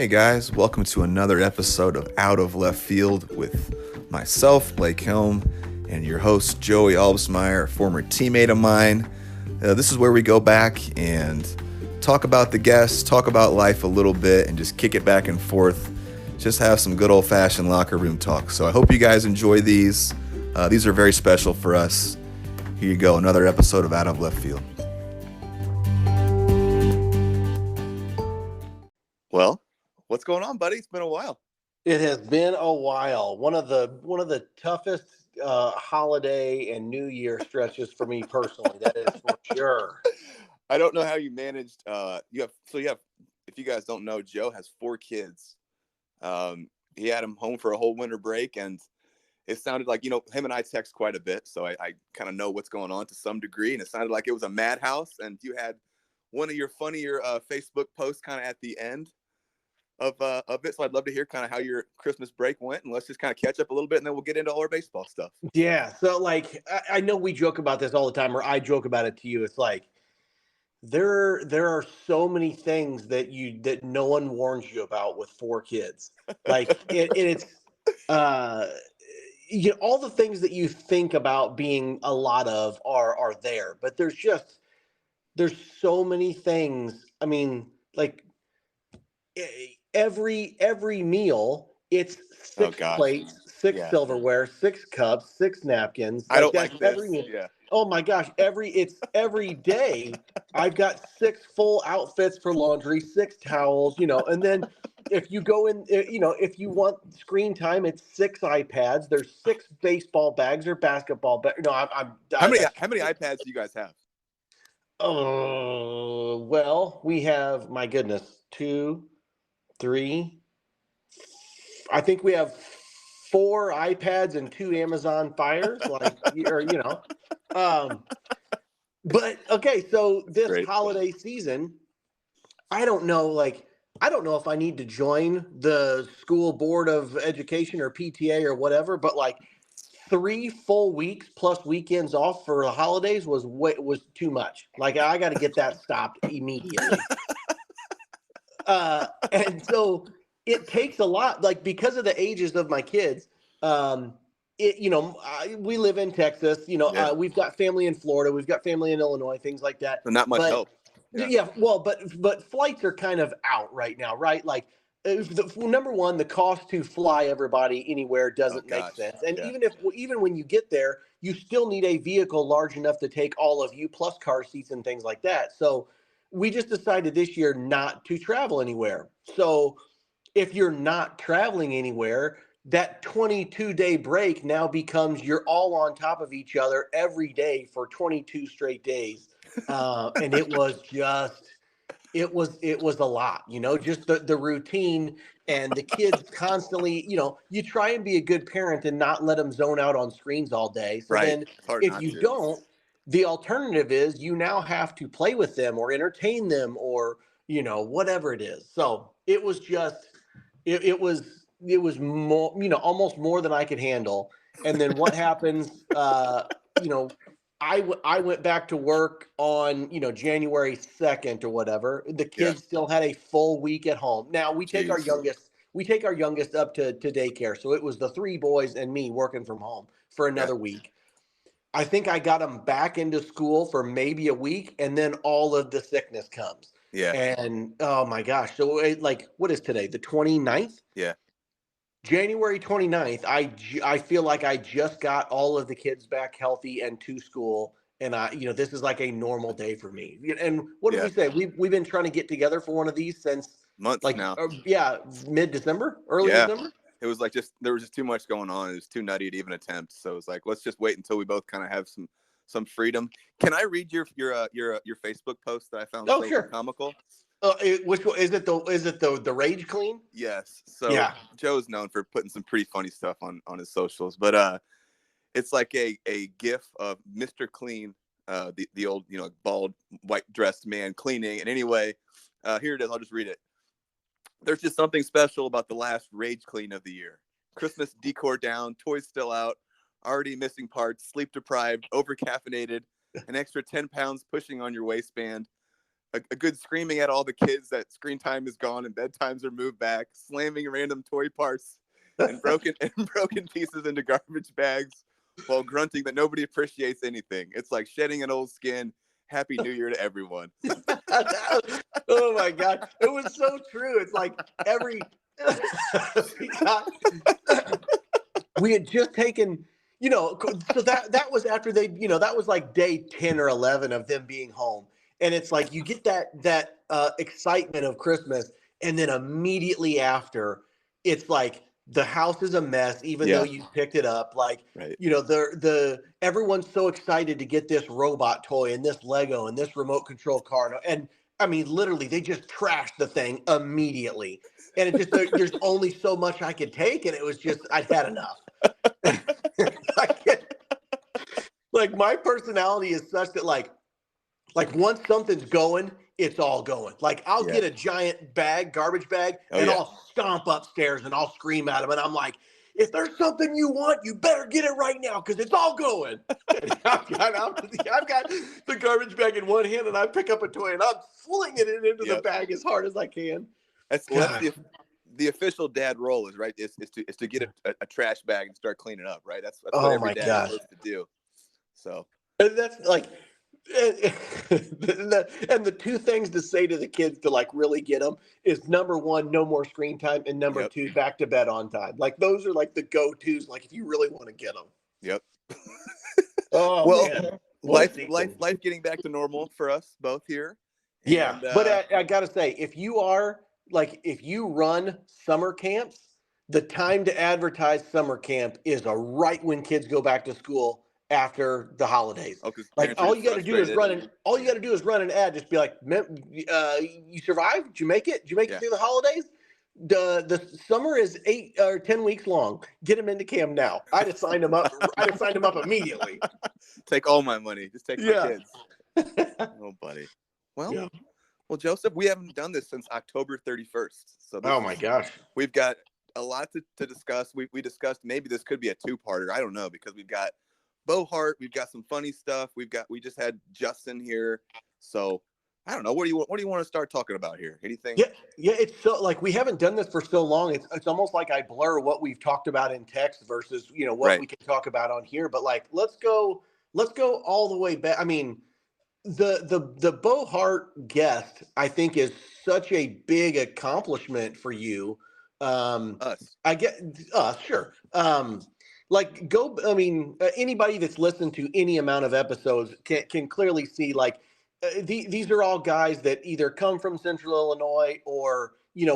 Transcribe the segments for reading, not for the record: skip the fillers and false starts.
Hey guys, welcome to another episode of Out of Left Field with myself, Blake Helm, and your host, Joey Albsmeyer, a former teammate of mine. This is where we go back and talk about the guests, talk about life a little bit, and just kick it back and forth. Just have some good old-fashioned locker room talk. So I hope you guys enjoy these. These are very special for us. Here you go, another episode of Out of Left Field. Well, what's going on, buddy? It's been a while. It has been a while. One of the toughest holiday and New Year stretches for me personally. That is for sure. I don't know how you managed. You have. If you guys don't know, Joe has 4 kids. He had them home for a whole winter break, and it sounded like, him and I text quite a bit, so I kind of know what's going on to some degree, and it sounded like it was a madhouse. And you had one of your funnier Facebook posts kind of at the end of it, so I'd love to hear kind of how your Christmas break went, and let's just kind of catch up a little bit, and then we'll get into all our baseball stuff. Yeah. So like I know we joke about this all the time, or I joke about it to you. It's like there are so many things that no one warns you about with 4 kids. Like it's all the things that you think about being a lot of are there, but there's so many things. I mean, like every meal, it's 6 plates, 6 silverware, 6 cups, 6 napkins. I don't like every this. meal. Yeah. Oh my gosh, every day I've got 6 full outfits for laundry, 6 towels, and then if you go in, if you want screen time, it's 6 iPads. There's 6 baseball bags or basketball bags. No, How many iPads do you guys have? Oh, well, we have, my goodness, 2, 3. I think we have 4 iPads and 2 Amazon Fires, But okay, so this holiday season, I don't know if I need to join the school board of education or PTA or whatever, but 3 full weeks plus weekends off for the holidays was too much. Like, I got to get that stopped immediately. And so it takes a lot, because of the ages of my kids. We live in Texas, we've got family in Florida, we've got family in Illinois, things like that. So not much help. Yeah. Well, but flights are kind of out right now, right? Like, number one, the cost to fly everybody anywhere doesn't make sense. And even when you get there, you still need a vehicle large enough to take all of you, plus car seats and things like that. So we just decided this year not to travel anywhere. So if you're not traveling anywhere, that 22-day break now becomes you're all on top of each other every day for 22 straight days. And it was a lot, just the routine and the kids constantly, you try and be a good parent and not let them zone out on screens all day. So then if you don't, the alternative is you now have to play with them or entertain them or, whatever it is. So it was more, almost more than I could handle. And then what happens, I went back to work on, January 2nd or whatever. The kids still had a full week at home. Now we take our youngest up to daycare. So it was the 3 boys and me working from home for another week. I think I got them back into school for maybe a week, and then all of the sickness comes. Yeah. And oh my gosh. So what is today? The 29th? Yeah. January 29th, I feel like I just got all of the kids back healthy and to school. And this is like a normal day for me. And what did we say? We've been trying to get together for one of these since months now. Mid-December, early December. It was there was just too much going on. It was too nutty to even attempt. So it's like, let's just wait until we both kind of have some freedom. Can I read your Facebook post that I found so comical? Which one is it? The Rage Clean? Yes. So Joe's known for putting some pretty funny stuff on his socials, but it's like a GIF of Mr. Clean, the old bald white dressed man cleaning. And anyway, here it is. I'll just read it. There's just something special about the last Rage Clean of the year. Christmas decor down, toys still out, already missing parts, sleep deprived, over caffeinated, an extra 10 pounds pushing on your waistband. a good screaming at all the kids that screen time is gone and bedtimes are moved back, slamming random toy parts and broken pieces into garbage bags while grunting that nobody appreciates anything. It's like shedding an old skin. Happy New Year to everyone. Oh my God. It was so true. It's like every we had just taken, so that was after they, that was like day 10 or 11 of them being home. And it's like you get that excitement of Christmas, and then immediately after, it's like the house is a mess, even though you picked it up. Like, right. Everyone's so excited to get this robot toy and this Lego and this remote control car. And I mean, literally, they just trashed the thing immediately. And it just, there's only so much I could take. And it was just, I'd had enough. Like my personality is such that like once something's going, it's all going. Like I'll get a giant garbage bag, and I'll stomp upstairs and I'll scream at them. And I'm like, if there's something you want, you better get it right now because it's all going. I've got the garbage bag in one hand, and I pick up a toy and I'm flinging it into the bag as hard as I can. That's the official dad role is right. Is to get a trash bag and start cleaning up. Right. That's what every dad is supposed to do. So and that's like. And the two things to say to the kids to like really get them is number one, no more screen time, and number two, back to bed on time. Like those are like the go-tos. Like if you really want to get them. Yep. Oh well, man. life getting back to normal for us both here. Yeah, but I gotta say, if you run summer camps, the time to advertise summer camp is right when kids go back to school after the holidays. Like all you got to do is run an ad. Just be like, you survived? Did you make it? Did you make it through the holidays? The summer is 8 or 10 weeks long. Get them into camp now. I just signed them up. Immediately. Take all my money. Just take my kids. Oh, buddy. Well, Joseph, we haven't done this since October 31st. So oh my gosh, we've got a lot to discuss. We discussed maybe this could be a two-parter. I don't know, because we've got Bo Hart, we've got some funny stuff. We just had Justin here. So I don't know. What do you want to start talking about here? Anything? Yeah. It's so like we haven't done this for so long. It's almost like I blur what we've talked about in text versus what we can talk about on here. But like let's go all the way back. I mean, the Bo Hart guest, I think, is such a big accomplishment for you. Us. I get sure. Anybody that's listened to any amount of episodes can clearly see like these are all guys that either come from Central Illinois or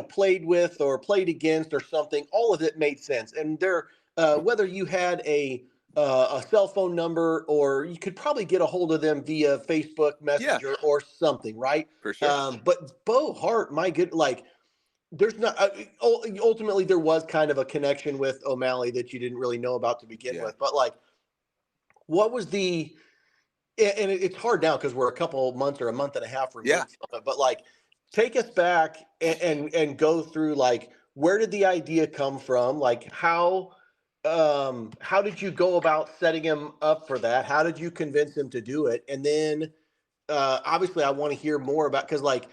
played with or played against or something. All of it made sense, and they're whether you had a cell phone number or you could probably get a hold of them via Facebook Messenger or something, right? For sure. But Bo Hart, my good, like. There's not ultimately there was kind of a connection with O'Malley that you didn't really know about to begin with, but like what was and it's hard now because we're a couple months or a month and a half removed from it, but like take us back and go through like where did the idea come from, like how did you go about setting him up for that, how did you convince him to do it, and then obviously I want to hear more about because like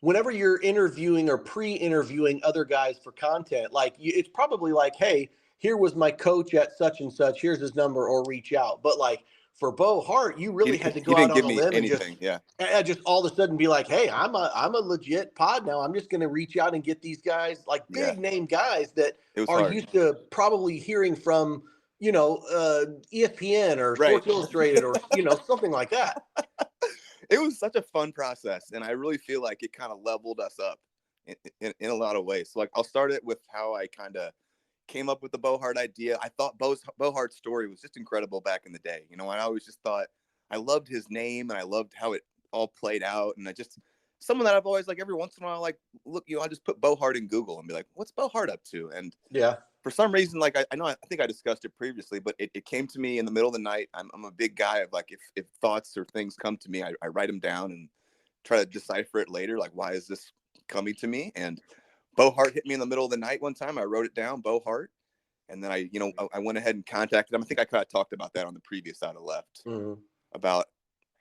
whenever you're interviewing or pre-interviewing other guys for content, like it's probably like, hey, here was my coach at such and such, here's his number, or reach out. But like for Bo Hart, you really had to go out on a limb and just all of a sudden be like, hey, I'm a legit pod now. I'm just going to reach out and get these guys, like big name guys that are used to probably hearing from, ESPN or Sports Illustrated or, something like that. It was such a fun process, and I really feel like it kind of leveled us up in a lot of ways. So like I'll start it with how I kind of came up with the Bo Hart idea. I thought Bo Hart's story was just incredible back in the day. I always just thought I loved his name and I loved how it all played out. And I just someone that I've always like every once in a while, like look, I just put Bo Hart in Google and be like, what's Bo Hart up to? And for some reason, like I think I discussed it previously, but it came to me in the middle of the night. I'm a big guy of like if thoughts or things come to me, I write them down and try to decipher it later. Like, why is this coming to me? And Bo Hart hit me in the middle of the night one time. I wrote it down, Bo Hart, and then I went ahead and contacted him. I think I kind of talked about that on the previous Out of Left. Mm-hmm. About,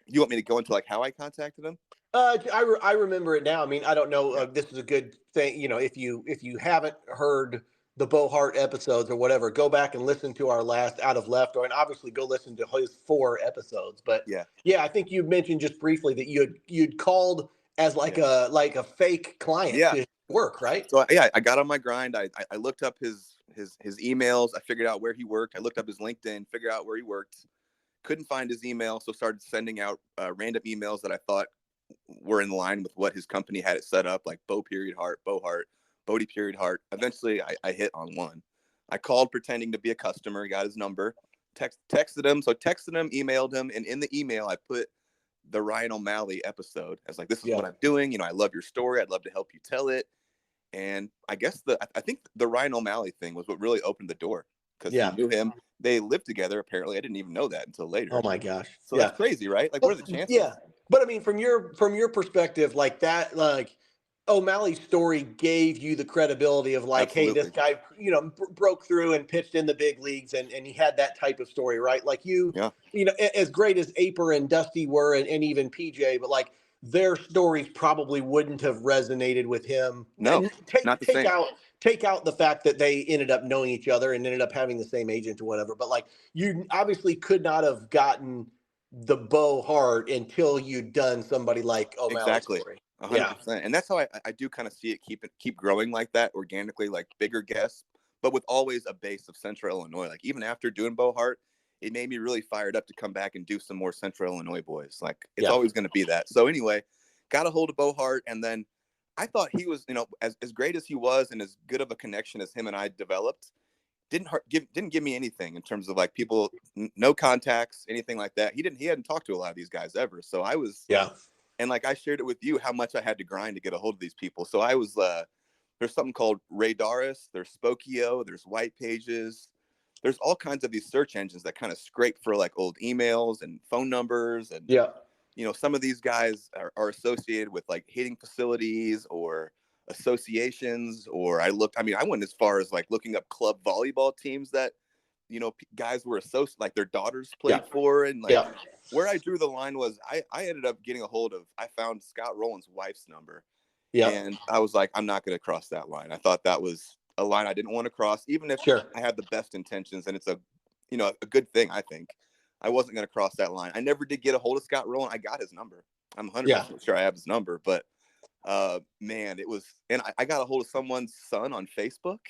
you want me to go into like how I contacted him? I remember it now. I mean, I don't know. Yeah. This is a good thing. If you haven't heard the Bo Hart episodes or whatever, go back and listen to our last Out of Left, and obviously go listen to his 4 episodes. But Yeah. yeah, I think you mentioned just briefly that you'd called as like Yeah. a fake client Yeah. to work, right? So yeah, I got on my grind. I looked up his emails. I figured out where he worked. I looked up his LinkedIn, figured out where he worked. Couldn't find his email, so started sending out random emails that I thought were in line with what his company had it set up, like Bo Hart, Bodie period Hart. Eventually, I hit on one. I called pretending to be a customer, got his number, texted him. So texted him, emailed him, and in the email I put the Ryan O'Malley episode. I was like, "This is Yeah. what I'm doing. I love your story. I'd love to help you tell it." And I guess I think the Ryan O'Malley thing was what really opened the door because he Yeah. knew him. They lived together. Apparently, I didn't even know that until Oh later. my gosh. So that's Yeah. crazy, right? Like, what But are the chances? yeah, but I mean, from your perspective, like that, like O'Malley's story gave you the credibility of like, hey, this Absolutely. guy, broke through and pitched in the big leagues, and he had that type of story, right? Like Yeah. as great as Aper and Dusty were, and even PJ, but like their stories probably wouldn't have resonated with him. No, And take not the take same. out take out the fact that they ended up knowing each other and ended up having the same agent or whatever. But like you obviously could not have gotten the Bo Hart until you'd done somebody like O'Malley's Exactly. story. Yeah. 100%. And that's how I do kind of see it keep growing like that organically, like bigger guests, but with always a base of Central Illinois. Like even after doing Bo Hart, it made me really fired up to come back and do some more Central Illinois boys. Like it's Yeah. always going to be that. So anyway, got a hold of Bo Hart, and then I thought he was, as great as he was and as good of a connection as him and I developed, didn't give me anything in terms of like people, no contacts, anything like that. He hadn't talked to a lot of these guys ever. So I was, Yeah. and like I shared it with you how much I had to grind to get a hold of these people. So I was there's something called Radaris, there's Spokio, there's White Pages, there's all kinds of these search engines that kind of scrape for like old emails and phone numbers. And Yeah. some of these guys are associated with like hitting facilities or associations. Or I went as far as like looking up club volleyball teams that guys were associated, like their daughters Yeah. played for. And like Yeah. where I drew the line was I ended up getting a hold of, I found Scott Rowland's wife's number, Yeah. and I was like, I'm not going to cross that line. I thought that was a line I didn't want to cross, even if Sure. I had the best intentions, and it's a good thing. I think I wasn't going to cross that line. I never did get a hold of Scott Rowland. I got his number. I'm 100% Yeah. sure I have his number, but man, it was, and I got a hold of someone's son on Facebook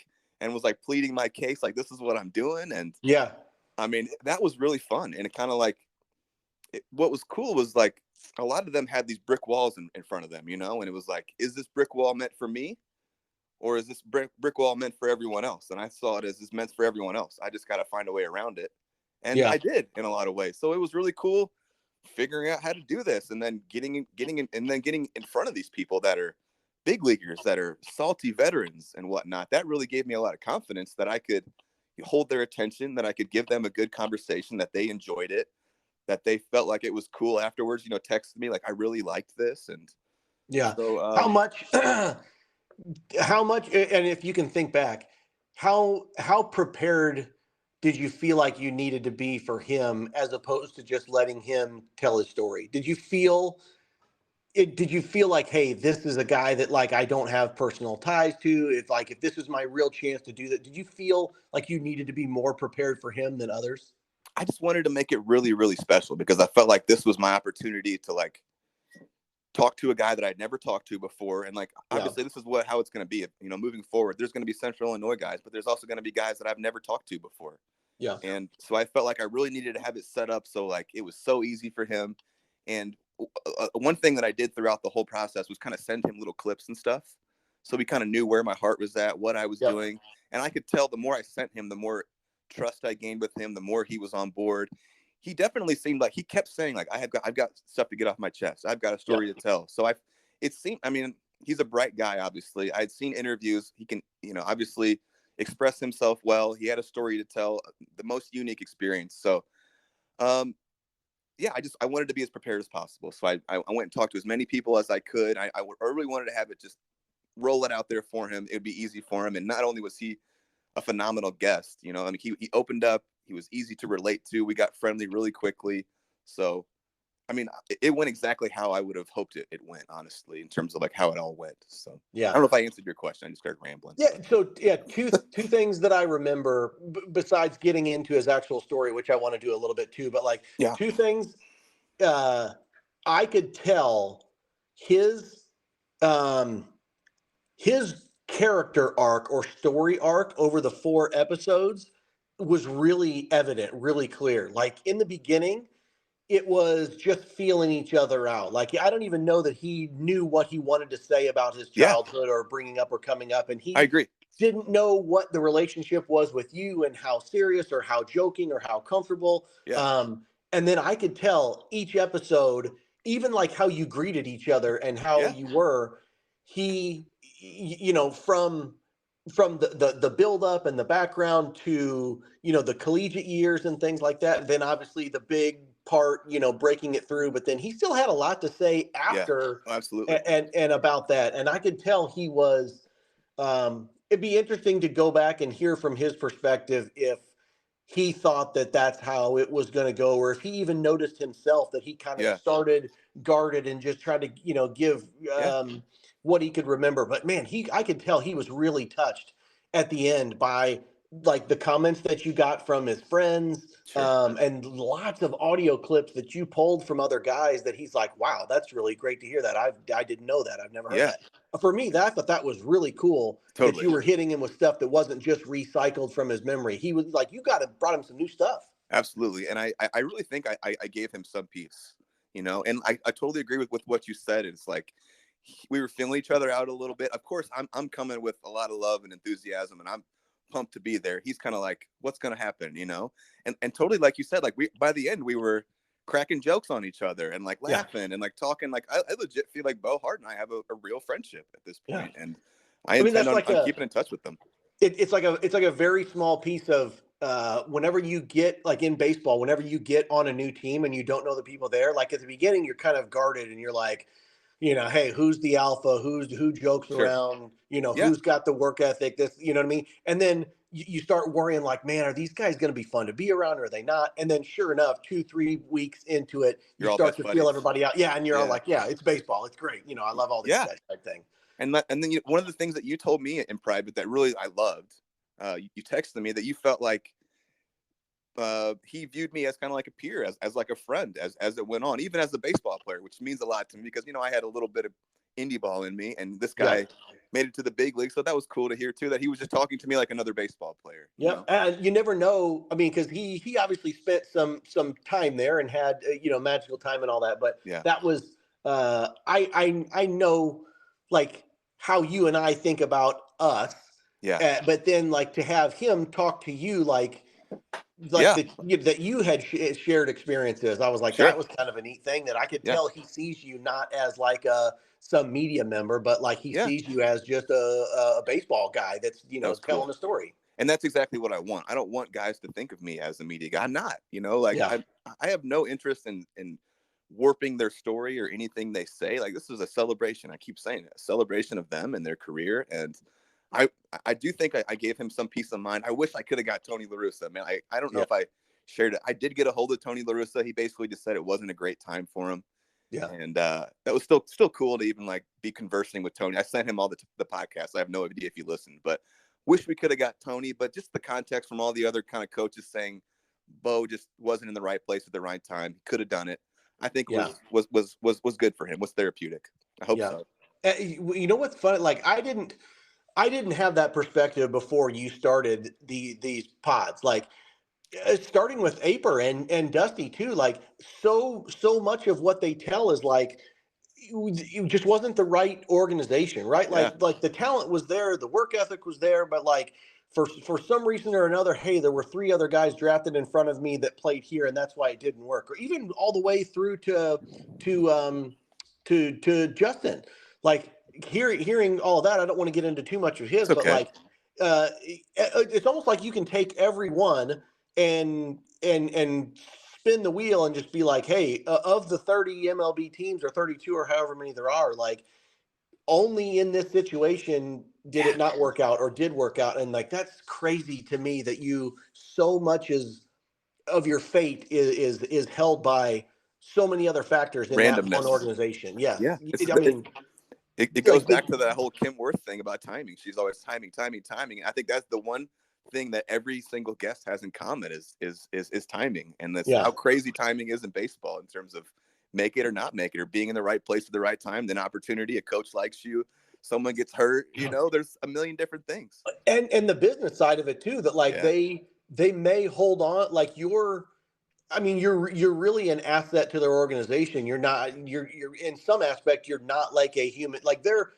and was like pleading my case, like, this is what I'm doing. And Yeah. I mean, that was really fun. And it kind of like, what was cool was like a lot of them had these brick walls in front of them, and it was like, is this brick wall meant for me, or is this brick wall meant for everyone else? And I saw it as this meant for everyone else. I just got to find a way around it. And Yeah. I did in a lot of ways. So it was really cool figuring out how to do this, and then getting in front of these people that are big leaguers, that are salty veterans and whatnot. That really gave me a lot of confidence that I could hold their attention, that I could give them a good conversation, that they enjoyed it, that they felt like it was cool afterwards, texted me like, I really liked this. And Yeah. so How much how much, and if you can think back, how prepared did you feel like you needed to be for him as opposed to just letting him tell his story? Did you feel like, hey, this is a guy that like I don't have personal ties to? If this is my real chance to do that, did you feel like you needed to be more prepared for him than others? I just wanted to make it really, really special because I felt like this was my opportunity to like talk to a guy that I'd never talked to before. And like, Yeah. obviously this is how it's going to be, moving forward. There's going to be Central Illinois guys, but there's also going to be guys that I've never talked to before. Yeah. And so I felt like I really needed to have it set up so like it was so easy for him. And one thing that I did throughout the whole process was kind of send him little clips and stuff. So we kind of knew where my heart was at, what I was Yeah. doing. And I could tell the more I sent him, the more trust I gained with him, the more he was on board. He definitely seemed like he kept saying like, I've got stuff to get off my chest. I've got a story to tell. So he's a bright guy. Obviously I'd seen interviews. He can, obviously express himself well. He had a story to tell, the most unique experience. So, yeah, I wanted to be as prepared as possible. So I went and talked to as many people as I could. I really wanted to have it just roll it out there for him. It would be easy for him. And not only was he a phenomenal guest, he opened up, he was easy to relate to. We got friendly really quickly. So, I mean, it went exactly how I would have hoped it went, honestly, in terms of like how it all went. So Yeah. I don't know if I answered your question. I just started rambling. Yeah. So yeah, two things that I remember besides getting into his actual story, which I want to do a little bit too, but like two things. I could tell his um, his character arc or story arc over the 4 episodes was really evident, really clear. Like in the beginning, it was just feeling each other out. Like I don't even know that he knew what he wanted to say about his childhood or bringing up or coming up, and I he agree. didn't know what the relationship was with you and how serious or how joking or how comfortable. And then I could tell each episode, even like how you greeted each other and how you were, he, you know, from the build up and the background to, you know, the collegiate years and things like that. And then obviously the big part, you know, breaking it through, but then he still had a lot to say after absolutely. And about that. And I could tell he was, it'd be interesting to go back and hear from his perspective if he thought that that's how it was going to go, or if he even noticed himself that he kind of started guarded and just tried to, you know, give what he could remember. But man, I could tell he was really touched at the end by like the comments that you got from his friends, and lots of audio clips that you pulled from other guys that he's like, wow, that's really great to hear that. I didn't know that. I've never heard that. For me, I thought that was really cool that you were hitting him with stuff that wasn't just recycled from his memory. He was like, you brought him some new stuff. Absolutely. And I really think I gave him some peace, you know, and I totally agree with what you said. It's like we were feeling each other out a little bit. Of course, I'm coming with a lot of love and enthusiasm, and I'm pumped to be there. He's kind of like, what's going to happen, you know? And totally, like you said, like by the end, we were cracking jokes on each other and like laughing and like talking. Like I legit feel like Bo Hart and I have a real friendship at this point. And I intend on keeping in touch with them. It's like a very small piece of whenever you get like in baseball, whenever you get on a new team and you don't know the people there, like at the beginning, you're kind of guarded and you're like, you know, hey, who's the alpha? Who jokes around? You know, who's got the work ethic? This, you know what I mean? And then you start worrying, like, man, are these guys going to be fun to be around, or are they not? And then, sure enough, 2-3 weeks into it, you start to feel everybody out. Yeah, and you're all like, yeah, it's baseball, it's great. You know, I love all these guys type thing. And then one of the things that you told me in private that really I loved, you texted me that you felt like he viewed me as kind of like a peer, as like a friend, as it went on, even as a baseball player, which means a lot to me because, you know, I had a little bit of indie ball in me, and this guy made it to the big league. So that was cool to hear too, that he was just talking to me like another baseball player. Yeah. And you never know. I mean, because he obviously spent some time there and had, you know, magical time and all that. But that was, I know like how you and I think about us. But then like to have him talk to you like that you had shared experiences. I was like, that was kind of a neat thing that I could tell he sees you not as like some media member, but like he sees you as just a baseball guy that's, you know, telling a story. And that's exactly what I want. I don't want guys to think of me as a media guy. I'm not, you know, like I have no interest in warping their story or anything they say. Like this is a celebration. I keep saying it, a celebration of them and their career. And I do think I gave him some peace of mind. I wish I could have got Tony La Russa, man. I don't know if I shared it. I did get a hold of Tony La Russa. He basically just said it wasn't a great time for him. And that was still cool to even like be conversing with Tony. I sent him all the podcasts. I have no idea if he listened, but wish we could have got Tony. But just the context from all the other kind of coaches saying Bo just wasn't in the right place at the right time. He could have done it. I think was good for him. Was therapeutic. I hope so. You know what's funny? Like I didn't have that perspective before you started these pods. Like starting with Aper and Dusty too. Like so much of what they tell is like it just wasn't the right organization, right? Like the talent was there, the work ethic was there, but like for some reason or another, hey, there were 3 other guys drafted in front of me that played here, and that's why it didn't work. Or even all the way through to Justin. Like hearing all of that, I don't want to get into too much of his, but like it's almost like you can take every one and spin the wheel and just be like, hey, of the 30 MLB teams or 32 or however many there are, like only in this situation did it not work out or did work out. And like, that's crazy to me that you so much of your fate is held by so many other factors in that one Randomness. organization. Yes. Yeah. I mean, it goes back to that whole Kim Worth thing about timing. She's always timing. I think that's the one thing that every single guest has in common is timing. And that's how crazy timing is in baseball in terms of make it or not make it, or being in the right place at the right time, then opportunity, a coach likes you, someone gets hurt, there's a million different things. And the business side of it too, that like they may hold on, like you're really an asset to their organization. You're in some aspect, you're not like a human, like they're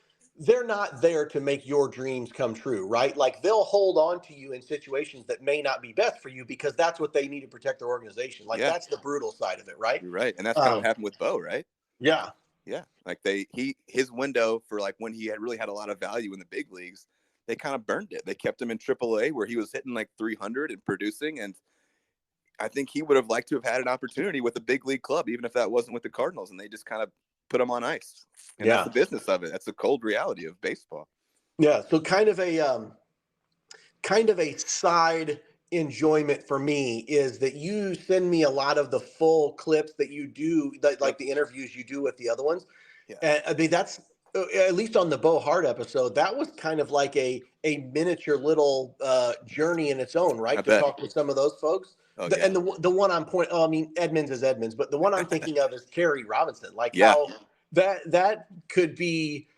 not there to make your dreams come true, right? Like they'll hold on to you in situations that may not be best for you because that's what they need to protect their organization. Like that's the brutal side of it, right? You're right. And that's kind of what happened with Bo, right? Yeah. Yeah. Like his window for like when he really had a lot of value in the big leagues, they kind of burned it. They kept him in AAA where he was hitting like 300 and producing. And I think he would have liked to have had an opportunity with a big league club, even if that wasn't with the Cardinals, and they just kind of put him on ice. And that's the business of it. That's the cold reality of baseball. Yeah. So kind of a side enjoyment for me is that you send me a lot of the full clips that you do, like the interviews you do with the other ones. Yeah. And I mean, that's at least on the Bo Hart episode, that was kind of like a miniature little journey in its own, right? To talk with some of those folks. Oh, yeah. And the one I'm Edmonds is Edmonds, but the one I'm thinking of is Kerry Robinson. Like how that could be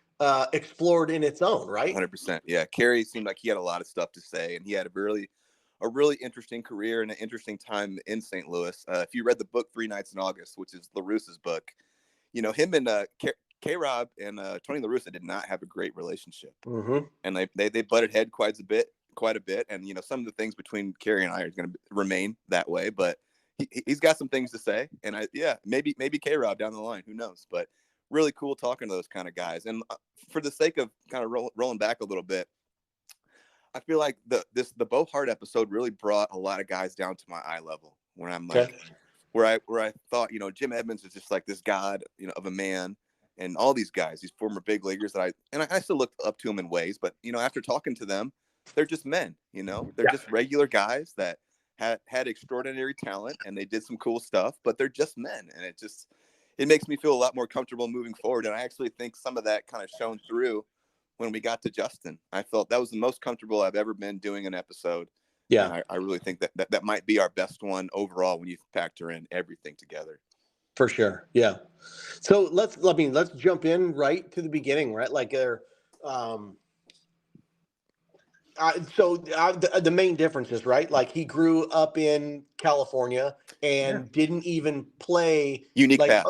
explored in its own, right? 100%. Yeah, Kerry seemed like he had a lot of stuff to say, and he had a really interesting career and an interesting time in St. Louis. If you read the book 3 Nights in August, which is LaRussa's book, him and K-Rob and Tony La Russa did not have a great relationship, and they butted head quite a bit. And some of the things between Kerry and I are going to remain that way, but he's got some things to say, and maybe K-Rob down the line, who knows? But really cool talking to those kind of guys. And for the sake of kind of rolling back a little bit, I feel like the Bo Hart episode really brought a lot of guys down to my eye level, where I'm like, where I thought, Jim Edmonds is just like this god, of a man, and all these guys, these former big leaguers that I still look up to them in ways, but after talking to them, they're just men, they're just regular guys that had extraordinary talent, and they did some cool stuff, but they're just men, and it makes me feel a lot more comfortable moving forward. And I actually think some of that kind of shone through when we got to Justin. I felt that was the most comfortable I've ever been doing an episode. Yeah. And I really think that might be our best one overall when you factor in everything together. For sure. Yeah. So let's jump in right to the beginning, right? Like the main difference is, right, like he grew up in California and didn't even play unique path.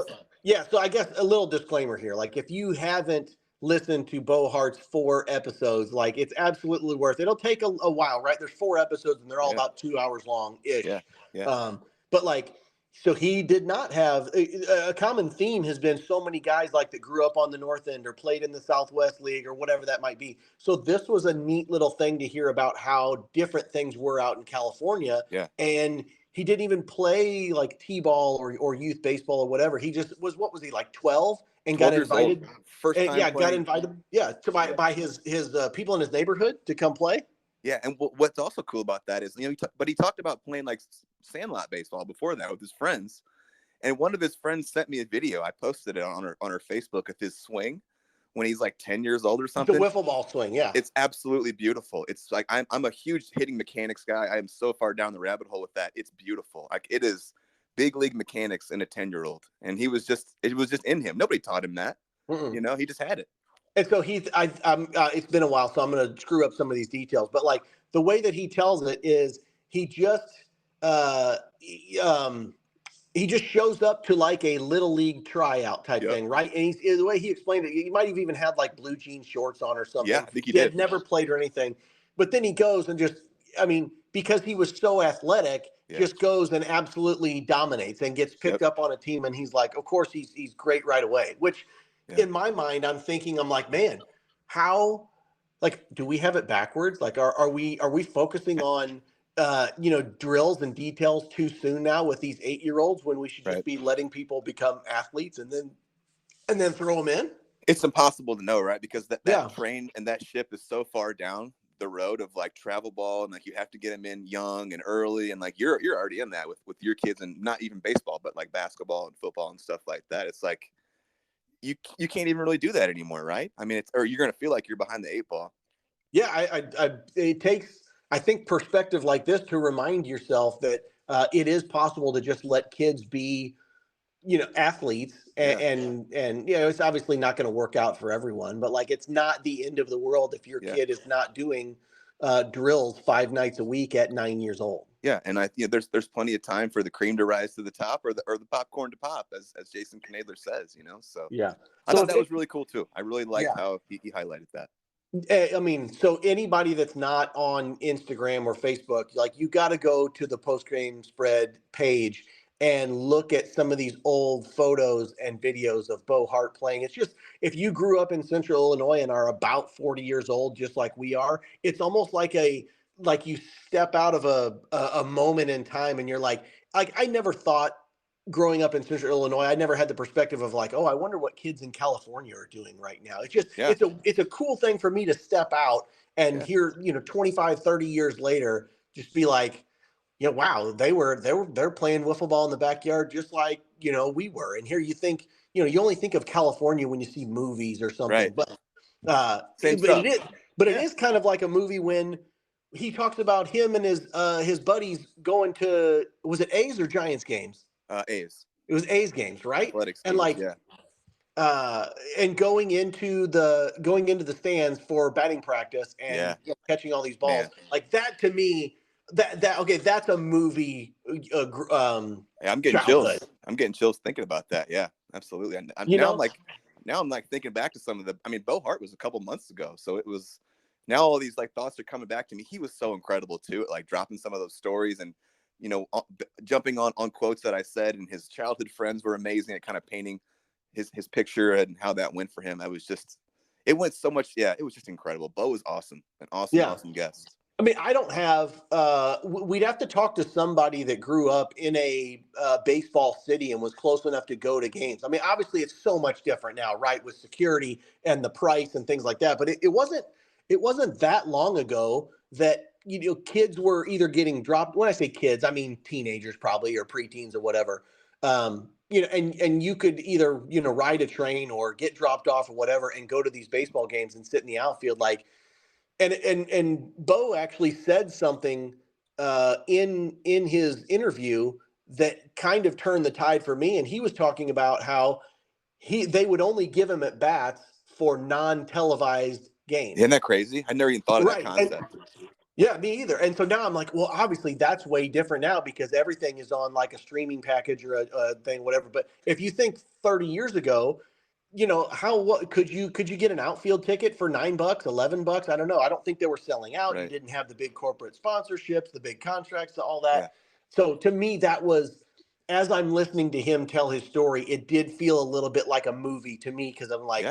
So I guess a little disclaimer here, like if you haven't listened to Bo Hart's 4 episodes, like it's absolutely worth it. It'll take a while, right? There's 4 episodes and they're all about 2 hours long ish. But like, so he did not have a common theme has been so many guys like that grew up on the North End or played in the Southwest League or whatever that might be. So this was a neat little thing to hear about how different things were out in California. Yeah. And he didn't even play like T-ball or youth baseball or whatever. He just was, what was he, like 12 and got invited? First time got invited. Yeah. By his people in his neighborhood to come play. Yeah, and what's also cool about that is, but he talked about playing like sandlot baseball before that with his friends, and one of his friends sent me a video. I posted it on her Facebook of his swing when he's like 10 years old or something. The wiffle ball swing, yeah. It's absolutely beautiful. It's like I'm a huge hitting mechanics guy. I am so far down the rabbit hole with that. It's beautiful. Like it is big league mechanics in a 10-year-old, and it was just in him. Nobody taught him that. He just had it. And so it's been a while, so I'm going to screw up some of these details. But like the way that he tells it is he just shows up to like a little league tryout type thing, right? And the way he explained it, he might have even had like blue jean shorts on or something. Yeah, I think he did. Had never played or anything. But then he goes and because he was so athletic, just goes and absolutely dominates and gets picked up on a team. And he's like, of course, he's great right away, which – in my mind, I'm like, man, how, like, do we have it backwards? Like, are we focusing on, drills and details too soon now with these 8-year-olds when we should just be letting people become athletes and then throw them in? It's impossible to know, right? Because that train and that ship is so far down the road of like travel ball, and like you have to get them in young and early, and like you're already in that with your kids, and not even baseball, but like basketball and football and stuff like that. It's like you can't even really do that anymore, right? I mean, or you're gonna feel like you're behind the eight ball. Yeah, it takes, I think, perspective like this to remind yourself that it is possible to just let kids be, athletes, and it's obviously not going to work out for everyone, but like it's not the end of the world if your kid is not doing drills 5 nights a week at 9 years old. Yeah, and there's plenty of time for the cream to rise to the top, or the popcorn to pop, as Jason Knadler says. So Yeah, I so thought that was really cool too. I really liked how he highlighted that. I mean, so anybody that's not on Instagram or Facebook, like you got to go to the post game spread page and look at some of these old photos and videos of Bo Hart playing. It's just, if you grew up in Central Illinois and are about 40 years old, just like we are, it's almost like you step out of a moment in time, and you're like I never thought, growing up in Central Illinois, I never had the perspective of like, oh, I wonder what kids in California are doing right now. It's just, it's a cool thing for me to step out and hear, 25, 30 years later, just be like, wow, they're playing wiffle ball in the backyard just like, we were. And here you think, you only think of California when you see movies or something, Right. but Same stuff. It is kind of like a movie when he talks about him and his buddies going to, was it A's or Giants games? A's. It was A's games, right? Athletics and games, and going into the stands for batting practice and catching all these balls. Like that, to me, that's a movie. I'm getting childhood. chills. I'm getting chills thinking about that. Yeah, absolutely. Now I'm like thinking back to some of the. I mean, Bo Hart was a couple months ago, so it was. Now all these like thoughts are coming back to me. He was so incredible too, at like dropping some of those stories and jumping on quotes that I said, and his childhood friends were amazing at kind of painting his picture and how that went for him. It went so much. Yeah, it was just incredible. Bo was awesome, an awesome guest. I mean, I don't have. We'd have to talk to somebody that grew up in a baseball city and was close enough to go to games. I mean, obviously, it's so much different now, right, with security and the price and things like that. But it wasn't. It wasn't that long ago that kids were either getting dropped. When I say kids, I mean teenagers, probably, or preteens or whatever. And you could either ride a train or get dropped off or whatever, and go to these baseball games and sit in the outfield like. And Bo actually said something in his interview that kind of turned the tide for me. And he was talking about how they would only give him at bats for non-televised games. Isn't that crazy? I never even thought of that concept. Yeah, me either. And so now I'm like, well, obviously that's way different now because everything is on like a streaming package or a thing, whatever. But if you think 30 years ago, what could you get an outfield ticket for $9, $11? I don't know. I don't think they were selling out. Right. You didn't have the big corporate sponsorships, the big contracts, all that. Yeah. So to me, that was, as I'm listening to him tell his story, it did feel a little bit like a movie to me because I'm like,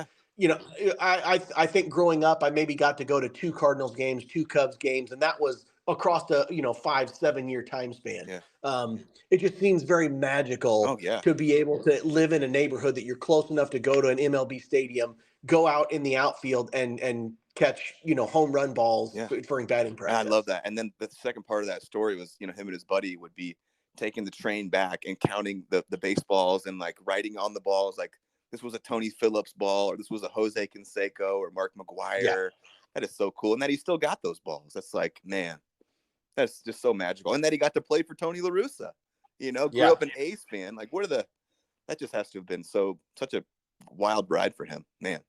I think growing up, I maybe got to go to 2 Cardinals games, 2 Cubs games, and that was across the 5-7 year time span. Yeah. It just seems very magical to be able to live in a neighborhood that you're close enough to go to an MLB stadium, go out in the outfield and catch home run balls for batting practice. And I love that. And then the second part of that story was him and his buddy would be taking the train back and counting the baseballs and like writing on the balls like this was a Tony Phillips ball or this was a Jose Canseco or Mark McGuire. Yeah. That is so cool. And that he still got those balls. That's like, man, that's just so magical. And that he got to play for Tony La Russa, grew up an A's fan. Like that just has to have been such a wild ride for him, man.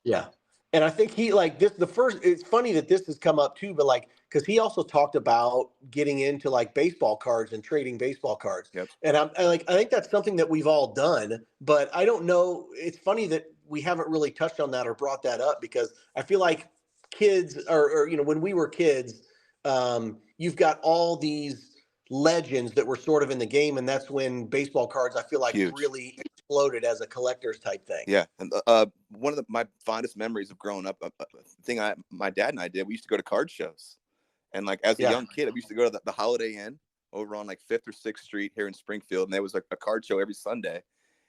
Yeah. And I think he it's funny that this has come up too, but because he also talked about getting into like baseball cards and trading baseball cards. Yep. And I think that's something that we've all done, but I don't know. It's funny that we haven't really touched on that or brought that up because I feel like kids or when we were kids, you've got all these legends that were sort of in the game. And that's when baseball cards, I feel like really exploded as a collector's type thing. Yeah. And one of my fondest memories of growing up, thing my dad and I did, we used to go to card shows. And like as a young kid, I used to go to the Holiday Inn over on like 5th or 6th Street here in Springfield. And there was like a card show every Sunday.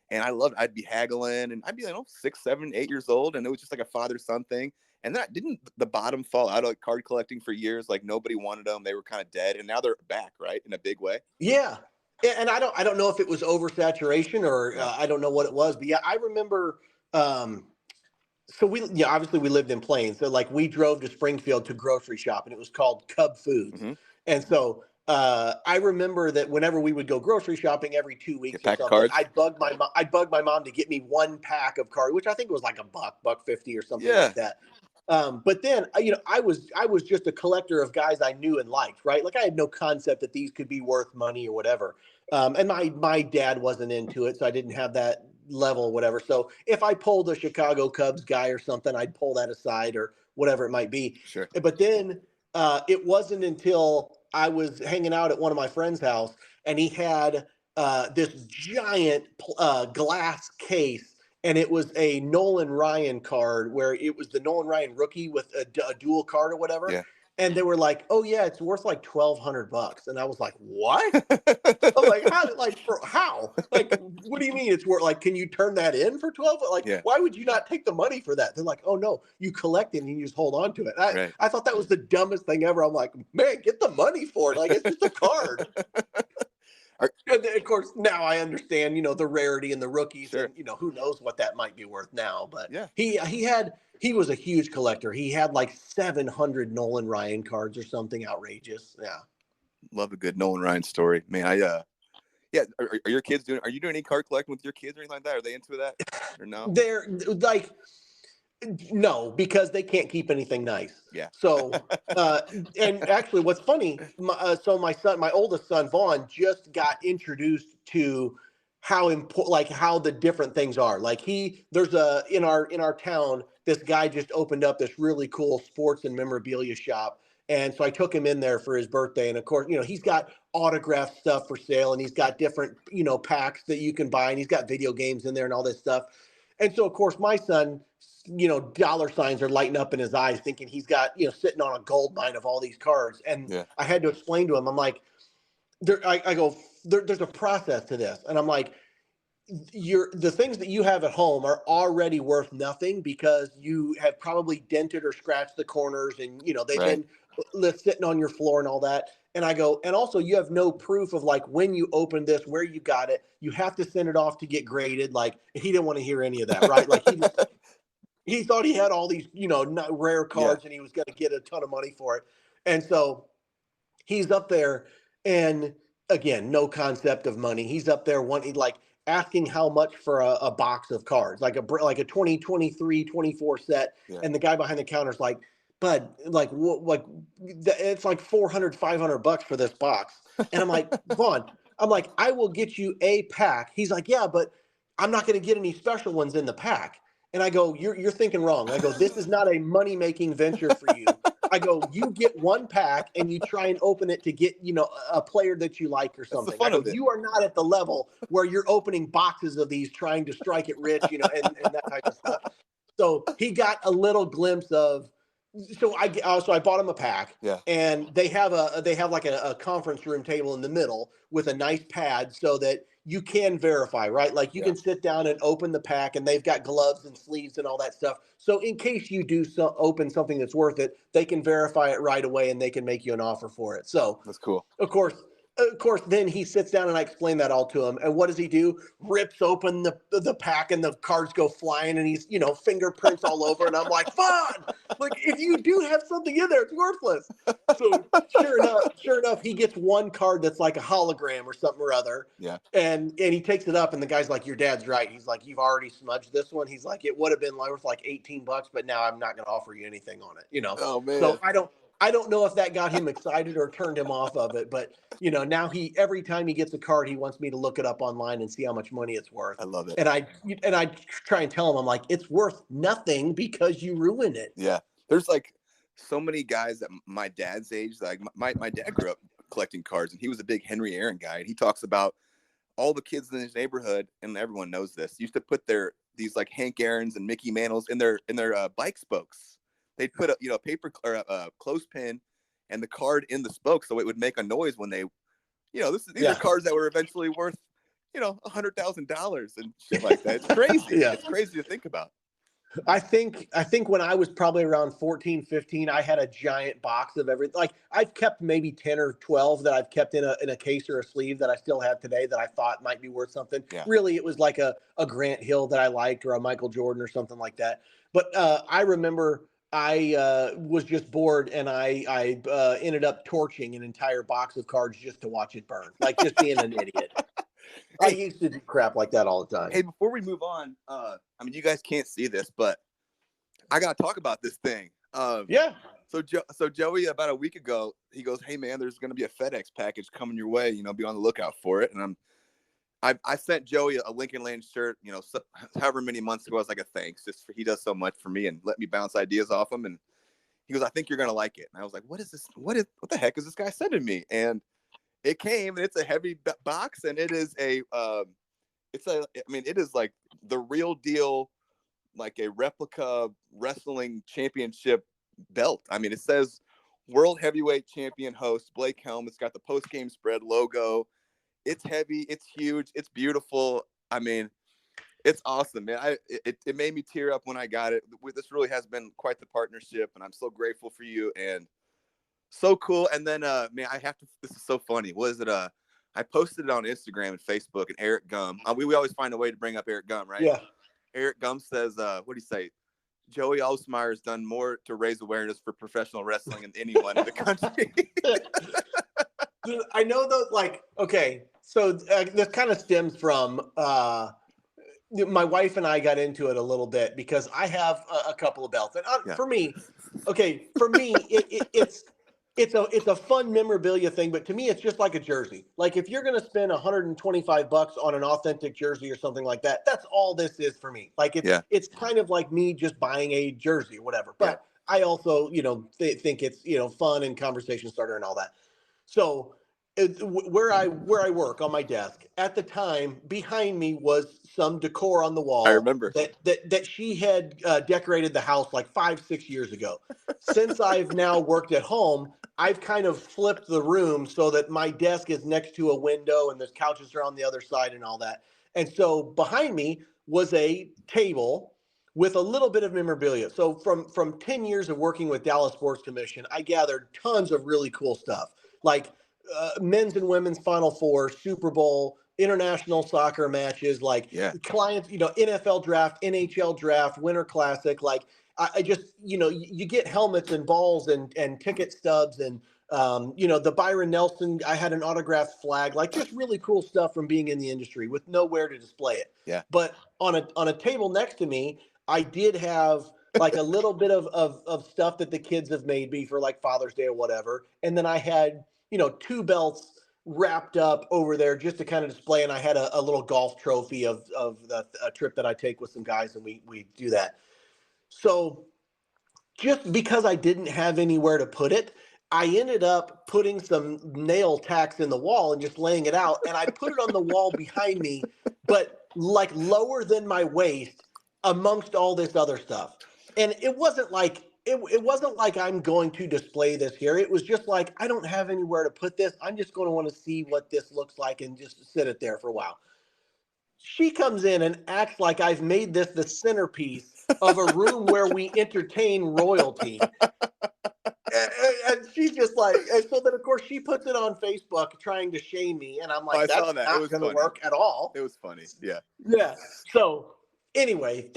And I loved it. I'd be haggling, and I'd be, 6, 7, 8 years old, and it was just like a father-son thing. And then didn't the bottom fall out of like card collecting for years? Like nobody wanted them; they were kind of dead, and now they're back, right, in a big way. Yeah, and I don't know if it was oversaturation or I don't know what it was, but yeah, I remember. So obviously we lived in Plains, so like we drove to Springfield to grocery shop, and it was called Cub Foods, and so I remember that whenever we would go grocery shopping every 2 weeks or something, I'd bug my mom to get me one pack of cards, which I think was like $1.50 or something like that. But then, I was just a collector of guys I knew and liked, right? Like I had no concept that these could be worth money or whatever. And my dad wasn't into it, so I didn't have that level or whatever. So if I pulled a Chicago Cubs guy or something, I'd pull that aside or whatever it might be. Sure. But then it wasn't until I was hanging out at one of my friend's house, and he had this giant glass case, and it was a Nolan Ryan card where it was the Nolan Ryan rookie with a dual card or whatever. Yeah. And they were like, "Oh yeah, it's worth like $1,200." And I was like, "What?" I'm like, how? Like, what do you mean it's worth? Like, can you turn that in for 12? Like, why would you not take the money for that? They're like, "Oh no, you collect it and you just hold on to it." I thought that was the dumbest thing ever. I'm like, man, get the money for it. Like, it's just a card. And then, of course, now I understand, the rarity in the rookies, and who knows what that might be worth now. But he was a huge collector. He had like 700 Nolan Ryan cards or something outrageous. Yeah, love a good Nolan Ryan story, man. Are your kids are you doing any card collecting with your kids or anything like that? Are they into that or no? They're like, no, because they can't keep anything nice. Yeah. So, and actually, what's funny, my oldest son Vaughn just got introduced to how important, like how the different things are. Like there's in our town, this guy just opened up this really cool sports and memorabilia shop. And so I took him in there for his birthday. And of course, he's got autographed stuff for sale, and he's got different, packs that you can buy, and he's got video games in there and all this stuff. And so, of course, my son, dollar signs are lighting up in his eyes, thinking he's got, sitting on a gold mine of all these cards. And I had to explain to him, I'm like, there's a process to this. And I'm like, the things that you have at home are already worth nothing because you have probably dented or scratched the corners, and, they've been sitting on your floor and all that. And I go, and also you have no proof of like when you opened this, where you got it. You have to send it off to get graded. Like he didn't want to hear any of that, right? Like he thought he had all these, not rare cards, and he was going to get a ton of money for it. And so he's up there, and again, no concept of money. He's up there asking how much for a box of cards, like a 2023, 24 set. Yeah. And the guy behind the counter is like, "Bud, it's like $400, $500 for this box." And I'm like, "Vaughn, I will get you a pack." He's like, "Yeah, but I'm not going to get any special ones in the pack." And I go, you're thinking wrong. I go, this is not a money-making venture for you. I go, you get one pack and you try and open it to get, a player that you like or something. I go, you are not at the level where you're opening boxes of these trying to strike it rich, and that type of stuff. So he got a little glimpse of. So I bought him a pack, and they have like a conference room table in the middle with a nice pad so that you can verify, right? Like you can sit down and open the pack, and they've got gloves and sleeves and all that stuff. So in case you do open something that's worth it, they can verify it right away, and they can make you an offer for it. So that's cool. Of course, then he sits down and I explain that all to him. And what does he do? Rips open the pack, and the cards go flying, and he's, fingerprints all over. And I'm like, "Fun! Like, if you do have something in there, it's worthless." So sure enough, he gets one card that's like a hologram or something or other. Yeah. And he takes it up, and the guy's like, "Your dad's right." He's like, "You've already smudged this one." He's like, "It would have been worth like $18, but now I'm not going to offer you anything on it." Oh man. So I don't know if that got him excited or turned him off of it, but now every time he gets a card, he wants me to look it up online and see how much money it's worth. I love it. And I try and tell him, I'm like, it's worth nothing because you ruin it. Yeah. There's like so many guys at my dad's age, like my dad grew up collecting cards, and he was a big Henry Aaron guy. And he talks about all the kids in his neighborhood, and everyone knows this, used to put these like Hank Aaron's and Mickey Mantles in their bike spokes. They'd put a paper or a clothespin and the card in the spoke so it would make a noise when they, these are cards that were eventually worth $100,000 and shit like that. It's crazy. Yeah. It's crazy to think about. I think when I was probably around 14, 15, I had a giant box of everything. Like I've kept maybe 10 or 12 that I've kept in a case or a sleeve that I still have today that I thought might be worth something. Yeah. Really, it was like a Grant Hill that I liked or a Michael Jordan or something like that. But I remember I was just bored and I ended up torching an entire box of cards just to watch it burn, like just being an idiot. I used to do crap like that all the time. Hey, before we move on, I mean, you guys can't see this, but I got to talk about this thing. Yeah. So Joey, about a week ago, he goes, "Hey man, there's going to be a FedEx package coming your way. Be on the lookout for it." And I sent Joey a Lincoln Land shirt. However many months ago, as like a thanks, he does so much for me and let me bounce ideas off him. And he goes, "I think you're going to like it." And I was like, "What is this? What the heck is this guy sending me?" And it came, and it's a heavy box, and it is it is like the real deal, like a replica wrestling championship belt. I mean, it says World Heavyweight Champion host Blake Helm. It's got the post-game spread logo. It's heavy. It's huge. It's beautiful. I mean, it's awesome, man. It made me tear up when I got it. This really has been quite the partnership, and I'm so grateful for you. And so cool. And then, man, this is so funny. I posted it on Instagram and Facebook, and Eric Gum. We always find a way to bring up Eric Gum, right? Yeah. Eric Gum says, what do you say? Joey Albsmeyer has done more to raise awareness for professional wrestling than anyone in the country. I know those, like, okay, so this kind of stems from my wife and I got into it a little bit because I have a couple of belts. And for me, it's a fun memorabilia thing, but to me, it's just like a jersey. Like if you're going to spend $125 on an authentic jersey or something like that, that's all this is for me. Like it's kind of like me just buying a jersey or whatever. But I also, think it's, fun and conversation starter and all that. So where I work on my desk at the time, behind me was some decor on the wall. I remember that she had decorated the house like 5-6 years ago. Since I've now worked at home, I've kind of flipped the room so that my desk is next to a window and there's couches are on the other side and all that. And so behind me was a table with a little bit of memorabilia. So from 10 years of working with Dallas Sports Commission, I gathered tons of really cool stuff, like men's and women's Final Four, Super Bowl, international soccer matches, like clients, NFL draft, NHL draft, Winter Classic. Like I just, you get helmets and balls and ticket stubs and, the Byron Nelson, I had an autographed flag, like just really cool stuff from being in the industry with nowhere to display it. Yeah. But on a table next to me, I did have like a little bit of stuff that the kids have made me for like Father's Day or whatever. And then I had, 2 belts wrapped up over there just to kind of display. And I had a little golf trophy of a trip that I take with some guys, and we do that. So just because I didn't have anywhere to put it, I ended up putting some nail tacks in the wall and just laying it out. And I put it on the wall behind me, but like lower than my waist amongst all this other stuff. And it wasn't like, it wasn't like I'm going to display this here. It was just like, I don't have anywhere to put this. I'm just going to want to see what this looks like and just sit it there for a while. She comes in and acts like I've made this the centerpiece of a room where we entertain royalty. And she's just like, and so then of course she puts it on Facebook trying to shame me. And I'm like, that's not going to work at all. It was funny. Yeah. Yeah. So anyway,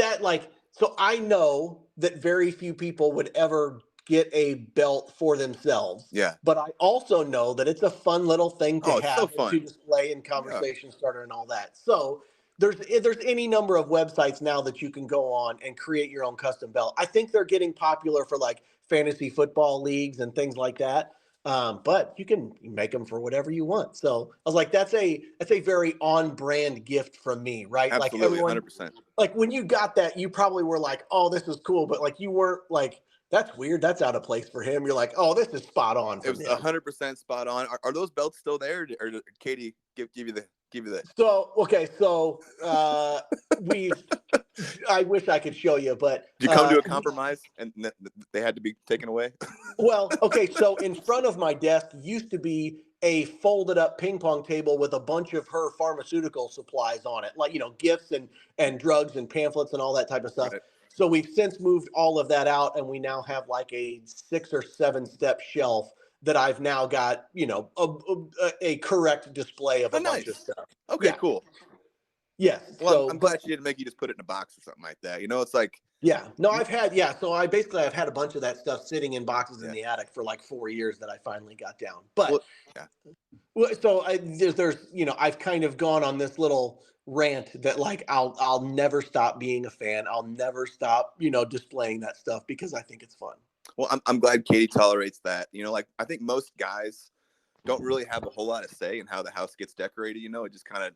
so I know that very few people would ever get a belt for themselves. Yeah. But I also know that it's a fun little thing to have to display and conversation starter and all that. So there's any number of websites now that you can go on and create your own custom belt. I think they're getting popular for like fantasy football leagues and things like that. But you can make them for whatever you want. So I was like, that's a very on brand gift from me, right? Absolutely, like 100%. Like when you got that, you probably were like, oh, this is cool. But like, you weren't like, that's weird. That's out of place for him. You're like, oh, this is spot on. It was 100% spot on. Are those belts still there, or did Katie give you the? So okay, so I wish I could show you, but did you come to a compromise and they had to be taken away? Well, okay, so in front of my desk used to be a folded up ping pong table with a bunch of her pharmaceutical supplies on it, like, gifts and drugs and pamphlets and all that type of stuff. Right. So we've since moved all of that out, and we now have like a 6 or 7 step shelf that I've now got, a correct display of a bunch of stuff. Okay, cool. Yes. Well, So, I'm glad she didn't make you just put it in a box or something like that. It's like. Yeah. No, I've had, So I've had a bunch of that stuff sitting in boxes in the attic for like 4 years that I finally got down. But so there's, I've kind of gone on this little rant that like, I'll never stop being a fan. I'll never stop, displaying that stuff because I think it's fun. Well, I'm glad Katie tolerates that. Like I think most guys don't really have a whole lot of say in how the house gets decorated. It just kind of,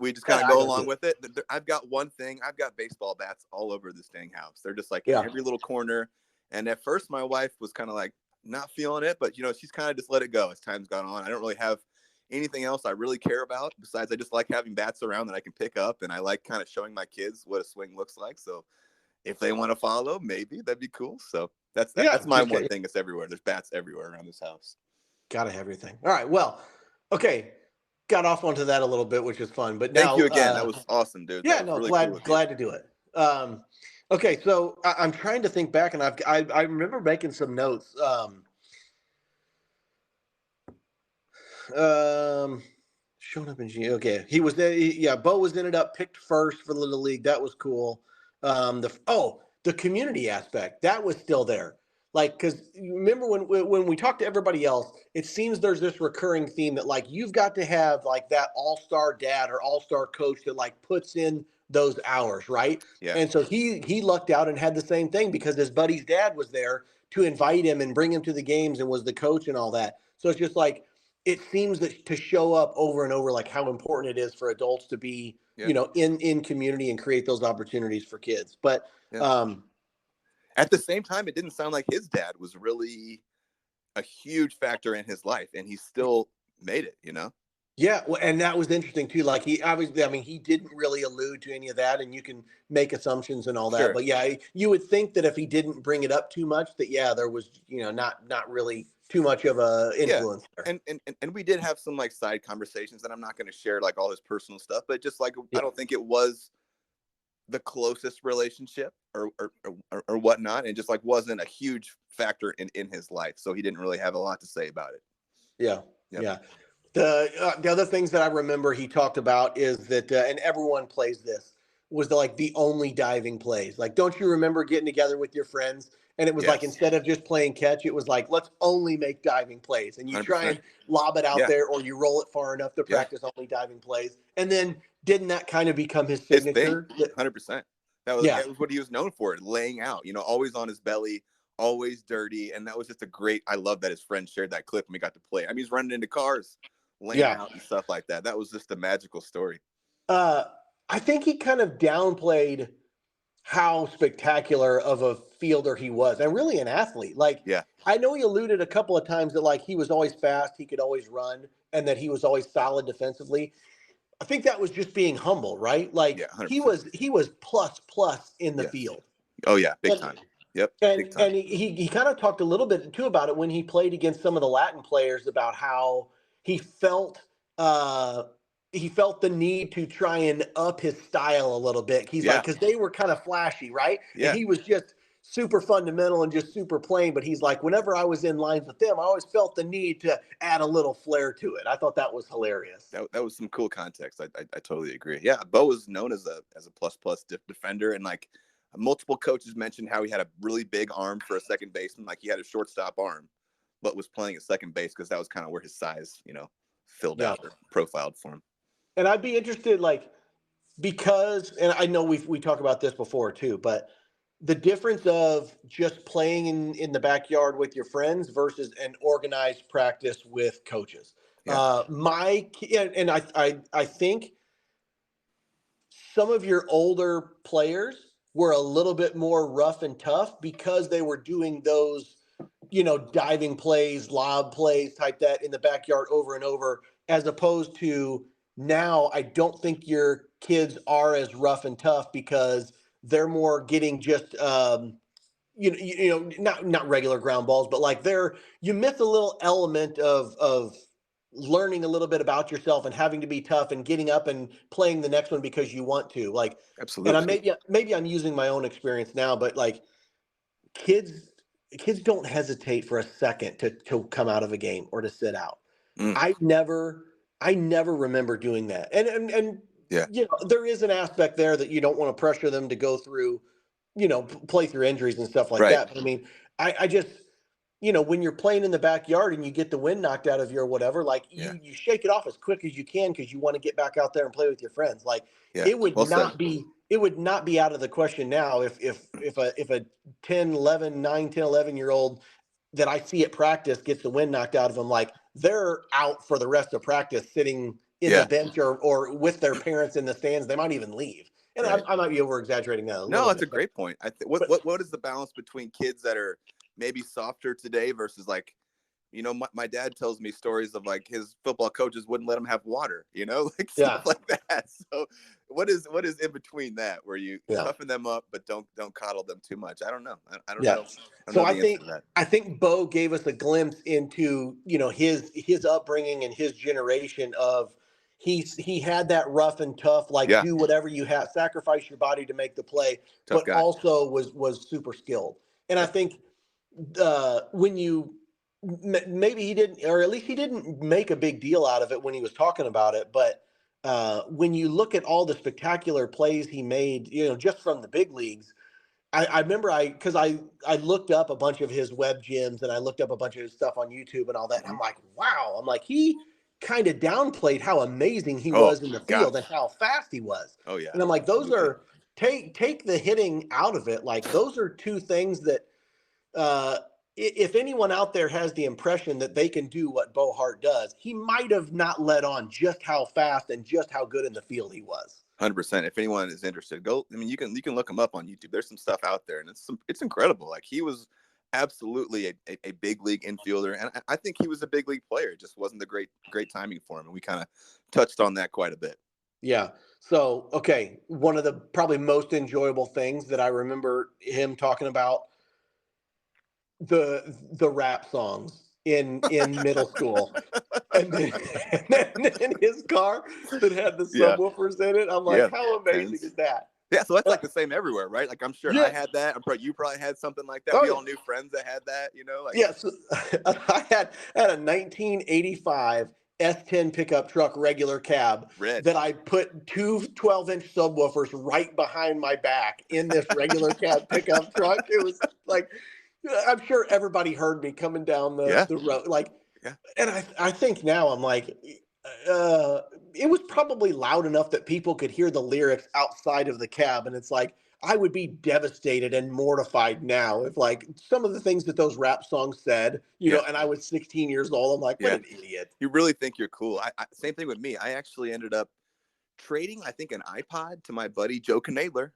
we just kind of go along with it. I've got one thing. I've got baseball bats all over this dang house. They're just like in every little corner. And at first my wife was kind of like not feeling it, but she's kind of just let it go as time's gone on. I don't really have anything else I really care about besides I just like having bats around that I can pick up. And I like kind of showing my kids what a swing looks like. So if they want to follow, maybe that'd be cool. So that's my one thing. It's everywhere. There's bats everywhere around this house. Gotta have everything. All right. Well, okay. Got off onto that a little bit, which is fun. But now, thank you again. That was awesome, dude. Yeah, no, really glad to do it. Okay, so I'm trying to think back, and I remember making some notes. Showing up in G. Okay, he was there. Bo was ended up picked first for Little League. That was cool. The community aspect that was still there. Like, because remember when we talk to everybody else, it seems there's this recurring theme that like you've got to have like that all-star dad or all-star coach that like puts in those hours, right? Yeah. And so he lucked out and had the same thing because his buddy's dad was there to invite him and bring him to the games and was the coach and all that. So it's just like it seems that to show up over and over, like how important it is for adults to be, in community and create those opportunities for kids. But at the same time, it didn't sound like his dad was really a huge factor in his life, and he still made it, Yeah, well, and that was interesting too. Like he obviously, he didn't really allude to any of that, and you can make assumptions and all that. Sure. But yeah, you would think that if he didn't bring it up too much, that there was not really too much of a influence there. And we did have some like side conversations, and I'm not going to share like all his personal stuff, but just like I don't think it was the closest relationship or whatnot, and just like wasn't a huge factor in his life, so he didn't really have a lot to say about it. Yeah. The other things that I remember he talked about is that and everyone plays this was the only diving plays. Like, don't you remember getting together with your friends and it was like instead of just playing catch, it was like let's only make diving plays, and you 100%. Try and lob it out there or you roll it far enough to practice only diving plays. And then didn't that kind of become his signature? 100%. That was what he was known for, laying out. Always on his belly, always dirty, and that was just a great. I love that his friend shared that clip and we got to play. I mean, he's running into cars, laying out and stuff like that. That was just a magical story. I think he kind of downplayed how spectacular of a fielder he was, and really an athlete. Like, I know he alluded a couple of times that like he was always fast, he could always run, and that he was always solid defensively. I think that was just being humble, right? Like he was plus in the field. Oh yeah, big time. Yep. And he kind of talked a little bit too about it when he played against some of the Latin players about how he felt the need to try and up his style a little bit. He's like, because they were kind of flashy, right? Yeah. And he was just super fundamental and just super plain. But he's like, whenever I was in lines with them, I always felt the need to add a little flair to it. I thought that was hilarious. That was some cool context. I totally agree. Yeah, Bo was known as a plus defender, and like multiple coaches mentioned how he had a really big arm for a second baseman. Like he had a shortstop arm, but was playing at second base because that was kind of where his size, filled out or profiled for him. And I'd be interested, like, because, and I know we talked about this before too, but the difference of just playing in the backyard with your friends versus an organized practice with coaches. Yeah. I think some of your older players were a little bit more rough and tough because they were doing those, diving plays, lob plays type that in the backyard over and over, as opposed to now I don't think your kids are as rough and tough because they're more getting just, not regular ground balls, but like you miss a little element of learning a little bit about yourself and having to be tough and getting up and playing the next one because you want to, like, and Absolutely. maybe I'm using my own experience now, but like kids kids don't hesitate for a second to come out of a game or to sit out. Mm. I never I never remember doing that. And Yeah. there is an aspect there that you don't want to pressure them to go through, play through injuries and stuff like Right. that. But I mean, I just, when you're playing in the backyard and you get the wind knocked out of you or whatever, like Yeah. you shake it off as quick as you can because you want to get back out there and play with your friends. Like Yeah. Well said. it would not be out of the question now if a 10, 11, 9, 10, 11 year old that I see at practice gets the wind knocked out of them, like they're out for the rest of practice sitting in the Yeah. bench or with their parents in the stands. They might even leave. And Right. I might be over exaggerating that a No, little that's bit. a great point. What is the balance between kids that are maybe softer today versus like, my dad tells me stories of like his football coaches wouldn't let him have water, like stuff like that. So what is in between that where you toughen them up but don't coddle them too much? I don't know. I don't know. I don't know the answer to that. I think Bo gave us a glimpse into his upbringing and his generation of he had that rough and tough, like do whatever you have, sacrifice your body to make the play, Tough but guy. also was super skilled. And I think when you maybe he didn't, or at least he didn't make a big deal out of it when he was talking about it, but when you look at all the spectacular plays he made, just from the big leagues, I remember because I looked up a bunch of his web gyms and I looked up a bunch of his stuff on YouTube and all that. And I'm like, wow. I'm like, he kind of downplayed how amazing he was in the field and how fast he was. Oh yeah. And I'm like, absolutely. those are take the hitting out of it. Like those are two things that if anyone out there has the impression that they can do what Bo Hart does, he might have not let on just how fast and just how good in the field he was. 100%. If anyone is interested, go. I mean, you can look him up on YouTube. There's some stuff out there, and it's incredible. Like he was absolutely a big league infielder, and I think he was a big league player. It just wasn't the great timing for him, and we kind of touched on that quite a bit. Yeah. So, okay, one of the probably most enjoyable things that I remember him talking about the rap songs in middle school. And then in his car that had the subwoofers in it. I'm like, how amazing is that? Yeah, so that's like the same everywhere, right? Like I'm sure I had that. You probably had something like that. We all knew friends that had that, Like yes, I had a 1985 S10 pickup truck regular cab that I put two 12-inch subwoofers right behind my back in this regular cab pickup truck. It was like, I'm sure everybody heard me coming down the road. Like, and I think now I'm like, it was probably loud enough that people could hear the lyrics outside of the cab. And it's like, I would be devastated and mortified now if like some of the things that those rap songs said, and I was 16 years old. I'm like, what an idiot. You really think you're cool. Same thing with me. I actually ended up trading, I think, an iPod to my buddy Joe Knadler,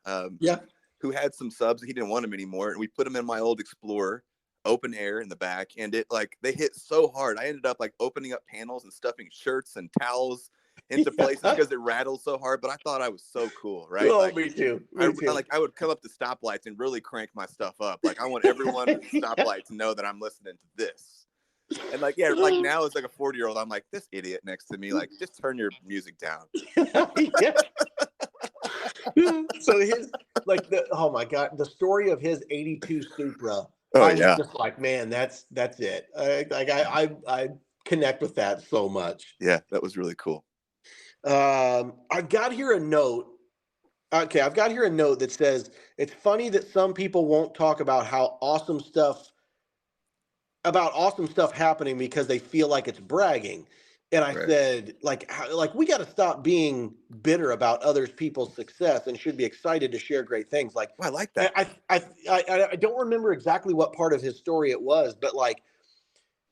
who had some subs. He didn't want them anymore. And we put them in my old Explorer, open air in the back. And it like, they hit so hard. I ended up like opening up panels and stuffing shirts and towels into places because it rattled so hard. But I thought I was so cool, right? Oh, like, me too. I would come up to stoplights and really crank my stuff up. Like I want everyone at the stoplight to know that I'm listening to this. And like, like now as like a 40-year-old, I'm like, this idiot next to me, like, just turn your music down. So oh my God, the story of his 82 Supra. Oh, I was just like, man, that's it. I connect with that so much. Yeah, that was really cool. I've got here a note. Okay, I've got here a note that says it's funny that some people won't talk about awesome stuff happening because they feel like it's bragging. And I said, like we got to stop being bitter about other people's success and should be excited to share great things. Like, I like that. I don't remember exactly what part of his story it was, but like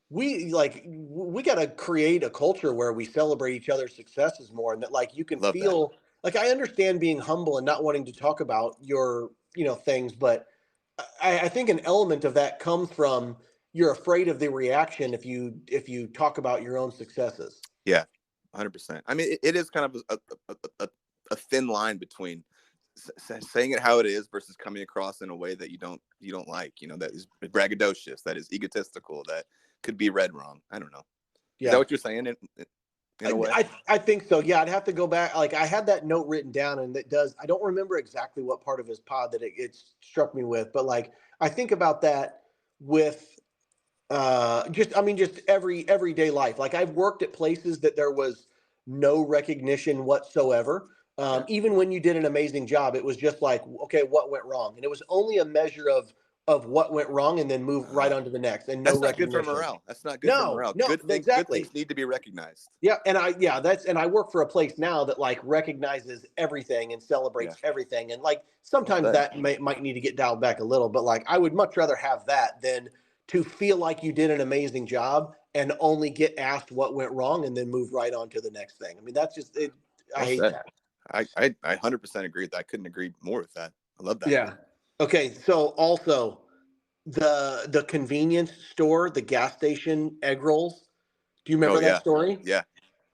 we got to create a culture where we celebrate each other's successes more, and that like you can feel like, I understand being humble and not wanting to talk about your things, but I think an element of that comes from you're afraid of the reaction if you talk about your own successes. Yeah, 100%. I mean, it is kind of a thin line between saying it how it is versus coming across in a way that you don't like, that is braggadocious, that is egotistical, that could be read wrong. I don't know. Is that what you're saying in a way? I think so. Yeah, I'd have to go back. Like I had that note written down, and I don't remember exactly what part of his pod that it struck me with, but like I think about that with just everyday life. Like I've worked at places that there was no recognition whatsoever. Even when you did an amazing job, it was just like, okay, what went wrong? And it was only a measure of what went wrong and then move right on to the next, and no recognition. Good for morale. That's not good for morale. Good things need to be recognized. Yeah. And I work for a place now that like recognizes everything and celebrates everything. And like, sometimes that might need to get dialed back a little, but like, I would much rather have that than to feel like you did an amazing job and only get asked what went wrong and then move right on to the next thing. I mean, that's just it. I hate that. I 100% agree with that. I couldn't agree more with that. I love that. Yeah. Okay. So also the convenience store, the gas station egg rolls. Do you remember that story? Yeah.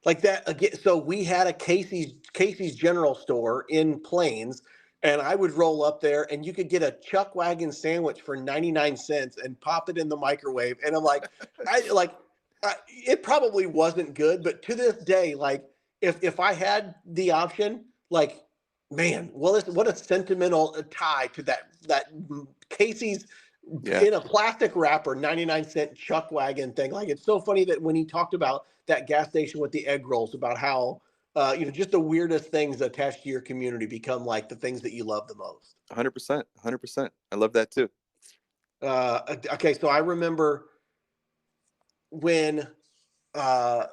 Like that again. So we had a Casey's General Store in Plains, and I would roll up there and you could get a chuck wagon sandwich for 99 cents and pop it in the microwave. And I'm like, it probably wasn't good, but to this day, like if I had the option, like, man, well, what a sentimental tie to that Casey's in a plastic wrapper, 99-cent chuck wagon thing. Like, it's so funny that when he talked about that gas station with the egg rolls, about how, just the weirdest things attached to your community become like the things that you love the most. 100%. 100%. I love that too. Okay. So I remember when, and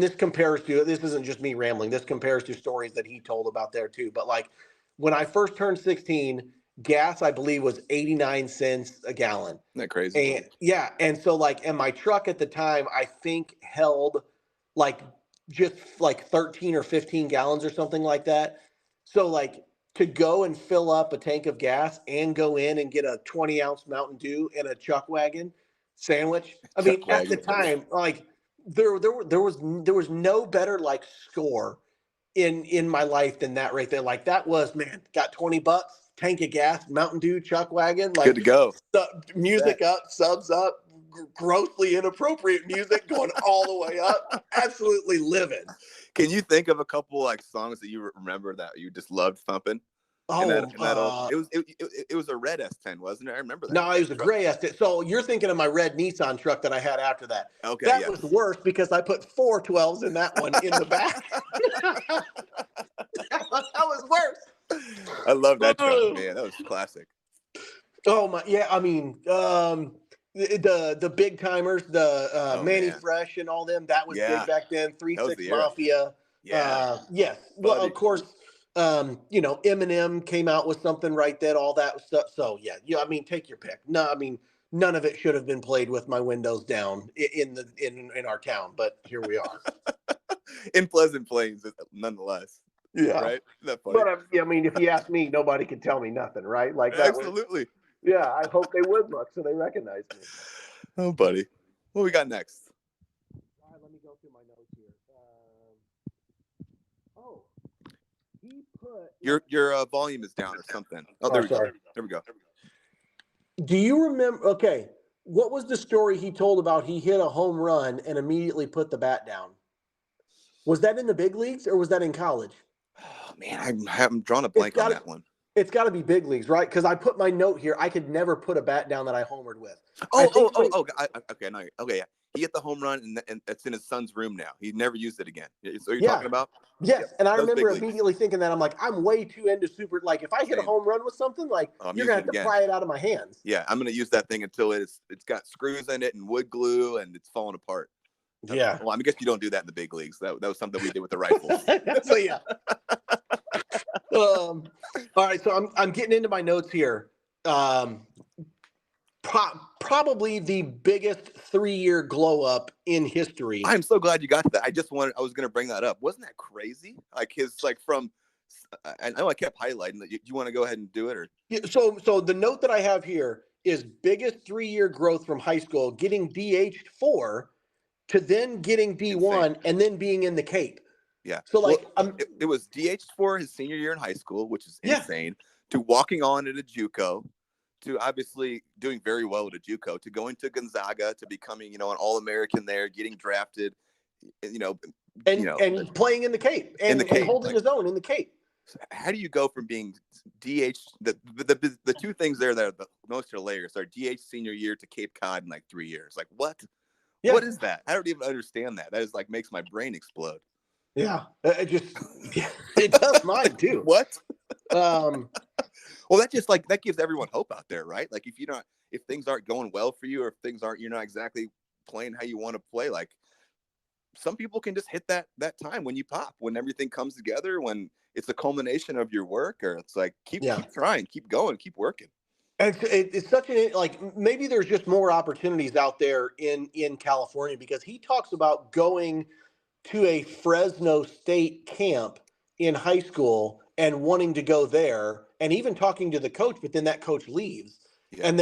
this compares to, this isn't just me rambling, this compares to stories that he told about there too. But like when I first turned 16, gas, I believe, was 89 cents a gallon. Isn't that crazy? And yeah. And so like, and my truck at the time, I think held like just like 13 or 15 gallons or something like that. So like to go and fill up a tank of gas and go in and get a 20-ounce Mountain Dew and a chuck wagon sandwich. I mean, at the time, like there was no better like score in my life than that right there. Like that was, man, got $20, tank of gas, Mountain Dew, chuck wagon, like good to go. Music up, subs up, grossly inappropriate music going all the way up. Absolutely living. Can you think of a couple like songs that you remember that you just loved thumping? It was a red S10, wasn't it? I remember that. No, it was a gray S10. So you're thinking of my red Nissan truck that I had after that. Okay, that was worse because I put 4 12s in that one in the back. that was worse. I love that truck, man. That was classic. Oh my, yeah. I mean, the big timers, the Manny Fresh and all them. That was big back then. 3-6 Mafia. Yeah. Yes. Well, of course. Eminem came out with something right then, all that stuff. So yeah, I mean, take your pick. No, I mean, none of it should have been played with my windows down in our town, but here we are. In Pleasant Plains, nonetheless. Yeah. Right? Isn't that funny? But I mean, if you ask me, nobody can tell me nothing, right? Like that. Absolutely. Yeah, I hope they would look so they recognize me. Oh, buddy. What we got next? All right, let me go through my notes here. Your volume is down or something. Oh, there we go. There we go. Do you remember? Okay, what was the story he told about? He hit a home run and immediately put the bat down. Was that in the big leagues or was that in college? Oh, man, I haven't drawn a blank on that one. It's got to be big leagues, right? Because I put my note here. I could never put a bat down that I homered with. Okay, no, okay, yeah. He hit the home run, and it's in his son's room now. He never used it again. So you're talking about? Yes, and I remember immediately thinking that. I'm like, I'm way too into super. Like, if I hit a home run with something, like, you're going to have to pry it out of my hands. Yeah, I'm going to use that thing until it's got screws in it and wood glue, and it's falling apart. Yeah. Well, I guess you don't do that in the big leagues. That was something we did with the rifles. So, yeah. All right, so I'm getting into my notes here. Probably the biggest 3-year glow up in history. I'm so glad you got to that. I was going to bring that up. Wasn't that crazy? Like I know I kept highlighting that. You want to go ahead and do it, or? Yeah, so the note that I have here is biggest 3-year growth from high school, getting DH'd 4 to then getting D1 insane. And then being in the Cape. Yeah. So it was DH for his senior year in high school, which is insane, to walking on at a JUCO, to obviously doing very well at a JUCO, to going to Gonzaga, to becoming, an All-American there, getting drafted, you know, and playing in the Cape and holding his own in the Cape. How do you go from being DH? The two things there that are the most hilarious are DH senior year to Cape Cod in like 3 years. Like what? Yeah. What is that? I don't even understand that. That is like makes my brain explode. Yeah, it does mine too. What? Well, that gives everyone hope out there, right? Like if things aren't going well for you, or if you're not exactly playing how you want to play, like some people can just hit that time when you pop, when everything comes together, when it's a culmination of your work, or it's like keep trying, keep going, keep working. And it's such maybe there's just more opportunities out there in California, because he talks about going to a Fresno State camp in high school and wanting to go there, and even talking to the coach, but then that coach leaves. Yeah. And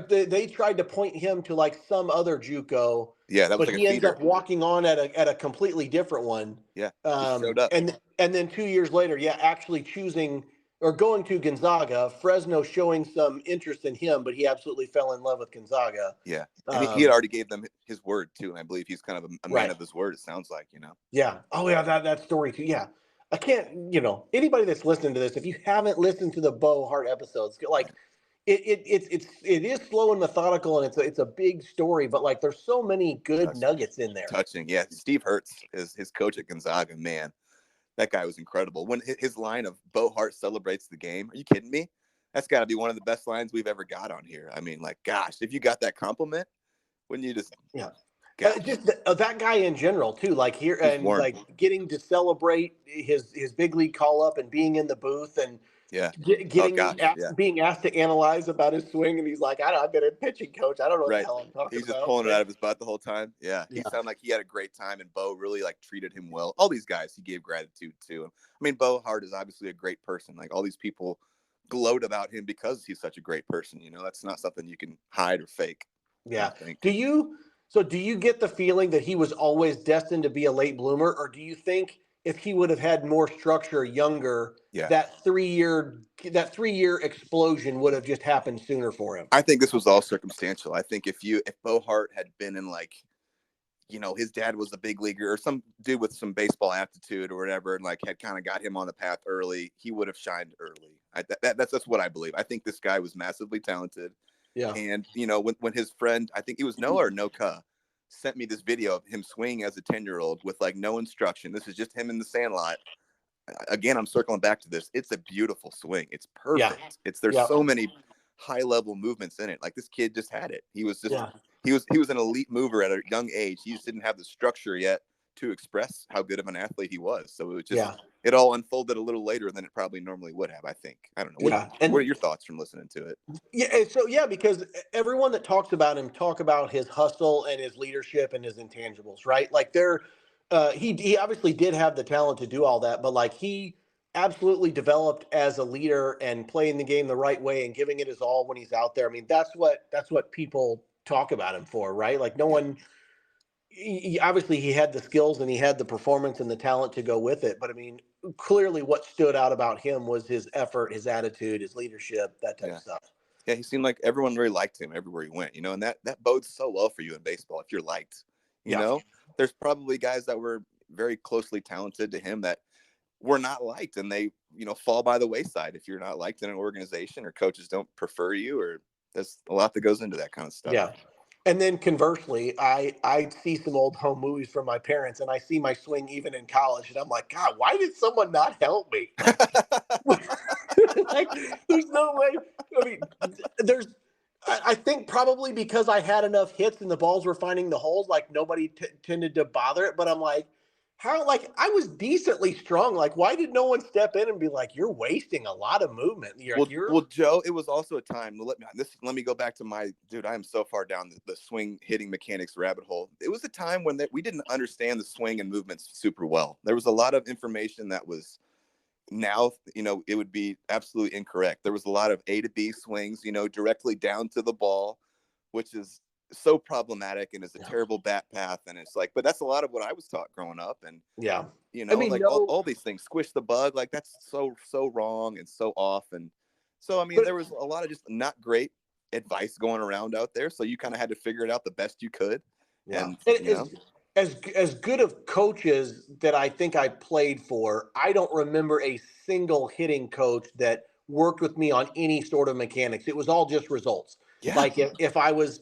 they tried to point him to like some other JUCO. Yeah, that was but he ends up walking on at a completely different one. Yeah, showed up. And then 2 years later, actually choosing or going to Gonzaga. Fresno showing some interest in him, but he absolutely fell in love with Gonzaga. Yeah, and he had already gave them his word too, and I believe he's kind of a man of his word. It sounds like, Yeah. Oh yeah, that story too. Yeah. I can't, anybody that's listening to this, if you haven't listened to the Bo Hart episodes, like it is slow and methodical, and it's a big story, but like there's so many good nuggets in there. Touching. Yeah. Steve Hertz is his coach at Gonzaga, man. That guy was incredible. When his line of Bo Hart celebrates the game, are you kidding me? That's got to be one of the best lines we've ever got on here. I mean, like, gosh, if you got that compliment, wouldn't you just? Yeah. Just that guy in general too, like here and warm. Like getting to celebrate his big league call up and being in the booth and being asked to analyze about his swing, and he's like, I've been a pitching coach. I don't know what the hell I'm talking about. He's just pulling it out of his butt the whole time. Yeah. He sounded like he had a great time, and Bo really like treated him well. All these guys he gave gratitude to. I mean, Bo Hart is obviously a great person. Like all these people gloat about him because he's such a great person. That's not something you can hide or fake. Yeah. Do you get the feeling that he was always destined to be a late bloomer, or do you think if he would have had more structure younger, that 3 year explosion would have just happened sooner for him? I think this was all circumstantial. I think if Bo Hart had been in his dad was a big leaguer or some dude with some baseball aptitude or whatever, and like had kind of got him on the path early, he would have shined early. That's what I believe. I think this guy was massively talented. Yeah. And, when his friend, I think it was Noah or Noka, sent me this video of him swinging as a 10-year-old with like no instruction. This is just him in the sandlot. Again, I'm circling back to this. It's a beautiful swing. It's perfect. Yeah. There's so many high level movements in it. Like this kid just had it. He was just, he was an elite mover at a young age. He just didn't have the structure yet to express how good of an athlete he was. So it was just, it all unfolded a little later than it probably normally would have, I think. I don't know. What are your thoughts from listening to it? Yeah. So, because everyone that talks about him talk about his hustle and his leadership and his intangibles, right? Like he obviously did have the talent to do all that, but like he absolutely developed as a leader and playing the game the right way and giving it his all when he's out there. I mean, that's what people talk about him for, right? Like no one, obviously he had the skills and he had the performance and the talent to go with it. But I mean, clearly what stood out about him was his effort, his attitude, his leadership, that type of stuff. Yeah. He seemed like everyone really liked him everywhere he went, and that bodes so well for you in baseball. If you're liked, there's probably guys that were very closely talented to him that were not liked, and they, fall by the wayside. If you're not liked in an organization or coaches don't prefer you, or there's a lot that goes into that kind of stuff. Yeah. And then conversely, I see some old home movies from my parents, and I see my swing even in college, and I'm like, God, why did someone not help me? Like, there's no way. I mean, I think probably because I had enough hits and the balls were finding the holes, like nobody tended to bother it. But I'm like, how? Like I was decently strong. Like, why did no one step in and be like, "You're wasting a lot of movement"? Well, Joe, it was also a time. Let me go back to my dude. I am so far down the swing hitting mechanics rabbit hole. It was a time when we didn't understand the swing and movements super well. There was a lot of information that was now, it would be absolutely incorrect. There was a lot of A to B swings, directly down to the ball, which is so problematic and is a terrible bat path. And it's like, but that's a lot of what I was taught growing up. And all these things, squish the bug, like that's so wrong and so off. And So, I mean, there was a lot of just not great advice going around out there. So you kind of had to figure it out the best you could. Yeah. And, As good of coaches that I think I played for, I don't remember a single hitting coach that worked with me on any sort of mechanics. It was all just results. yeah, Like if I was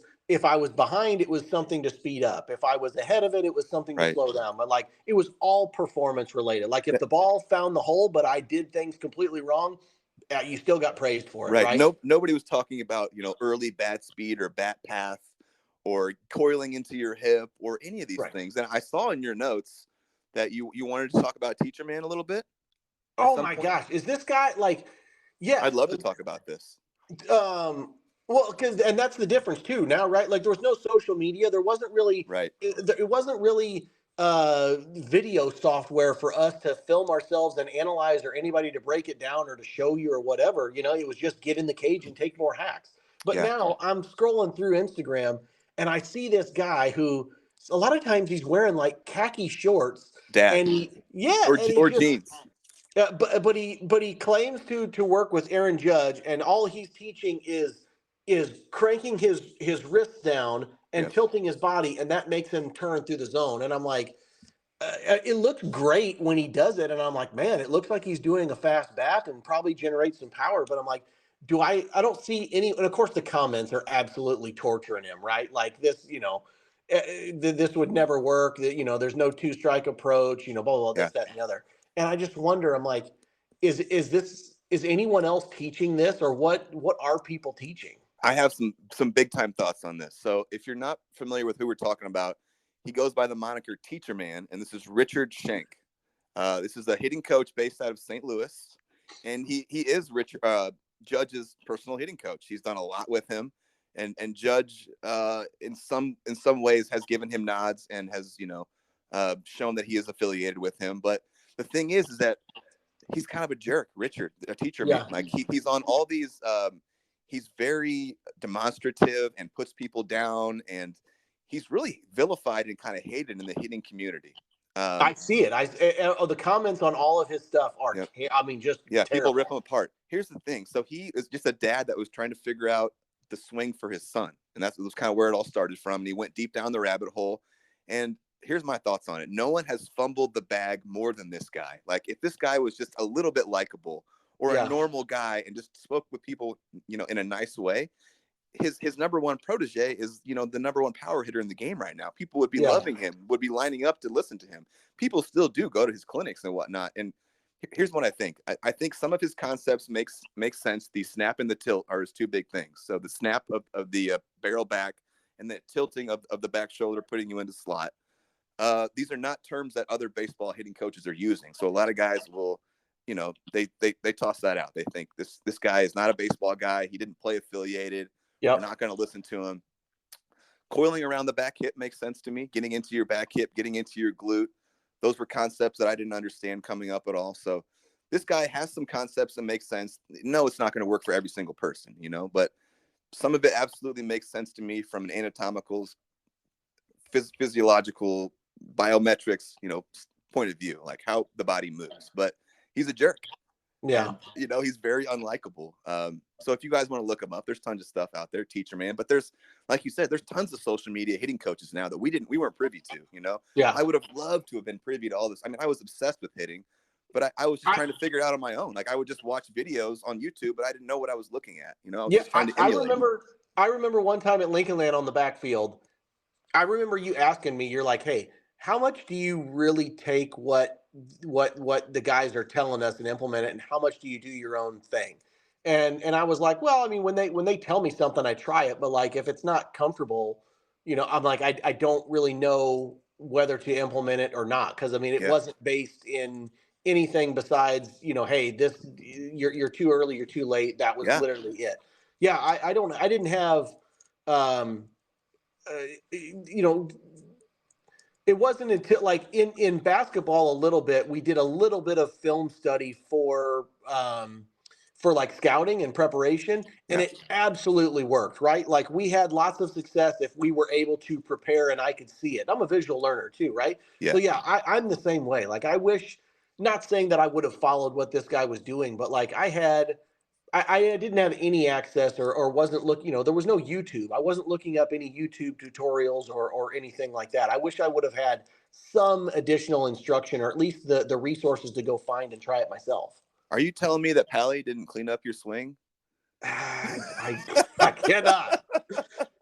behind, it was something to speed up. If I was ahead of it, it was something to right. slow down. But like it was all performance related. Like if Yeah, the ball found the hole, but I did things completely wrong, you still got praised for it, right. right? Nobody was talking about, early bat speed or bat path or coiling into your hip or any of these Right. things. And I saw in your notes that you wanted to talk about Teacher Man a little bit at Oh some my point. gosh, is this guy like? I'd Yes. love to talk about this. Well, because and that's the difference too now, right? Like there was no social media. There wasn't really Right. it wasn't really video software for us to film ourselves and analyze or anybody to break it down or to show you or whatever. It was just get in the cage and take more hacks. But Yeah. now I'm scrolling through Instagram and I see this guy who a lot of times he's wearing like khaki shorts Dad and he or just jeans. but he claims to work with Aaron Judge, and all he's teaching is cranking his wrists down and Yep. tilting his body, and that makes him turn through the zone. And I'm like, it looks great when he does it, and I'm like, man, it looks like he's doing a fast bat and probably generates some power. But I'm like, do I don't see any, and of course the comments are absolutely torturing him, right? Like this, this would never work. There's no two strike approach. Blah blah blah, Yeah. this that and the other. And I just wonder, I'm like, is anyone else teaching this, or what are people teaching? I have some big time thoughts on this. So if you're not familiar with who we're talking about, he goes by the moniker Teacher Man, and this is Richard Schenk. This is a hitting coach based out of St. Louis, and he is Richard Judge's personal hitting coach. He's done a lot with him, and Judge in some ways has given him nods and has shown that he is affiliated with him. But the thing is that he's kind of a jerk, Richard, a Teacher Man. Yeah. Like he's on all these. He's very demonstrative and puts people down, and he's really vilified and kind of hated in the hitting community. I see it. The comments on all of his stuff are, Yep. I mean, just Yeah, people terrible. rip him apart. Here's the thing. So he is just a dad that was trying to figure out the swing for his son. And that was kind of where it all started from. And he went deep down the rabbit hole. And here's my thoughts on it. No one has fumbled the bag more than this guy. Like if this guy was just a little bit likable or a normal guy and just spoke with people, in a nice way, his number one protege is, the number one power hitter in the game right now. People would be loving him, would be lining up to listen to him. People still do go to his clinics and whatnot. And here's what I think. I think some of his concepts makes sense. The snap and the tilt are his two big things. So the snap of the barrel back and the tilting of the back shoulder, putting you into slot. These are not terms that other baseball hitting coaches are using. So a lot of guys will, they toss that out. They think this guy is not a baseball guy. He didn't play affiliated. Yep. We're not going to listen to him. Coiling around the back hip makes sense to me. Getting into your back hip, getting into your glute. Those were concepts that I didn't understand coming up at all. So this guy has some concepts that make sense. No, it's not going to work for every single person, but some of it absolutely makes sense to me from an anatomical, physiological, biometrics, point of view, like how the body moves. But he's a jerk. Yeah. And, he's very unlikable. So if you guys want to look him up, there's tons of stuff out there, Teacher Man. But there's, like you said, there's tons of social media hitting coaches now that we weren't privy to, Yeah. I would have loved to have been privy to all this. I mean, I was obsessed with hitting, but I was just trying to figure it out on my own. Like I would just watch videos on YouTube, but I didn't know what I was looking at. I was just trying to emulate. I remember one time at Lincoln Land on the backfield, I remember you asking me, you're like, hey, how much do you really take what the guys are telling us and implement it, and how much do you do your own thing? And I was like, well, I mean, when they tell me something, I try it, but like if it's not comfortable, I'm like, I don't really know whether to implement it or not, because I mean, it wasn't based in anything besides, hey, this you're too early, you're too late. That was literally it. Yeah, I didn't have you know, it wasn't until like in basketball a little bit, we did a little bit of film study for like scouting and preparation, and it absolutely worked, right? Like we had lots of success if we were able to prepare and I could see it. I'm a visual learner too, right? Yeah. So yeah, I'm the same way. Like I wish, not saying that I would have followed what this guy was doing, but like I didn't have any access or wasn't looking, there was no YouTube. I wasn't looking up any YouTube tutorials or anything like that. I wish I would have had some additional instruction or at least the resources to go find and try it myself. Are you telling me that Pally didn't clean up your swing? I cannot.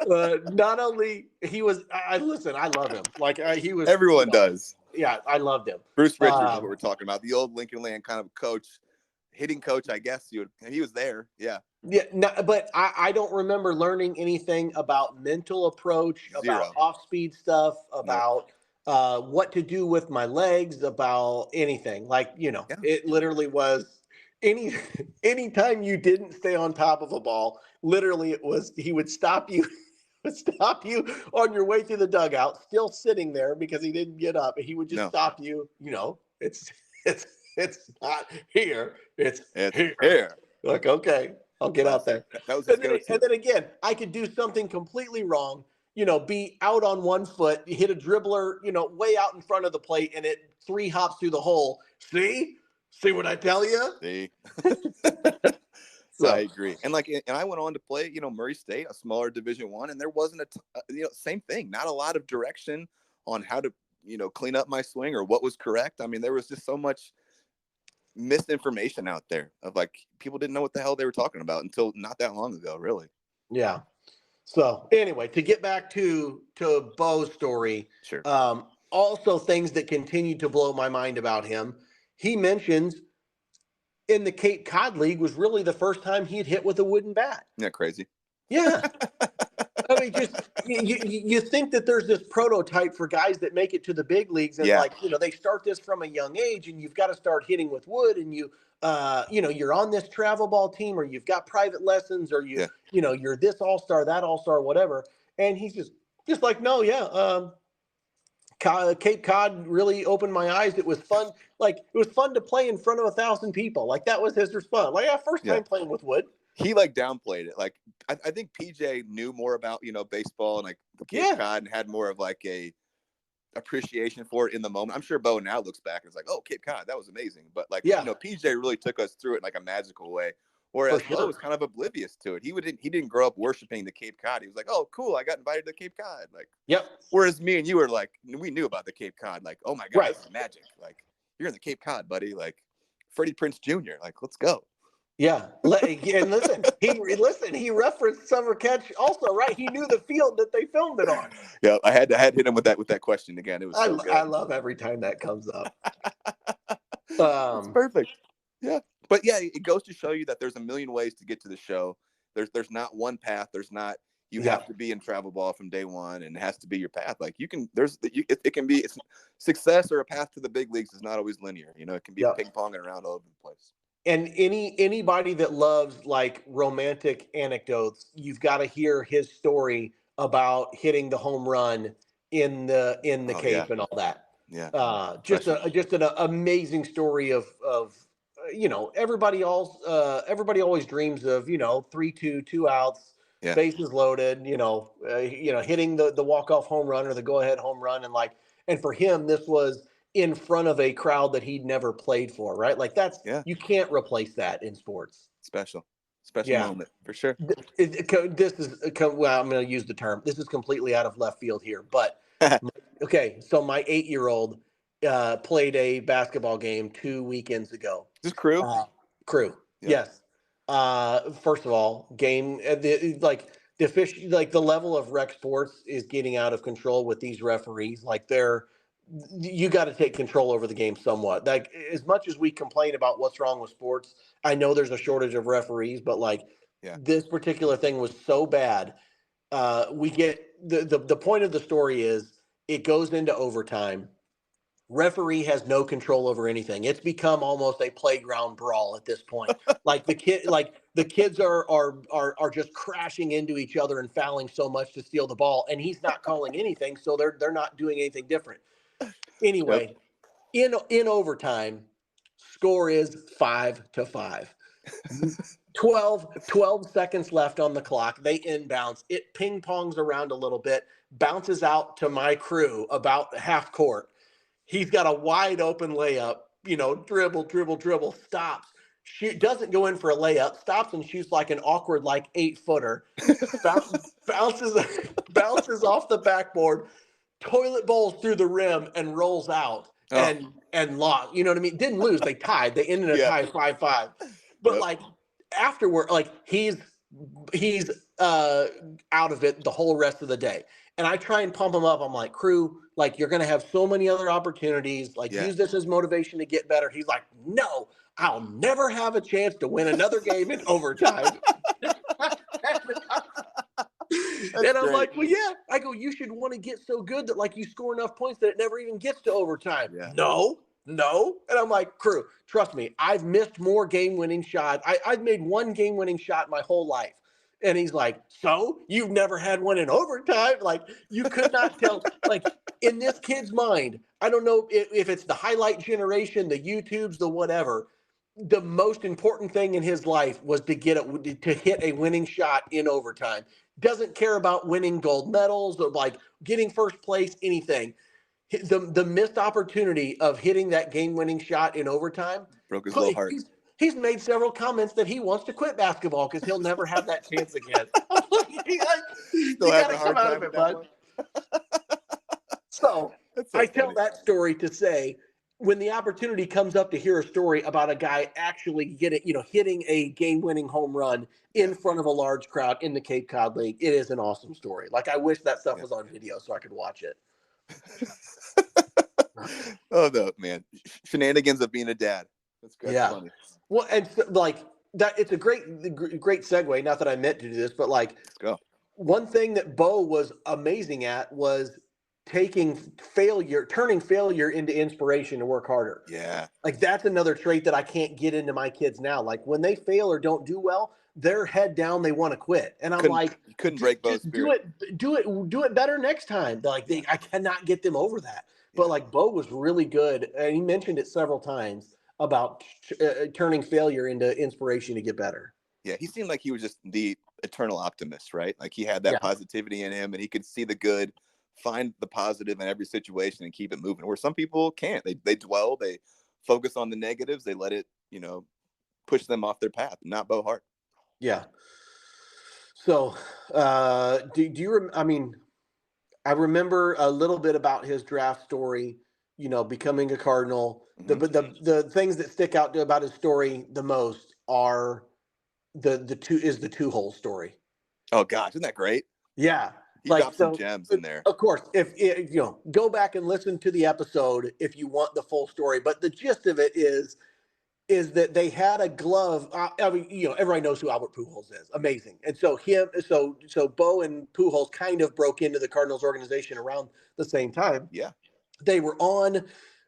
Not only he was, listen, I love him. Like he was. Everyone does. Yeah, I loved him. Bruce Richards is what we're talking about. The old Lincoln Land kind of coach, hitting coach, I guess he was there. Yeah. Yeah, no, but I don't remember learning anything about mental approach, about off-speed stuff, about what to do with my legs, about anything. Like, it literally was anytime you didn't stay on top of a ball, literally it was he would stop you. Stop you on your way through the dugout, still sitting there because he didn't get up. He would just stop you. It's not here. It's here. Like, okay, I'll get out there. That was and then again, I could do something completely wrong. Be out on one foot, hit a dribbler, way out in front of the plate, and it 3 hops through the hole. See what I tell you? See. So I agree. And I went on to play, Murray State, a smaller Division I, and there wasn't same thing. Not a lot of direction on how to, clean up my swing or what was correct. I mean, there was just so much misinformation out there of people didn't know what the hell they were talking about until not that long ago, really. Yeah. So anyway, to get back to Bo's story, sure. Also things that continue to blow my mind about him. He mentions in the Cape Cod League was really the first time he'd hit with a wooden bat. Isn't that crazy? Yeah. I mean, just you think that there's this prototype for guys that make it to the big leagues, and they start this from a young age, and you've got to start hitting with wood, and you're on this travel ball team, or you've got private lessons, or you're this all-star, that all-star, whatever. And he's just like, no, Cape Cod really opened my eyes. It was fun. It was fun to play in front of 1,000 people. That was his response. First time playing with wood. He downplayed it. I think PJ knew more about, baseball and Cape Cod and had more of a appreciation for it in the moment. I'm sure Bo now looks back and is like, oh, Cape Cod, that was amazing. But PJ really took us through it in a magical way. Whereas Bo was kind of oblivious to it. He didn't grow up worshiping the Cape Cod. He was like, oh, cool, I got invited to Cape Cod. Whereas me and you were we knew about the Cape Cod. Oh my God, this is magic. You're in the Cape Cod, buddy. Freddie Prinze Jr. Let's go. Yeah, and listen, he referenced Summer Catch also, right? He knew the field that they filmed it on. Yeah, I had hit him with that question again. It was so good. I love every time that comes up. It's perfect. Yeah. But yeah, it goes to show you that there's a million ways to get to the show. There's not one path. There's not have to be in travel ball from day one, and it has to be your path. It can be success or a path to the big leagues is not always linear. It can be ping ponging around all over the place. And anybody that loves romantic anecdotes, you've got to hear his story about hitting the home run in the Cape and all that. Yeah. Just an amazing story of everybody always dreams of 3-2, 2 outs, bases loaded, hitting the walk-off home run or the go-ahead home run, and for him this was in front of a crowd that he'd never played for, right? You can't replace that in sports. Special moment for sure. This is well, I'm going to use the term. This is completely out of left field here, but okay. So my 8-year-old played a basketball game 2 weekends ago. Is this crew? Crew. Yeah. Yes. First of all, game the level of rec sports is getting out of control with these referees. You got to take control over the game somewhat. As much as we complain about what's wrong with sports, I know there's a shortage of referees, but this particular thing was so bad. We get the point of the story is it goes into overtime. Referee has no control over anything. It's become almost a playground brawl at this point. The kids are just crashing into each other and fouling so much to steal the ball, and he's not calling anything, so they're not doing anything different. Anyway, in overtime, score is 5-5. 12 seconds left on the clock. They inbounds. It ping pongs around a little bit, bounces out to my crew about half court. He's got a wide open layup, dribble, stops, She doesn't go in for a layup, stops and shoots like an awkward, like 8-footer, bounces off the backboard, toilet bowls through the rim and rolls out and lost. You know what I mean? Didn't lose. They tied. They ended a tie 5-5. But like afterward, like he's out of it the whole rest of the day. And I try and pump him up. I'm like, crew, like you're gonna have so many other opportunities. Like use this as motivation to get better. He's like, no, I'll never have a chance to win another game in overtime. And I'm like, well, yeah. I go, you should want to get so good that like you score enough points that it never even gets to overtime. Yeah. No. And I'm like, crew, trust me, I've missed more game-winning shots. I've made one game-winning shot my whole life. And he's like, so you've never had one in overtime? Like you could not tell, like in this kid's mind, I don't know if it's the highlight generation, the YouTubes, the whatever. The most important thing in his life was to hit a winning shot in overtime. Doesn't care about winning gold medals or like getting first place, anything. The missed opportunity of hitting that game-winning shot in overtime broke his little heart. He's made several comments that he wants to quit basketball because he'll never have that chance again. You got to come out of it, bud. So I tell that story to say, when the opportunity comes up to hear a story about a guy actually hitting a game-winning home run in front of a large crowd in the Cape Cod League, it is an awesome story. Like I wish that stuff was on video so I could watch it. Oh no, man! Shenanigans of being a dad. That's good. Yeah. Funny. Well, and so, like that, it's a great segue. Not that I meant to do this, but like, let's go. One thing that Bo was amazing at was turning failure into inspiration to work harder. Yeah. Like that's another trait that I can't get into my kids now. Like when they fail or don't do well, they're head down, they want to quit. And I'm like, you couldn't break Bo's spirit. Do it better next time. I cannot get them over that. But like Bo was really good. And he mentioned it several times about turning failure into inspiration to get better. Yeah. He seemed like he was just the eternal optimist, right? Like he had that positivity in him and he could see the good, find the positive in every situation and keep it moving, where some people can't. They dwell, they focus on the negatives, they let it, push them off their path. Not Bo Hart. Yeah. So do you I remember a little bit about his draft story, becoming a Cardinal. Mm-hmm. The things that stick out about his story the most are the two-hole story. Oh gosh, isn't that great? Yeah. He got some gems in there. Of course, if go back and listen to the episode if you want the full story. But the gist of it is that they had a glove. Everybody knows who Albert Pujols is. Amazing. And so Bo and Pujols kind of broke into the Cardinals organization around the same time. Yeah. They were on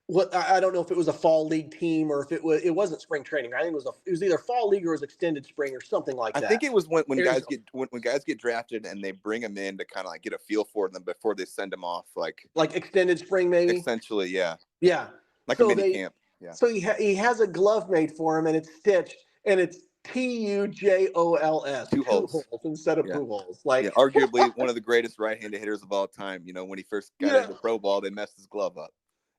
what I don't know if it was a fall league team or if it wasn't spring training. I think it was either fall league or it was extended spring or something like that. I think it was when guys get drafted and they bring them in to kind of like get a feel for them before they send them off, like extended spring, maybe. Essentially, yeah. Yeah. Like a mini camp. Yeah. So he has a glove made for him and it's stitched and it's Tujols, two holes instead of Pujols. Like arguably one of the greatest right-handed hitters of all time. When he first got into pro ball, they messed his glove up.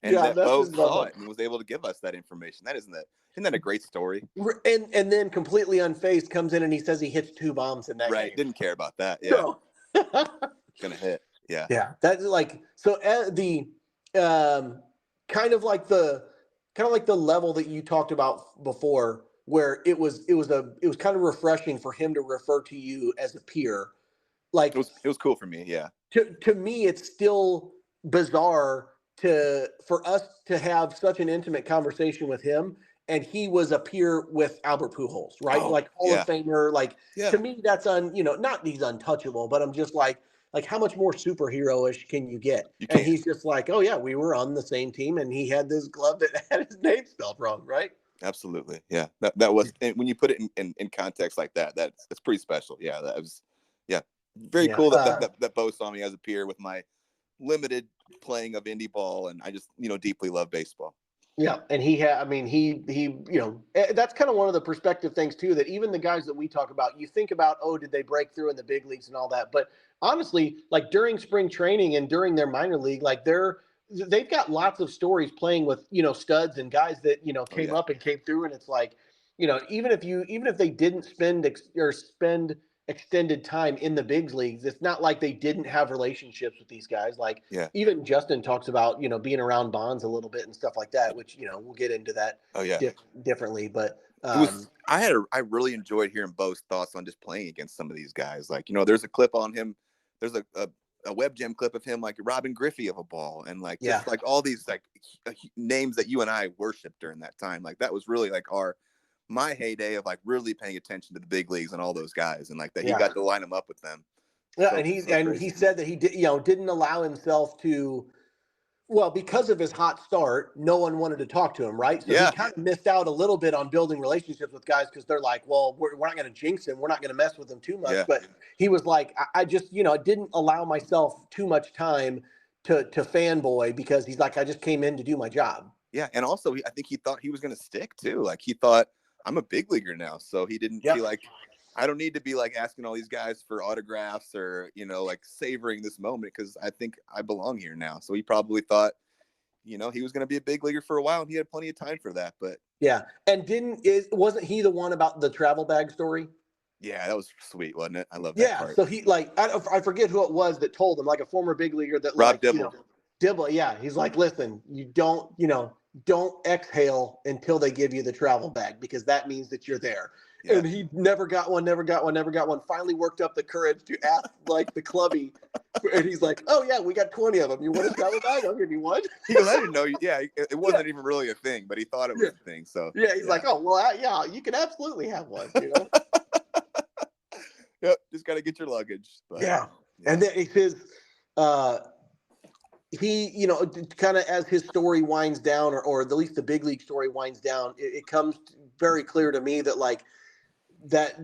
And Bo saw it and was able to give us that information. Isn't that a great story? And then completely unfazed comes in and he says he hits 2 bombs in that game. Right, didn't care about that. Yeah, no. Gonna hit. Yeah, yeah. That's like so. The kind of like the level that you talked about before, where it was kind of refreshing for him to refer to you as a peer. Like it was cool for me. Yeah. To me, it's still bizarre for us to have such an intimate conversation with him, and he was a peer with Albert Pujols, right? Like Hall of Famer. Like to me, that's not he's untouchable, but I'm just like how much more superhero-ish can you get? And he's just like, oh yeah, we were on the same team, and he had this glove that had his name spelled wrong, right? Absolutely, yeah. That was when you put it in context like that, that's pretty special. Yeah, that was very cool that Bo saw me as a peer with my limited playing of indie ball, and I just deeply love baseball. Yeah, and he that's kind of one of the perspective things too, that even the guys that we talk about, you think about, did they break through in the big leagues and all that, but honestly, like during spring training and during their minor league, like they've got lots of stories playing with studs and guys that came up and came through, and it's like even if they didn't spend extended time in the big leagues, it's not like they didn't have relationships with these guys. Like even Justin talks about, being around Bonds a little bit and stuff like that, which, we'll get into that differently. But I really enjoyed hearing Bo's thoughts on just playing against some of these guys. Like, there's a clip on him. There's a web jam clip of him, like robbing Griffey of a ball. And like, just like all these like names that you and I worshiped during that time. Like that was really like my heyday of like really paying attention to the big leagues and all those guys, and like that he got to line them up with them. Yeah, and he said that he didn't allow himself to, well, because of his hot start, no one wanted to talk to him, right? So he kind of missed out a little bit on building relationships with guys because they're like, well, we're not going to jinx him, we're not going to mess with him too much. But he was like, I just didn't allow myself too much time to fanboy, because he's like, I just came in to do my job. Yeah, and also I think he thought he was going to stick too. Like he thought, I'm a big leaguer now, so he didn't feel like I don't need to be like asking all these guys for autographs or like savoring this moment, because I think I belong here now. So he probably thought, he was going to be a big leaguer for a while, and he had plenty of time for that. But and wasn't he the one about the travel bag story? Yeah, that was sweet, wasn't it? I love that part. So he I forget who it was that told him, like a former big leaguer that Rob Dibble. Dibble, he's like, listen, you don't exhale until they give you the travel bag, because that means that you're there. Yeah. And he never got one. Finally worked up the courage to ask like the clubby, and he's like, oh yeah, we got 20 of them. You want a travel bag? I'll give you one. He goes, I didn't know. Yeah, it wasn't even really a thing, but he thought it was a thing. So he's like, oh well, you can absolutely have one. Yep, just got to get your luggage. But, and then his he, kind of as his story winds down, or at least the big league story winds down, it comes very clear to me that like that,